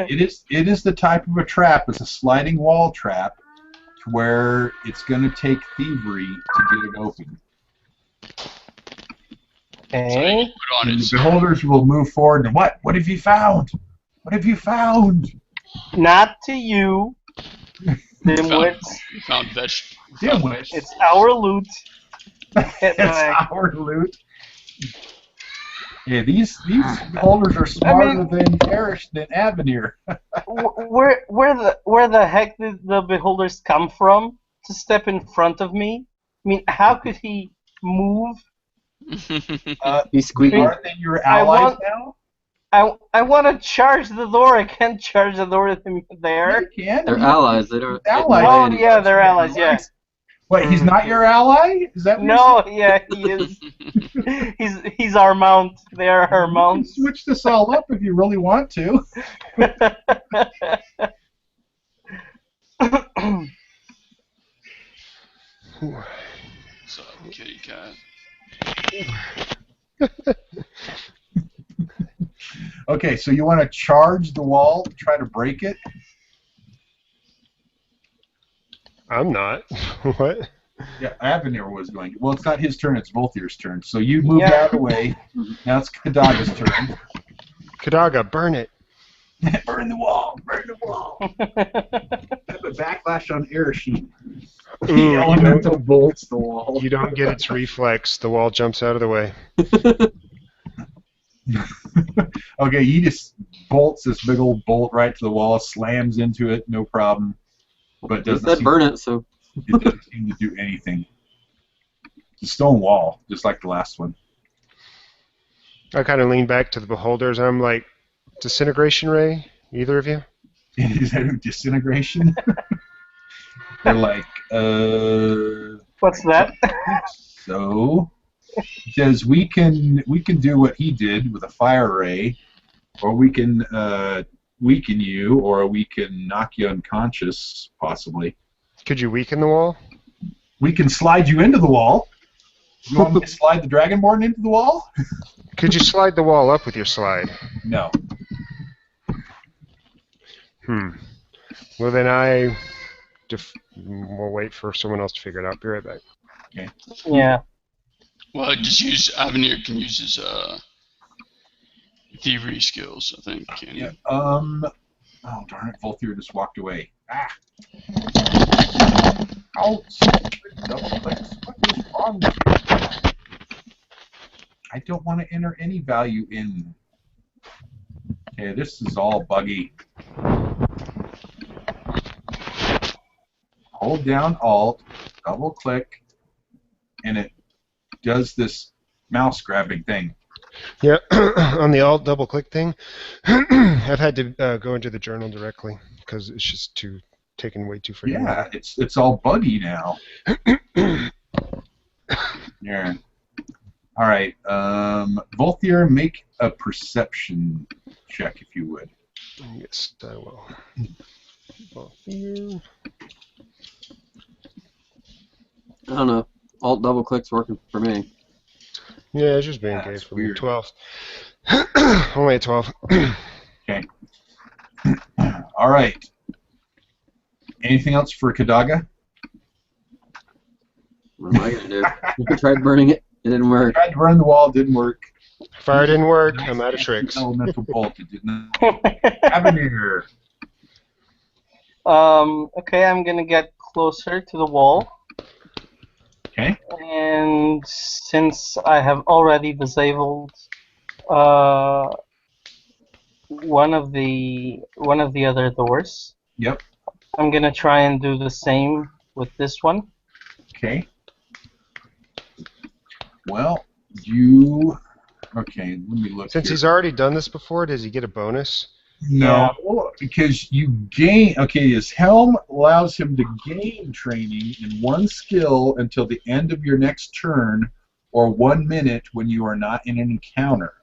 it is the type of a trap. It's a sliding wall trap to where it's going to take thievery to get it open. Okay. And the beholders will move forward and what? What have you found? What have you found? Not to you, dimwits. We found vegetables. Dimwits. It's our loot. It's our loot. Yeah, these beholders are smarter than Avenir. where the heck did the beholders come from to step in front of me? I mean, how could he move? He's squeaking. Aren't they your allies now? I want to charge the door. I can't charge the door with him there. You can. They're allies. They don't. Allies. Oh yeah, they're allies. Yeah. Wait, he's not your ally? Is that what No, yeah, he is. He's our mount. They are our mounts. Switch this all up if you really want to. So, kitty cat. Okay, so you want to charge the wall, try to break it? I'm not. What? Yeah, Avenir was going. Well, it's not his turn, it's Volthier's turn. So you moved out of the way. Now it's Kadaga's turn. Kadaga, burn it. Burn the wall! Burn the wall! Have a backlash on Eresheen. The elemental bolts the wall. You don't get its reflex. The wall jumps out of the way. Okay, he just bolts this big old bolt right to the wall, slams into it, no problem. But It doesn't said seem, burn it, so. it doesn't seem to do anything. It's a stone wall, just like the last one. I kind of lean back to the beholders. I'm like, disintegration ray? Either of you? Is that disintegration? They're like, What's that? So, because we can do what he did with a fire ray, or we can weaken you, or we can knock you unconscious, possibly. Could you weaken the wall? We can slide you into the wall. You want me to slide the Dragonborn into the wall? Could you slide the wall up with your slide? No. Well, then we'll wait for someone else to figure it out. Be right back. Okay. Yeah. Well, just use Avenir can use his thievery skills, I think. Can Yeah. he? Oh darn it! Volthier just walked away. Ah. Ouch! Double clicks. What is wrong with you? I don't want to enter any value in. Okay, this is all buggy. Hold down Alt, double click, and it does this mouse grabbing thing. Yeah, on the Alt double click thing, I've had to go into the journal directly because it's just taking way too freaking long. Yeah, it's all buggy now. Yeah. All right, Volthier, make a perception check if you would. Yes, I will. Volthier. I don't know. Alt double click's working for me. Yeah, it's just being gay for me. 12. Only a 12. Okay. All right. Anything else for Kadaga? What am I gonna do? I tried burning it. It didn't work. Tried to burn the wall, didn't work. Fire didn't work. I'm out of tricks. Elemental bolt, it didn't. Avenir. Okay, I'm gonna get closer to the wall. Okay. And since I have already disabled one of the other doors, Yep. I'm gonna try and do the same with this one. Okay. Well, you. Okay, let me look. Since here. he's already done this before, does he get a bonus? No, because you gain. Okay, his helm allows him to gain training in one skill until the end of your next turn, or 1 minute when you are not in an encounter.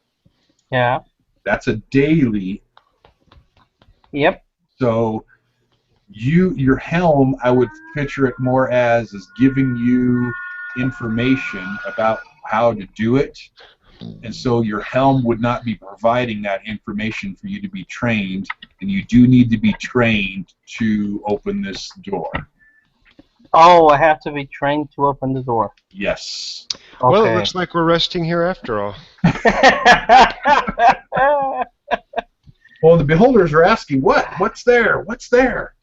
Yeah. That's a daily. Yep. So, your helm, I would picture it more as giving you information about how to do it. And so your helm would not be providing that information for you to be trained, and you do need to be trained to open this door. Oh, I have to be trained to open the door. Yes. Okay. Well, it looks like we're resting here after all. Well, the beholders are asking, what's there? What's there?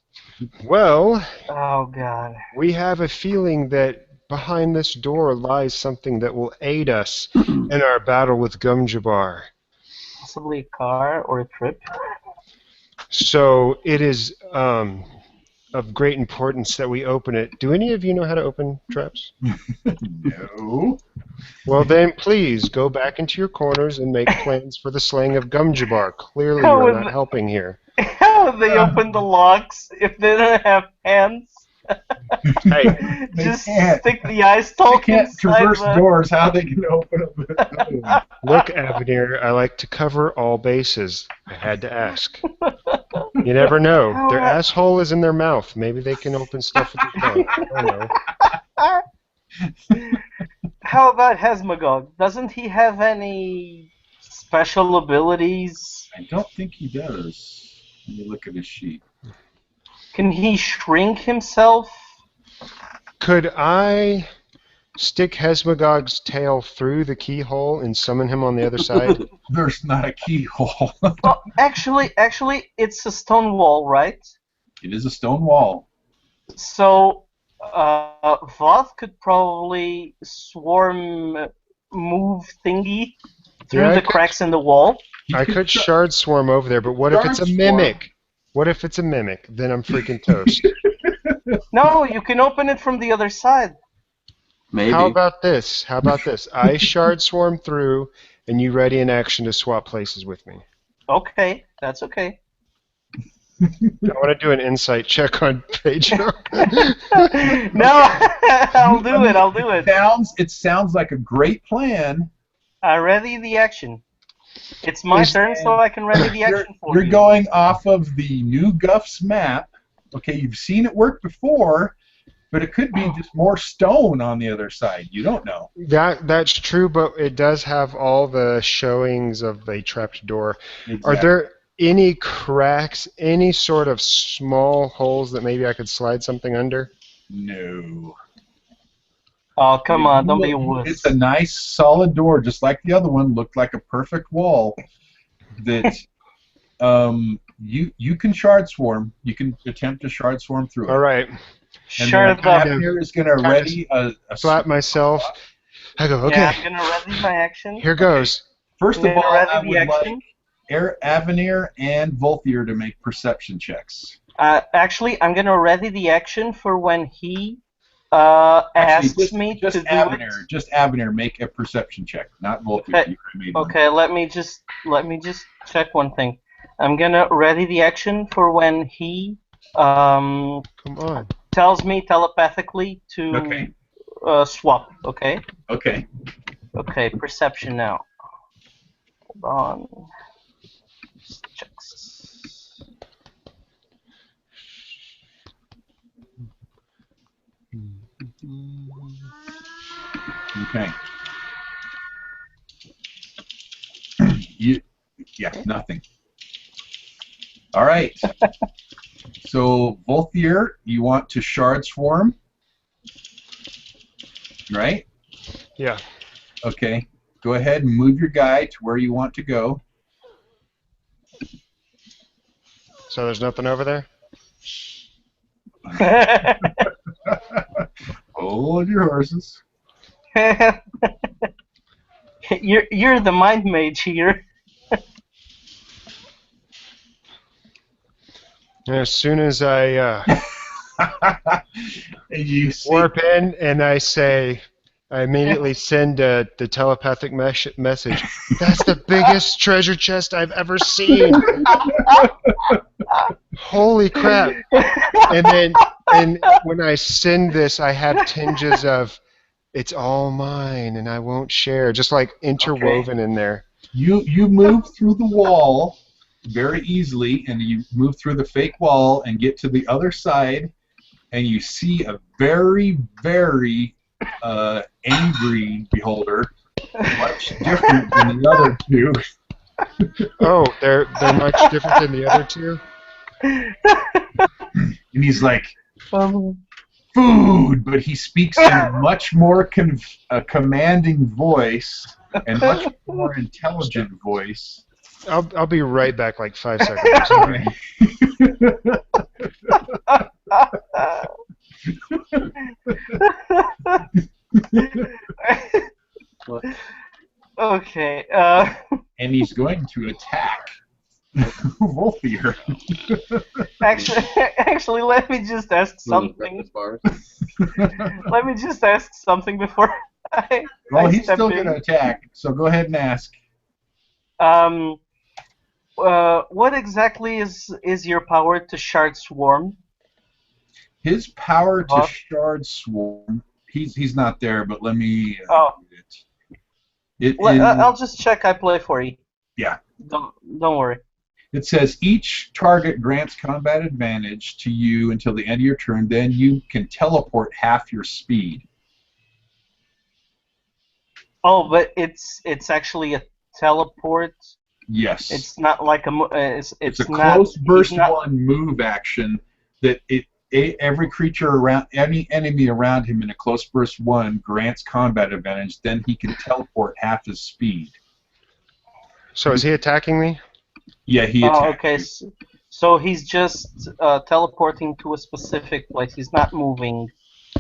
Well, oh, God. We have a feeling that behind this door lies something that will aid us in our battle with Gumjabar. Possibly a car or a trip. So it is of great importance that we open it. Do any of you know how to open traps? No. Well then, please go back into your corners and make plans for the slaying of Gumjabar. Clearly How you're would not helping here. How would they open the locks if they don't have hands? Hey, Just can't. stick the eye They stalk can't inside traverse the... doors. How they can open them? look, Avenir, I like to cover all bases. I had to ask. You never know. Their asshole is in their mouth. Maybe they can open stuff with their tongue. I don't know. How about Hesmagog? Doesn't he have any special abilities? I don't think he does. Let me look at his sheet. Can he shrink himself? Could I stick Hesmagog's tail through the keyhole and summon him on the other side? There's not a keyhole. Well, actually, it's a stone wall, right? It is a stone wall. So, Voth could probably swarm move thingy through the cracks in the wall. I could shard swarm over there, but what if it's a mimic? What if it's a mimic? Then I'm freaking toast. No, you can open it from the other side. Maybe. How about this? I shard swarm through, and you ready in action to swap places with me. Okay, that's okay. I want to do an insight check on Pedro. No, I'll do it. It sounds like a great plan. I ready the action. It's my turn, so I can ready the action for you. You're going off of the new Guff's map. Okay, you've seen it work before, but it could be just more stone on the other side. You don't know. That's true, but it does have all the showings of a trapped door. Exactly. Are there any cracks, any sort of small holes that maybe I could slide something under? No. Oh, come on, don't be a wuss. It's a nice, solid door, just like the other one. Looked like a perfect wall. That you can shard swarm. You can attempt to shard swarm through it. All right. Shard up here is going to ready a slap myself. I go, okay. Yeah, I'm going to ready my action. Here goes. First of all, I would like Avenir and Volthier to make perception checks. Actually, I'm going to ready the action for when he asks me to do it. Just Avenir, make a perception check, not Volthier. Okay, let me just check one thing. I'm going to ready the action for when he come on. Tells me telepathically to swap. Okay. Okay. Okay. Perception now. Hold on. Checks. Okay. Nothing. All right. So, Volthier, you want to shard swarm, right? Yeah. Okay. Go ahead and move your guy to where you want to go. So there's nothing over there? Hold your horses. You're the mind mage here. As soon as I warp in and I immediately send the telepathic message. That's the biggest treasure chest I've ever seen. Holy crap! And when I send this, I have tinges of it's all mine and I won't share, just like interwoven in there. You move through the wall very easily, and you move through the fake wall and get to the other side, and you see a very, very angry beholder, much different than the other two. Oh, they're much different than the other two? And he's like, food, but he speaks in a much more commanding voice and much more intelligent voice. I'll be right back, like 5 seconds. Okay. And he's going to attack Volthier. Actually, let me just ask something. Let me just ask something before I. Well, he's still going to attack, so go ahead and ask. What exactly is your power to shard swarm? His power to shard swarm. He's not there, but let me. I'll just check. I play for you. Yeah. Don't worry. It says each target grants combat advantage to you until the end of your turn. Then you can teleport half your speed. Oh, but it's actually a teleport. Yes. It's not like it's a close burst one move action that every creature around, any enemy around him in a close burst one grants combat advantage. Then he can teleport half his speed. So is he attacking me? Yeah, he attacks. Okay. So he's just teleporting to a specific place. He's not moving.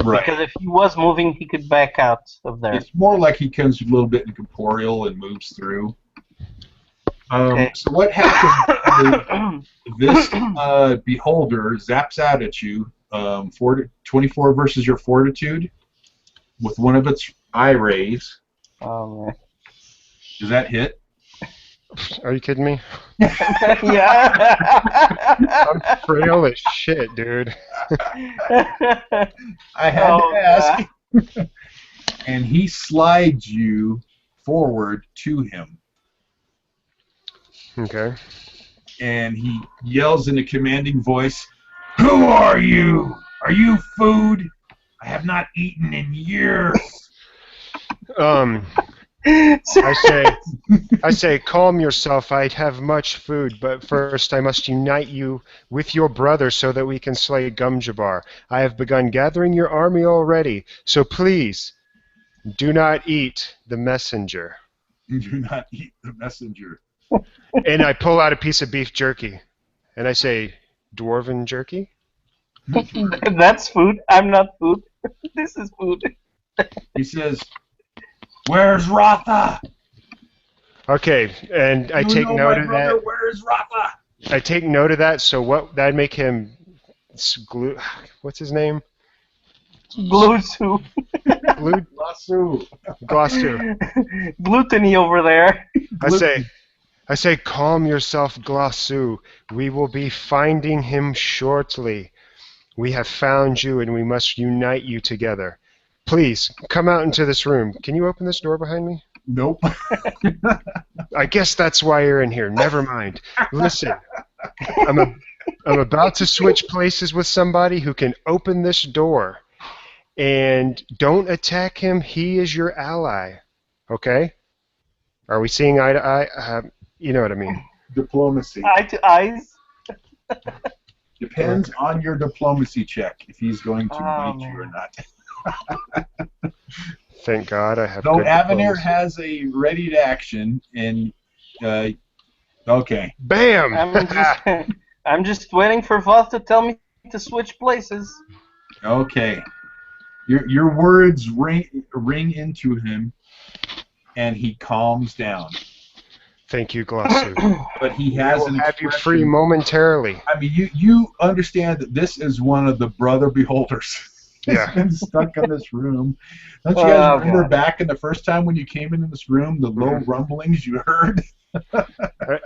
Right. Because if he was moving, he could back out of there. It's more like he comes a little bit incorporeal and moves through. Okay. So what happens is this beholder zaps out at you, 24 versus your fortitude. with one of its eye rays. Oh man. Does that hit? Are you kidding me? Yeah. I'm frail as shit, dude. I had Oh, to ask. And he slides you forward to him. Okay. And he yells in a commanding voice, "Who are you? Are you food? I have not eaten in years." I say, calm yourself. I have much food, but first I must unite you with your brother so that we can slay Gumjabar. I have begun gathering your army already, so please, do not eat the messenger. Do not eat the messenger. And I pull out a piece of beef jerky, and I say, dwarven jerky? That's food. I'm not food. This is food. He says, "Where's Rotha?" Okay, and I take note of that. Where's Rotha? I take note of that, so what, that'd make him, what's his name? Glutu. Glossu. Gluttony over there. I say, calm yourself, Glossu. We will be finding him shortly. We have found you, and we must unite you together. Please, come out into this room. Can you open this door behind me? Nope. I guess that's why you're in here. Never mind. Listen, I'm about to switch places with somebody who can open this door. And don't attack him. He is your ally. Okay? Are we seeing eye to eye? You know what I mean. Diplomacy. Eye to eyes. Depends on your diplomacy check if he's going to bite man. you or not. Thank God I have. So good Avenir diplomacy. has a ready to action, and okay. Bam! I'm just waiting for Voth to tell me to switch places. Okay. Your words ring into him, and he calms down. Thank you, Glossu. But he has an have you free expression. momentarily. I mean, you understand that this is one of the brother beholders. Yeah. He's been stuck in this room. Don't you guys remember God. back in the first time when you came into this room, the low rumblings you heard?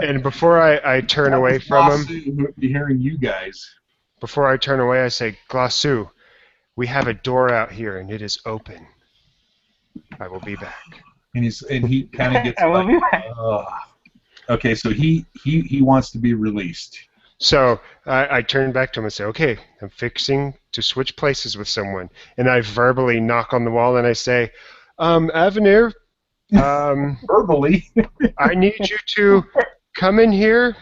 And before I turn away from him, hearing you guys. before I turn away, I say, Glossu, we have a door out here, and it is open. I will be back. And he kind of gets I will like, be back. okay, so he wants to be released. So I turn back to him and say, okay, I'm fixing to switch places with someone. And I verbally knock on the wall and I say, Avenir, Verbally. I need you to come in here.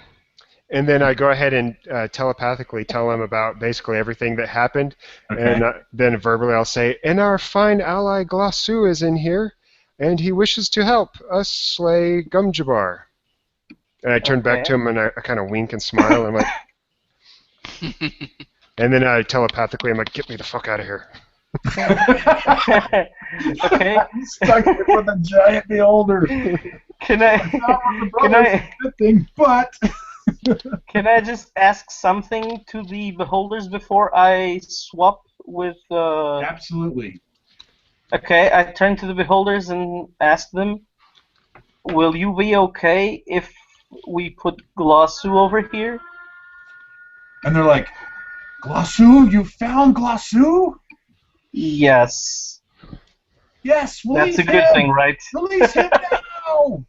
And then I go ahead and telepathically tell him about basically everything that happened. Okay. And then verbally I'll say, and our fine ally Glossu is in here, and he wishes to help us slay Gumjabar. And I turn back to him and I kind of wink and smile. And I'm like, and then I telepathically, I'm like, get me the fuck out of here. Okay. He's stuck with a giant beholder. Can I But can I just ask something to the beholders before I swap with? Absolutely. Okay, I turn to the beholders and ask them, "Will you be okay if we put Glossu over here?" And they're like, "Glossu? You found Glossu?" Yes. Yes, release That's a good thing, right? Release him now!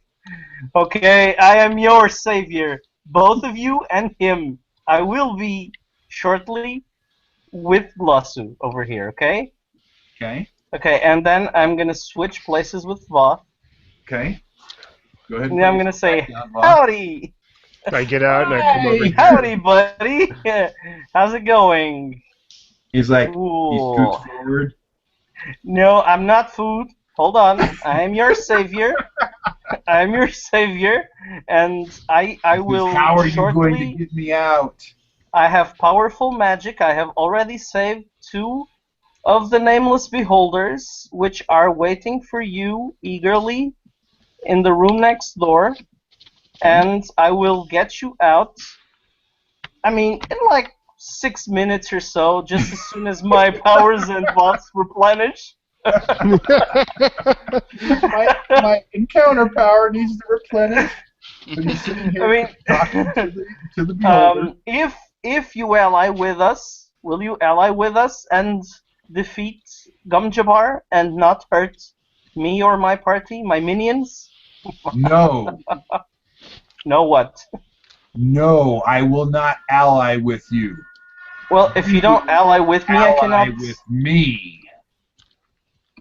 Okay, I am your savior. Both of you and him. I will be shortly with Glossu over here, okay? Okay. Okay, and then I'm gonna switch places with Voth. Okay. Go ahead. And then I'm gonna say, down, Voth. howdy! I get out and I come over Hey, here. howdy, buddy! How's it going? He's like, he Ooh. scoots forward. No, I'm not food. Hold on. I am your savior. I am your savior, and I will How are you shortly... going to get me out? I have powerful magic. I have already saved 2 of the nameless beholders, which are waiting for you eagerly in the room next door, and I will get you out. I mean, in like 6 minutes or so, just as soon as my powers and bots replenish. my encounter power needs to replenish. But he's sitting here talking to the beholder. If you ally with us, will you ally with us and defeat Gumjabar and not hurt me or my party, my minions? No. No what? No, I will not ally with you. Well, if you don't ally with me, I cannot. Ally with me.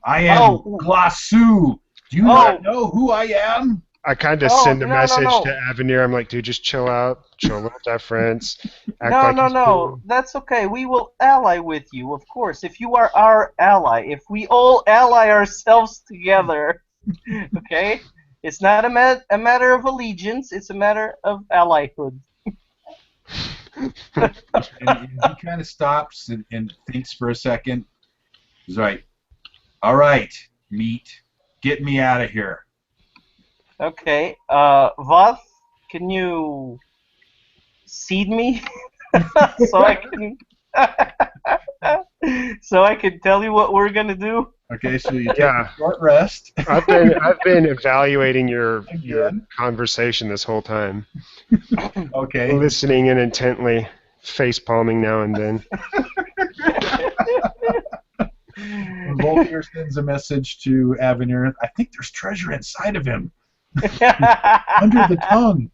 I am Glossu. Do you not know who I am? I kind of send a message to Avenir. I'm like, dude, just chill out. Show a little deference. No. That's okay. We will ally with you, of course. If you are our ally, if we all ally ourselves together, okay? It's not a matter of allegiance. It's a matter of allyhood. and he kind of stops and thinks for a second. He's like, all right, meat, get me out of here. Okay, Voth, can you seed me so I can tell you what we're gonna do? Okay, so you take a short rest. I've been evaluating your conversation this whole time. Okay. Listening in intently, face palming now and then. Voltaire sends a message to Avenir. I think there's treasure inside of him. Under the tongue.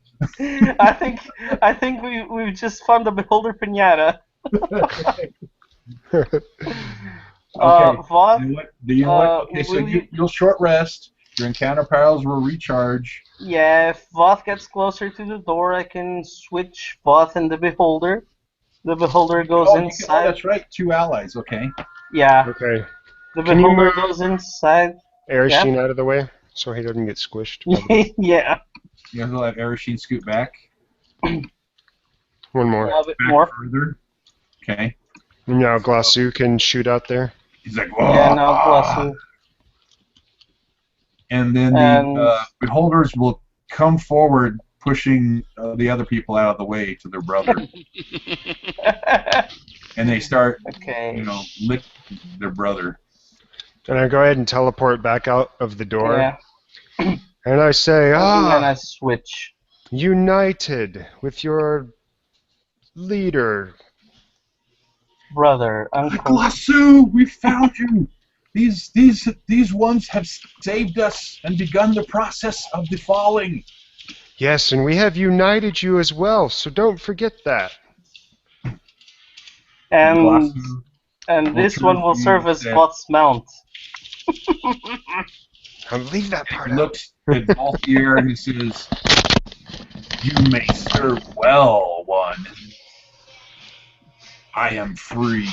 I think we've just found the beholder pinata. Okay. Voth, okay, so you'll short rest. Your encounter powers will recharge. Yeah, if Voth gets closer to the door, I can switch Voth and the beholder. The beholder goes inside. That's right, 2 allies. Okay. Yeah. Okay. The beholder goes inside. Ereshkiin out of the way so he doesn't get squished. Yeah. You guys will have Ereshkiin scoot back. One more. A bit more. Further. Okay. Now Glossu can shoot out there. He's like, whoa. Yeah, now Glossu. And then the beholders will come forward, pushing the other people out of the way to their brother. And they start, lick their brother. And I go ahead and teleport back out of the door. Yeah. And I say, And then I switch. United with your leader. Brother, uncle. Glossu, we found you. These ones have saved us and begun the process of the falling. Yes, and we have united you as well, so don't forget that. And this one will serve as Voth's mount. I'll leave that part out. He looks at Voltaire and he says, "You may serve well, one. I am free.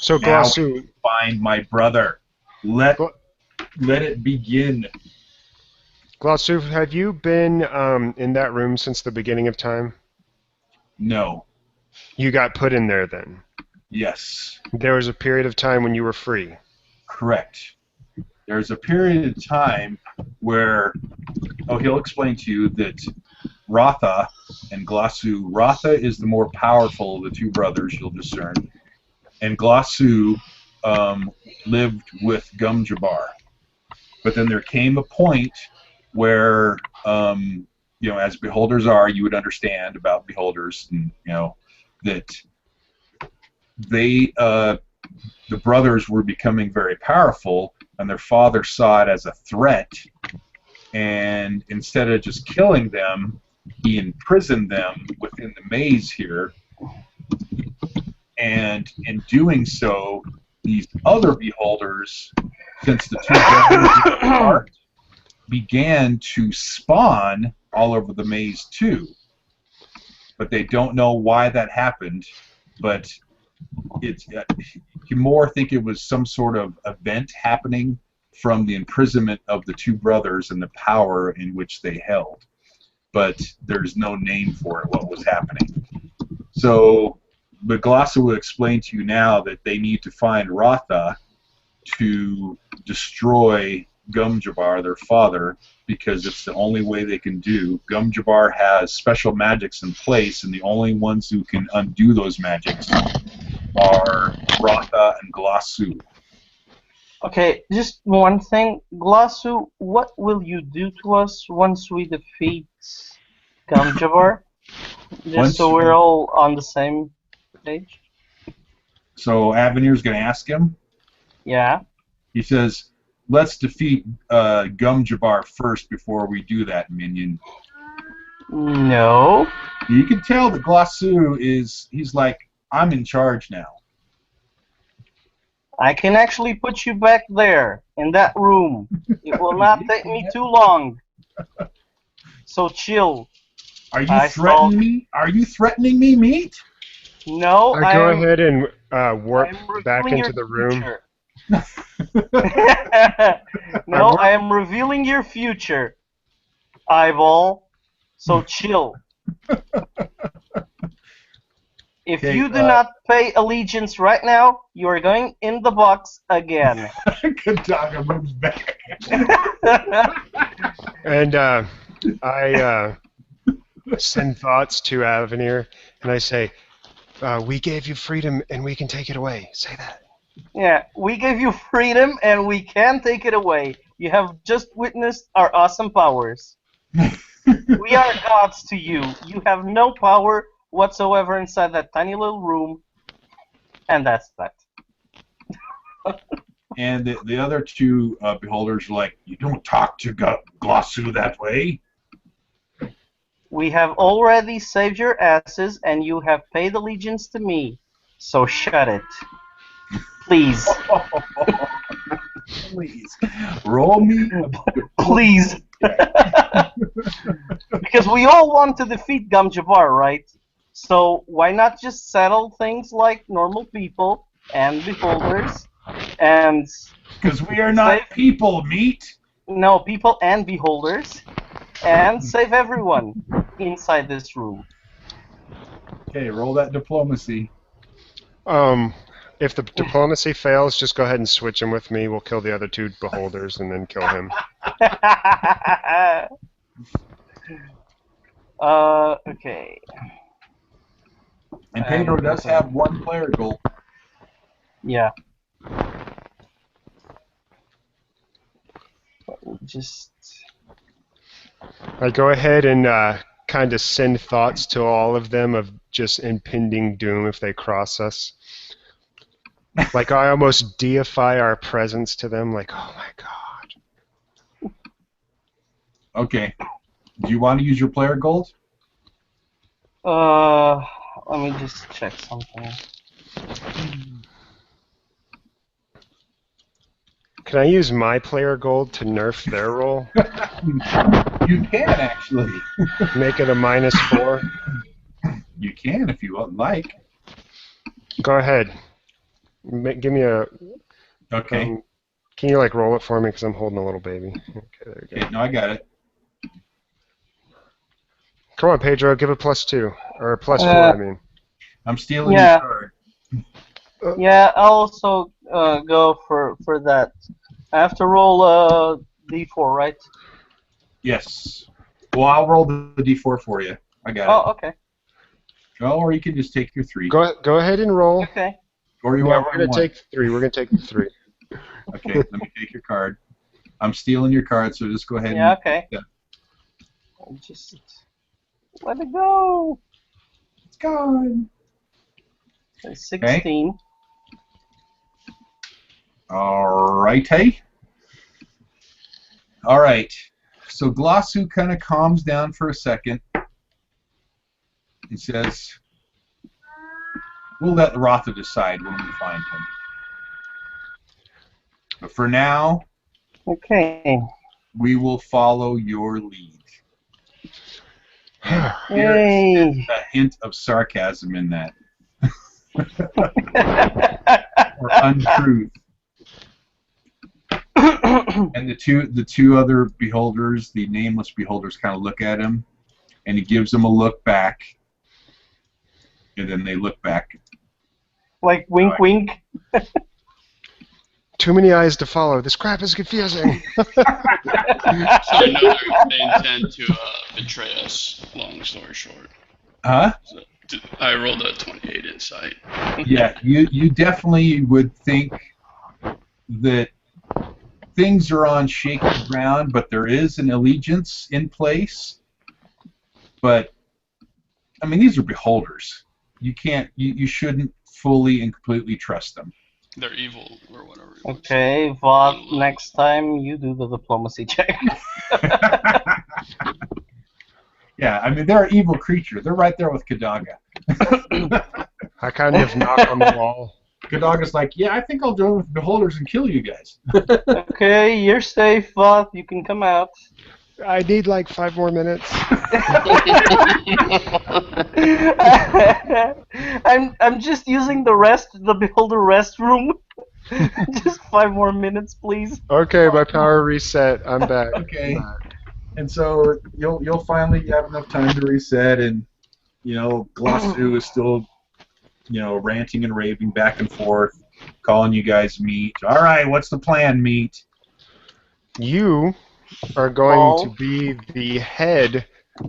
So Glossu, find my brother. Let it begin." Glossu, have you been in that room since the beginning of time? No. You got put in there then? Yes. There was a period of time when you were free? Correct. There's a period of time where, he'll explain to you that Ratha and Glossu, Ratha is the more powerful of the 2 brothers, you'll discern, and Glossu lived with Gumjabar. But then there came a point where, as beholders are, you would understand about beholders, and that they, the brothers were becoming very powerful, and their father saw it as a threat, and instead of just killing them, he imprisoned them within the maze here, and in doing so, these other beholders, since the 2 brothers were apart, began to spawn all over the maze too. But they don't know why that happened, but you more think it was some sort of event happening from the imprisonment of the 2 brothers and the power in which they held. But there's no name for it, what was happening. So, but Glossu will explain to you now that they need to find Ratha to destroy Gumjabar, their father, because it's the only way they can do. Gumjabar has special magics in place, and the only ones who can undo those magics are Ratha and Glossu. Okay, just one thing. Glossu, what will you do to us once we defeat Gamjabar? Just so we're all on the same page. So Avenir's going to ask him? Yeah. He says, let's defeat Gumjabar first before we do that, minion. No. You can tell that Glossu he's like, I'm in charge now. I can actually put you back there, in that room. It will not take me too long. So chill. Are you threatening me? Are you threatening me, meat? No, I go ahead and warp back into the room. No, I am revealing your future, eyeball. So chill. If you do not pay allegiance right now, you are going in the box again. Kataga moves back. And I send thoughts to Avenir, and I say, we gave you freedom, and we can take it away. Say that. Yeah, we gave you freedom, and we can take it away. You have just witnessed our awesome powers. We are gods to you. You have no power whatsoever inside that tiny little room, and that's that. And the other two beholders are like, you don't talk to Glossu that way. We have already saved your asses, and you have paid allegiance to me. So shut it. Please. Please. Roll me. Please. Because we all want to defeat Gamjabar, right? So why not just settle things like normal people and beholders and... Because we are not people, meat. No, people and beholders. And save everyone inside this room. Okay, roll that diplomacy. If the diplomacy fails, just go ahead and switch him with me. We'll kill the other two beholders and then kill him. Okay. And Pedro does have one player goal. Yeah. Just... I go ahead and kind of send thoughts to all of them of just impending doom if they cross us. Like, I almost deify our presence to them, like, oh my god. Okay. Do you want to use your player gold? Let me just check something. Can I use my player gold to nerf their roll? You can, actually. Make it a -4? You can, if you would like. Go ahead. Give me a... Okay. Can you, like, roll it for me? Because I'm holding a little baby. Okay, there you go. Okay, no, I got it. Come on, Pedro, give it +2. Or +4, I mean. I'm stealing your card. Yeah, I'll also go for that. I have to roll d4, right? Yes. Well, I'll roll the d4 for you. I got it. Oh, okay. Oh, or you can just take your 3. Go ahead and roll. Okay. Or you we're going to take 3. We're going to take 3. Okay, let me take your card. I'm stealing your card, so just go ahead Yeah, and... okay. Yeah. Just let it go. It's gone. 16. Okay. Alrighty. Alright. So Glossu kind of calms down for a second. He says, we'll let Rotha decide when we find him. But for now, okay, we will follow your lead. There's a hint of sarcasm in that. Or untruth. And the two other beholders, the nameless beholders, kind of look at him, and he gives them a look back, and then they look back. Like wink, wink. Too many eyes to follow. This crap is confusing. So I know they intend to betray us. Long story short. Huh? So, I rolled a 28 insight. Yeah, you definitely would think that things are on shaky ground, but there is an allegiance in place. But I mean, these are beholders. You can't, you shouldn't fully and completely trust them. They're evil or whatever. Okay, Vought, next time you do the diplomacy check. Yeah, I mean, they're an evil creature. They're right there with Kadaga. I kind of knock on the wall. Kadaga's like, yeah, I think I'll join with beholders and kill you guys. Okay, you're safe, Vought. You can come out. I need like 5 more minutes. I'm just using the beholder restroom. Just 5 more minutes, please. Okay, my power reset. I'm back. Okay. And so you'll finally have enough time to reset, and Glossu is still ranting and raving back and forth, calling you guys meat. All right, what's the plan, meat? You are going to be the head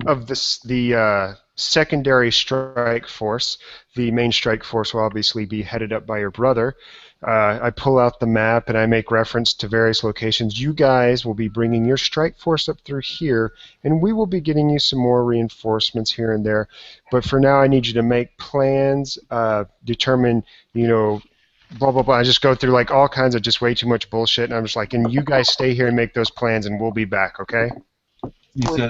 of the secondary strike force. The main strike force will obviously be headed up by your brother. I pull out the map and I make reference to various locations. You guys will be bringing your strike force up through here, and we will be getting you some more reinforcements here and there. But for now, I need you to make plans, determine, blah, blah, blah. I just go through like all kinds of just way too much bullshit, and I'm just like, and you guys stay here and make those plans, and we'll be back, okay? He says,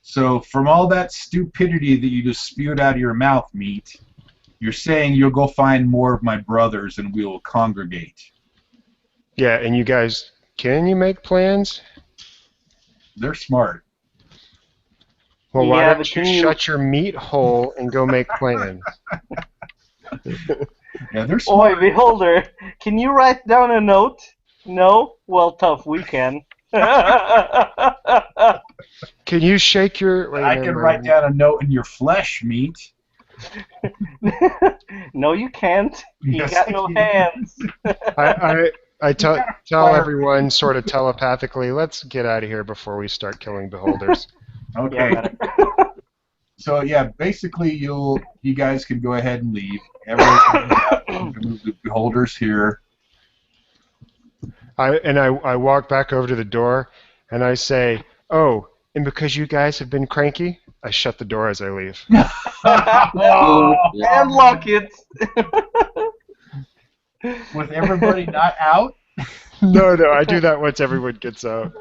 so from all that stupidity that you just spewed out of your mouth, meat, you're saying you'll go find more of my brothers and we will congregate. Yeah, and you guys, can you make plans? They're smart. Well, why don't you shut your meat hole and go make plans? Yeah, they're smart. Oi, beholder, can you write down a note? No? Well, tough, we can. Can you shake your... I can write down a note in your flesh, meat. No, you can't. You got no hands. I tell everyone sort of telepathically, let's get out of here before we start killing beholders. Okay. Yeah, so yeah, basically you guys can go ahead and leave. Everyone can move the beholders here. I walk back over to the door and I say, oh, and because you guys have been cranky, I shut the door as I leave. And lock it. With everybody not out? No, I do that once everyone gets out.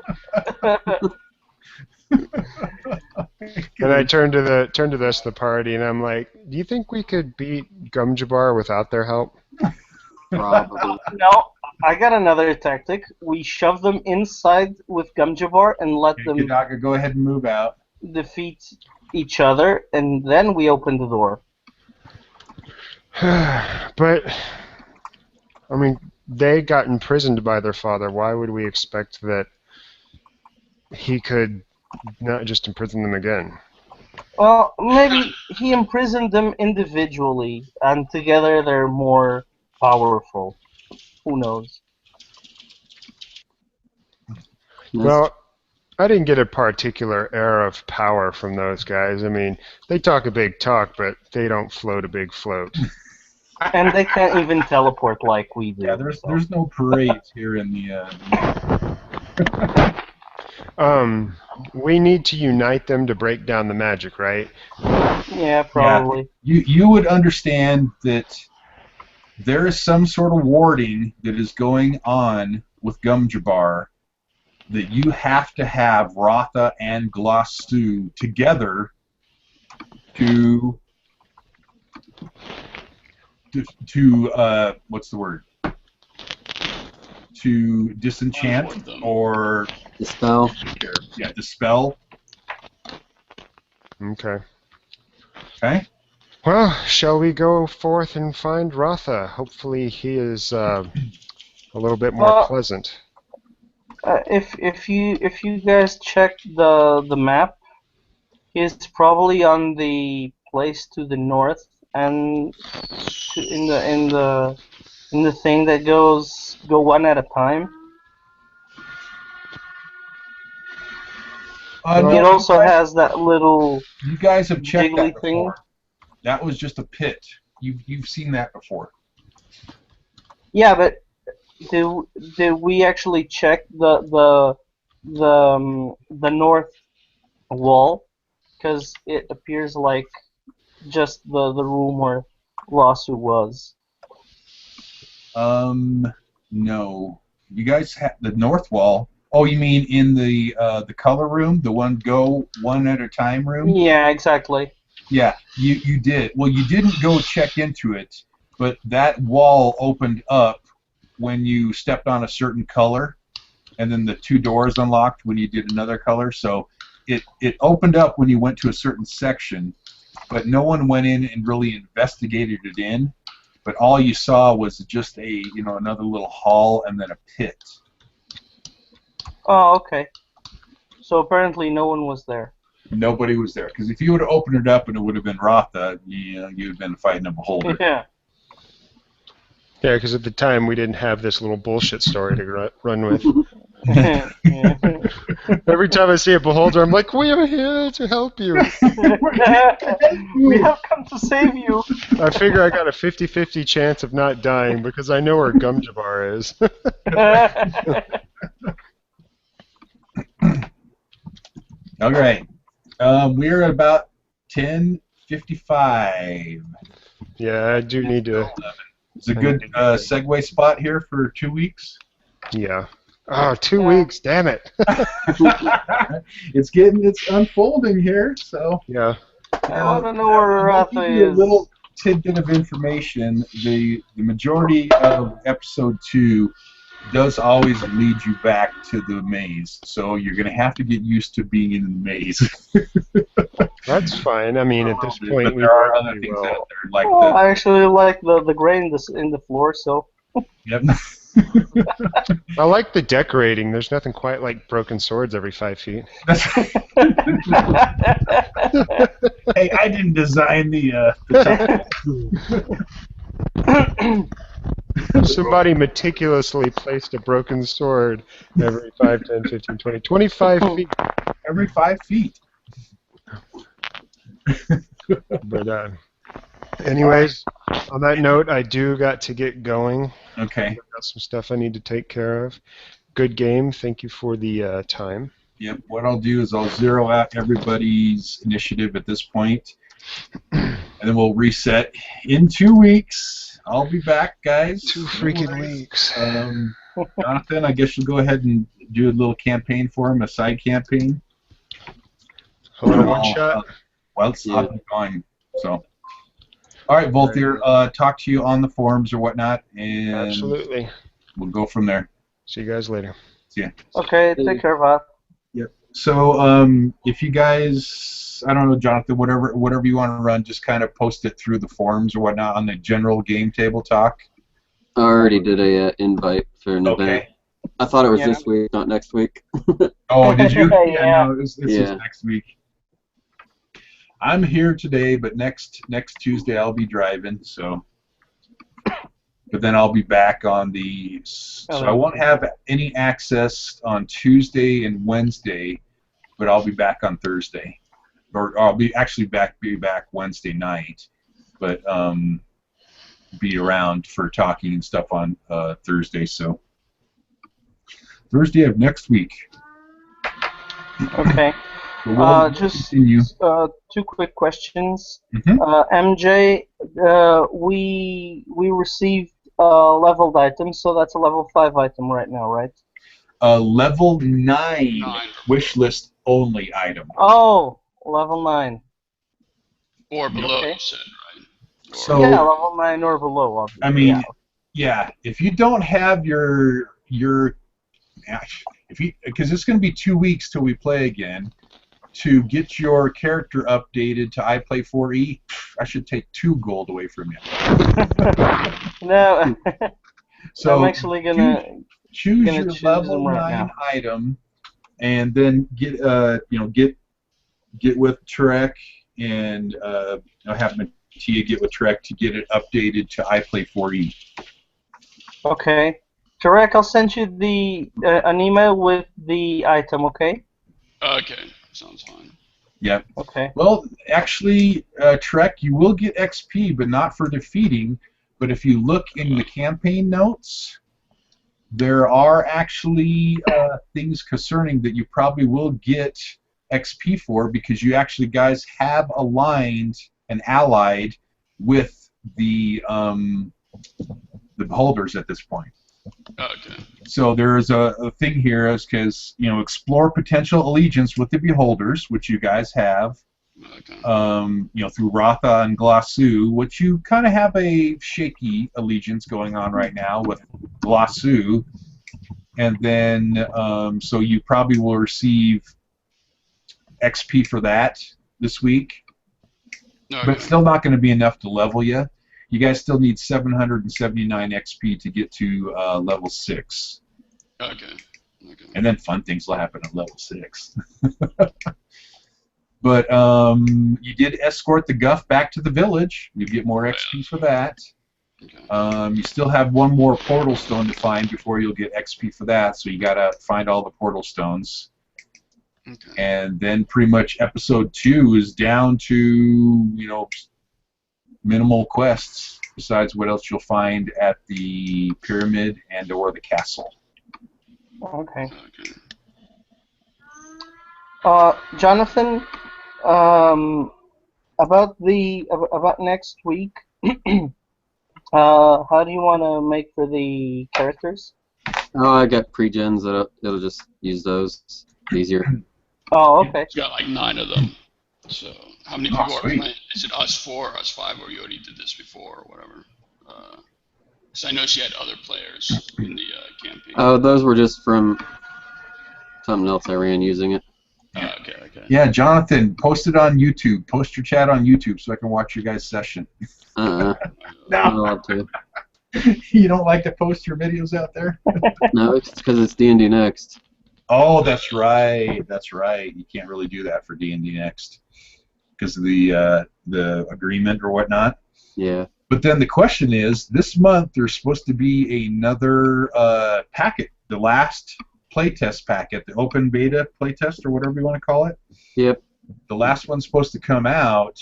And I turn to the rest of the party and I'm like, do you think we could beat Gumjabar without their help? Probably. No, I got another tactic. We shove them inside with Gumjabar and let them Kadaga, go ahead and move out. Defeat each other, and then we open the door. But, I mean, they got imprisoned by their father. Why would we expect that he could not just imprison them again? Well, maybe he imprisoned them individually, and together they're more powerful. Who knows? Well, I didn't get a particular air of power from those guys. I mean, they talk a big talk, but they don't float a big float. And they can't even teleport like we do. Yeah, there's no parades here in the... We need to unite them to break down the magic, right? Yeah, probably. Yeah. You would understand that there is some sort of warding that is going on with Gumjabar that you have to have Rotha and Glossu together to what's the word? To disenchant or dispel. Yeah, dispel. Okay. Okay. Well, shall we go forth and find Rotha? Hopefully he is a little bit more pleasant. If you guys check the map, he's probably on the place to the north and in the thing that go one at a time. It also has that little. You guys have checked that before. Thing. That was just a pit. You've seen that before. Yeah, but did we actually check the north wall? Because it appears like just the room where Lasso was. No. You guys have the north wall. Oh, you mean in the color room, the go one at a time room? Yeah, exactly. Yeah, you did. Well, you didn't go check into it, but that wall opened up when you stepped on a certain color, and then the two doors unlocked when you did another color. So it opened up when you went to a certain section, but no one went in and really investigated it in. But all you saw was just another little hall and then a pit. Oh, okay. So apparently no one was there. Nobody was there, because if you would have opened it up and it would have been Rotha, you'd have been fighting a beholder. Yeah. Yeah, because at the time we didn't have this little bullshit story to run with. Every time I see a beholder, I'm like, we are here to help you. We have come to save you. I figure I got a 50-50 chance of not dying because I know where Gumjabar is. All right. We're at about 10:55. Yeah, I do need to. It's a good segue spot here for 2 weeks. Yeah. Oh, 2 weeks, damn it. It's unfolding here, so. Yeah. I want to know where Rafa is. A little is. tidbit of information. The majority of episode 2 does always lead you back to the maze, so you're going to have to get used to being in the maze. That's fine. I mean, at this point, but there are other things out there, like I actually like the grain in the floor, so. Yep. I like the decorating. There's nothing quite like broken swords every 5 feet. Hey, I didn't design the Somebody meticulously placed a broken sword every 5, 10, 15, 20, 25 feet. Every 5 feet. But anyways, on that note, I do got to get going. Okay. I've got some stuff I need to take care of. Good game. Thank you for the time. Yep. What I'll do is I'll zero out everybody's initiative at this point, and then we'll reset in 2 weeks. I'll be back, guys. 2 freaking weeks. Jonathan, I guess you'll go ahead and do a little campaign for him, a side campaign. Hello, one shot. Well, it's up and going. So, all right, Voltaire, talk to you on the forums or whatnot, and absolutely, we'll go from there. See you guys later. See ya. Okay, take care, Val. Yep. So, if you guys, I don't know, Jonathan, whatever you want to run, just kind of post it through the forums or whatnot on the general game table talk. I already did a invite for an event. I thought it was this week, not next week. Oh, did you? Yeah. No, this is next week. I'm here today, but next Tuesday I'll be driving, so. But then I'll be back on so I won't have any access on Tuesday and Wednesday, but I'll be back on Thursday, or I'll be back Wednesday night, but be around for talking and stuff on Thursday. So Thursday of next week. Okay. Just continue. 2 quick questions. Mm-hmm. MJ, we received leveled items, so that's a level 5 item right now, right? Level 9 wish list only item. Oh, level 9. Or below, Okay. you said, right? So, yeah, level 9 or below, obviously. I mean, yeah, if you don't have because it's going to be 2 weeks till we play again, to get your character updated to iPlay4E, I should take 2 gold away from you. No, So I'm actually gonna choose gonna your choose level them right 9 now. item, and then get with Trek and have Mattia get with Trek to get it updated to iPlay4E. Okay. Tarek, I'll send you an email with the item, okay? Okay, sounds fine. Yep. Okay. Well, actually, Trek, you will get XP, but not for defeating. But if you look in the campaign notes, there are actually things concerning that you probably will get XP for, because you actually guys have aligned and allied with the beholders at this point. Okay. So there's a thing here, is because explore potential allegiance with the beholders, which you guys have. Okay. Through Ratha and Glossu, which you kind of have a shaky allegiance going on right now with Glossu, and then so you probably will receive XP for that this week, Okay. but it's still not going to be enough to level you. You guys still need 779 XP to get to level 6. Okay. Okay. And then fun things will happen at level 6. But you did escort the Guff back to the village. You get more XP for that. Okay. You still have one more portal stone to find before you'll get XP for that, so you gotta find all the portal stones. Okay. And then pretty much episode 2 is down to, minimal quests, besides what else you'll find at the pyramid and or the castle. Okay. Okay. Jonathan, about next week, how do you want to make for the characters? Oh, I got pre-gens that it'll just use those easier. Oh, okay. It's got like 9 of them. So how many people are sweet. playing? Is it us 4 or us 5, or you already did this before or whatever? So I know she had other players in the campaign. Oh, those were just from something else I ran using it. Okay. Yeah, Jonathan, post it on YouTube. Post your chat on YouTube so I can watch your guys' session. Not allowed to. You don't like to post your videos out there? No, it's because it's D&D Next. Oh, that's right. That's right. You can't really do that for D&D Next because of the agreement or whatnot. Yeah. But then the question is, this month there's supposed to be another packet, the last playtest packet, the open beta playtest or whatever you want to call it. Yep. The last one's supposed to come out,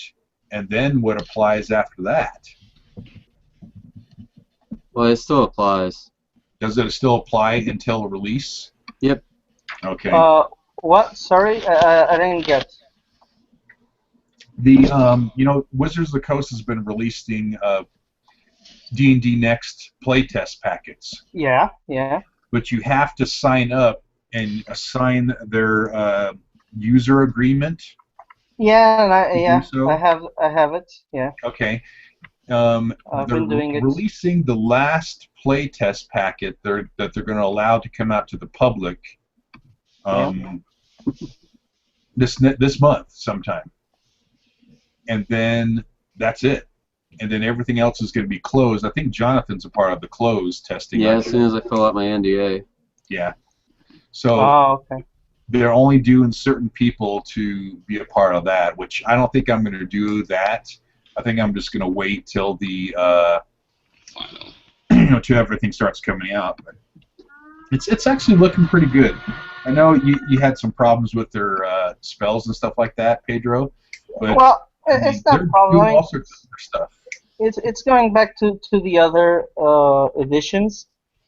and then what applies after that? Well, it still applies. Does it still apply until release? Yep. Okay. What? Sorry, I didn't get. The Wizards of the Coast has been releasing D&D Next playtest packets. Yeah. But you have to sign up and assign their user agreement. Yeah, and so? I have it. Yeah. Okay. I've been doing it. Releasing the last playtest packet that they're going to allow to come out to the public this month sometime. And then that's it. And then everything else is going to be closed. I think Jonathan's a part of the closed testing. Yeah, as soon as I fill out my NDA. Yeah. So okay. They're only doing certain people to be a part of that, which I don't think I'm going to do that. I think I'm just going to wait till the final. till everything starts coming out. But it's actually looking pretty good. I know you had some problems with their spells and stuff like that, Pedro. But well, it's not a problem. Doing all sorts of other stuff. It's going back to the other editions,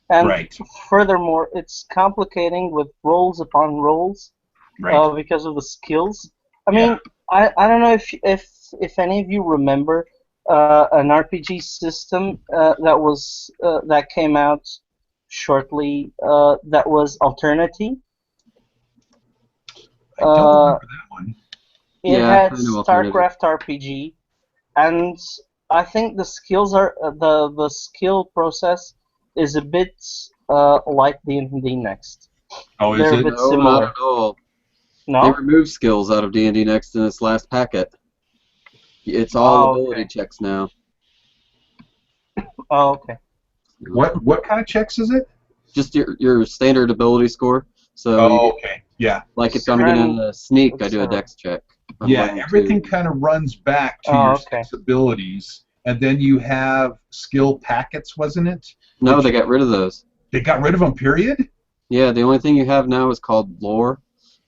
and right. Furthermore, it's complicating with rolls upon rolls, right. Because of the skills. I mean, I don't know if any of you remember an RPG system that came out shortly that was Alternity. I don't remember that one. It had StarCraft RPG, and I think the skills are the skill process is a bit like D&D Next. Oh, They're is it? A bit No, similar. not at all. No? They removed skills out of D&D Next in this last packet. It's all ability checks now. Oh, okay. What kind of checks is it? Just your standard ability score. So okay. Yeah. Like if I'm getting a sneak, I do a dex check. Yeah, everything kind of runs back to your six abilities, and then you have skill packets, wasn't it? No, they got rid of those. They got rid of them, period? Yeah, the only thing you have now is called lore,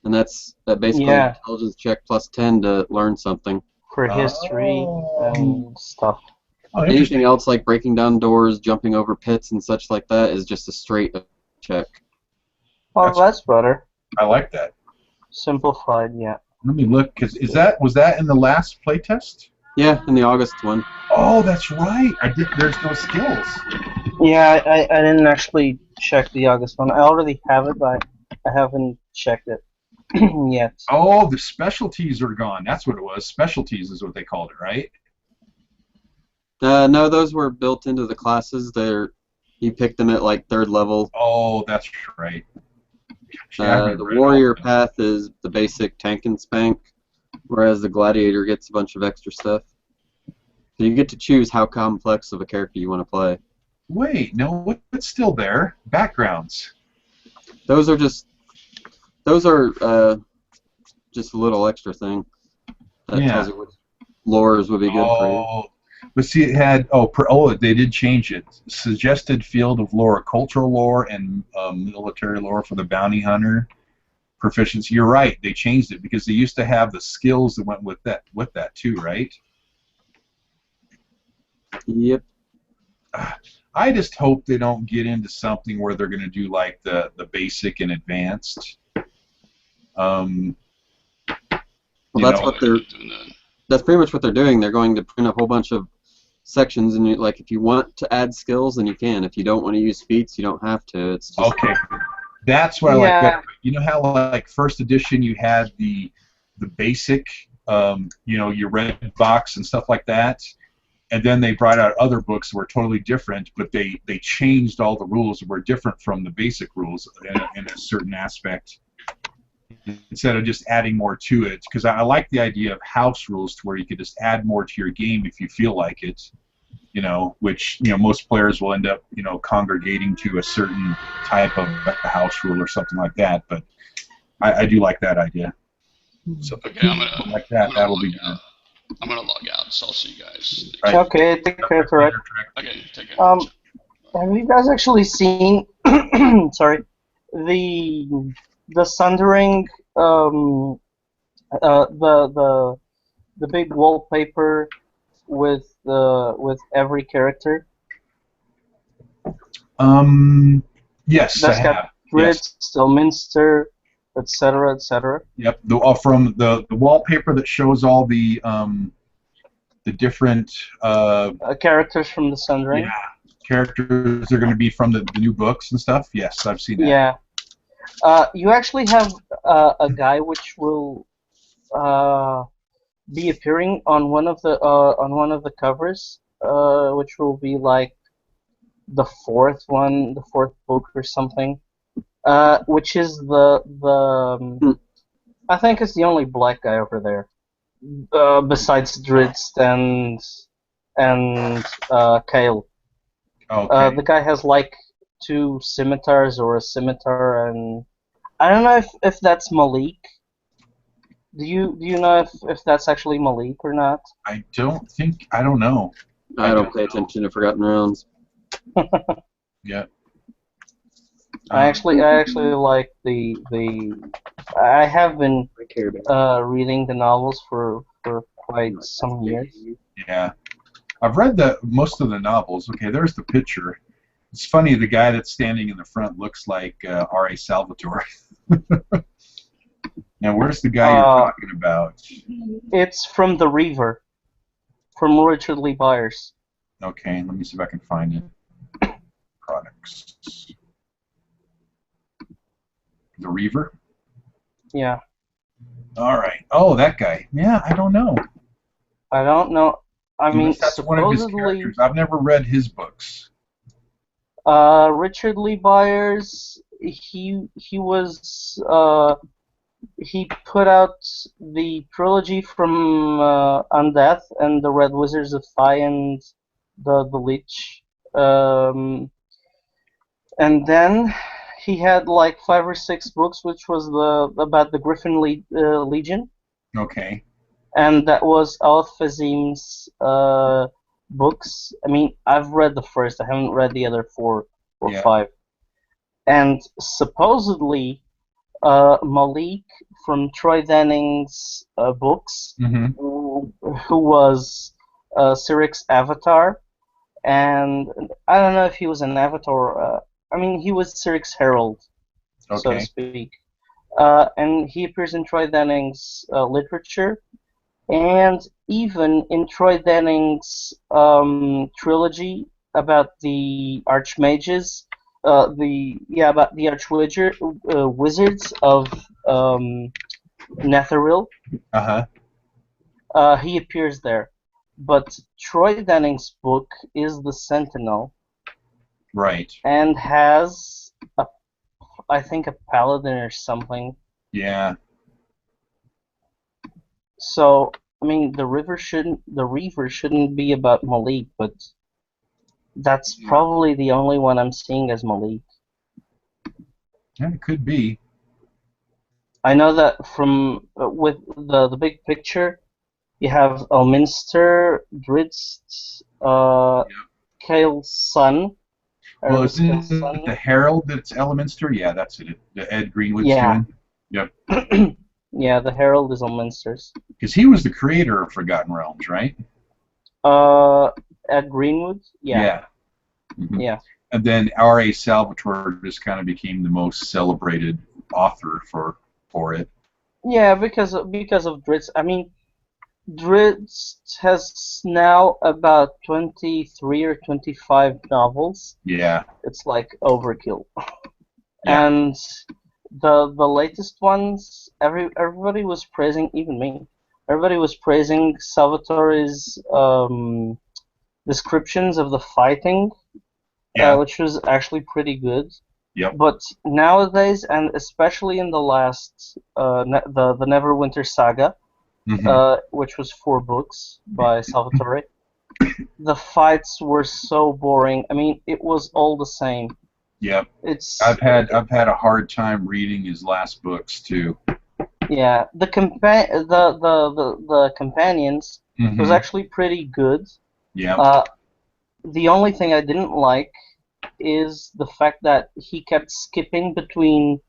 and that's basically an intelligence check plus 10 to learn something. For history and stuff. Anything else like breaking down doors, jumping over pits, and such like that is just a straight check. Oh, that's better. I like that. Simplified, yeah. Let me look, because was that in the last playtest? Yeah, in the August one. Oh, that's right. There's no skills. Yeah, I didn't actually check the August one. I already have it, but I haven't checked it yet. Oh, the specialties are gone. That's what it was. Specialties is what they called it, right? No, those were built into the classes. You picked them at like 3rd level. Oh, that's right. The warrior path is the basic tank and spank, whereas the gladiator gets a bunch of extra stuff. So you get to choose how complex of a character you want to play. Wait, no, what's still there? Backgrounds. Those are just a little extra thing that tells you which lores would be good for you. But see, it had they did change it. Suggested field of lore, cultural lore, and military lore for the bounty hunter proficiency. You're right. They changed it because they used to have the skills that went with that too, right? Yep. I just hope they don't get into something where they're going to do like the basic and advanced. Well, that's pretty much what they're doing. They're going to print a whole bunch of sections, and if you want to add skills, then you can. If you don't want to use feats, you don't have to. It's just okay. That's what I like better. You know how like 1st edition you had the basic, your red box and stuff like that, and then they brought out other books that were totally different, but they changed all the rules that were different from the basic rules in a certain aspect, instead of just adding more to it. Because I like the idea of house rules to where you could just add more to your game if you feel like it, which most players will end up congregating to a certain type of house rule or something like that. But I do like that idea. So okay, I'm gonna like that. That'll be good. I'm gonna log out, so I'll see you guys. Right. Okay, take care, Trek. Okay, take care. Have you guys actually seen? Sorry, the Sundering, the big wallpaper with every character. Yes, that's I have. Dritz, Stelminster, etc., etc. Yep. From the wallpaper that shows all the different characters from the Sundering. Yeah, characters are going to be from the new books and stuff. Yes, I've seen that. Yeah. You actually have a guy which will be appearing on one of the covers, which will be like the 4th book or something, which is I think it's the only black guy over there, besides Dritz and Kale. Okay. The guy has like 2 scimitars or a scimitar, and I don't know if that's Malik. Do you know if that's actually Malik or not? I don't know. I don't pay attention to Forgotten Realms. Yeah. I actually like the I have been reading the novels for quite some years. Yeah. I've read most of the novels. Okay, there's the picture. It's funny, the guy that's standing in the front looks like R.A. Salvatore. Now, where's the guy you're talking about? It's from The Reaver, from Richard Lee Byers. Okay, let me see if I can find it. Products. The Reaver? Yeah. All right. Oh, that guy. Yeah, I don't know. I don't know. I mean, that's one of his characters. I've never read his books. Richard Lee Byers, he put out the trilogy from Undeath and the Red Wizards of Fire and the Lich, and then he had like 5 or 6 books, which was about the Griffin Legion. Okay. And that was Al-Fazim's books. I mean, I've read the first. I haven't read the other 4 or 5. And supposedly, Malik from Troy Denning's books, who was Cyric's avatar, and I don't know if he was an avatar I mean, he was Cirque's herald, so to Okay. speak. And he appears in Troy Denning's literature, and even in Troy Denning's trilogy about the archmages, about the wizards of Netheril. He appears there, but Troy Denning's book is the Sentinel. Right. And has I think a paladin or something. Yeah. So I mean, the Reaver shouldn't be about Malik, but that's probably the only one I'm seeing as Malik. Yeah, it could be. I know that from with the big picture, you have Elminster, Drizzt, Kale's son. Well, isn't it the Herald that's Elminster? Yeah, that's it. The Ed Greenwood's doing. Yep. Yeah, the Herald is Elminster's. Because he was the creator of Forgotten Realms, right? Ed Greenwood? Yeah. Yeah. Mm-hmm. Yeah. And then R.A. Salvatore just kind of became the most celebrated author for it. Yeah, because of Drizzt. I mean, Drizzt has now about 23 or 25 novels. Yeah. It's like overkill. Yeah. And the latest ones, everybody was praising, even me. Everybody was praising Salvatore's descriptions of the fighting, which was actually pretty good. Yep. But nowadays, and especially in the last, the Neverwinter Saga, which was 4 books by Salvatore, the fights were so boring. I mean, it was all the same. Yep. I've had a hard time reading his last books too. Yeah, the companions was actually pretty good. Yeah. The only thing I didn't like is the fact that he kept skipping between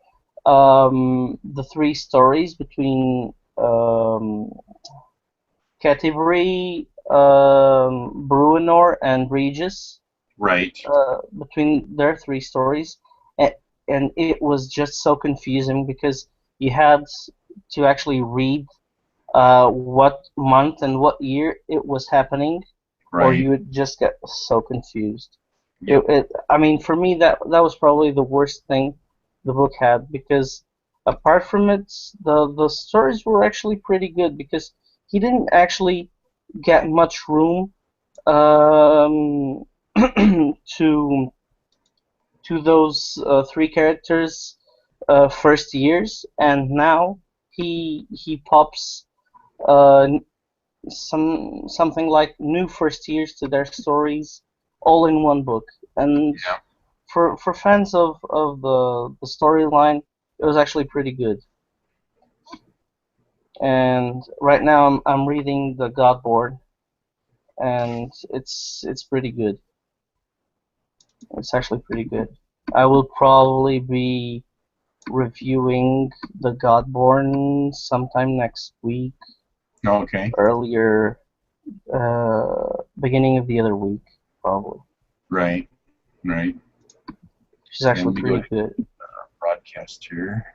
the 3 stories, between Cativery, Bruenor, and Regis. Right. Between their 3 stories, and it was just so confusing because you had to actually read what month and what year it was happening, or you would just get so confused. Yep. I mean, for me, that was probably the worst thing the book had, because apart from it, the stories were actually pretty good, because he didn't actually get much room to those 3 characters' first years, and now he pops something like new first years to their stories all in one book, and for fans of the storyline, it was actually pretty good. And right now I'm reading the Godborn, and it's pretty good. It's actually pretty good. I will probably be reviewing the Godborn sometime next week. Okay. Earlier, beginning of the other week, probably. Right. Right. Which is actually pretty good. Broadcast here.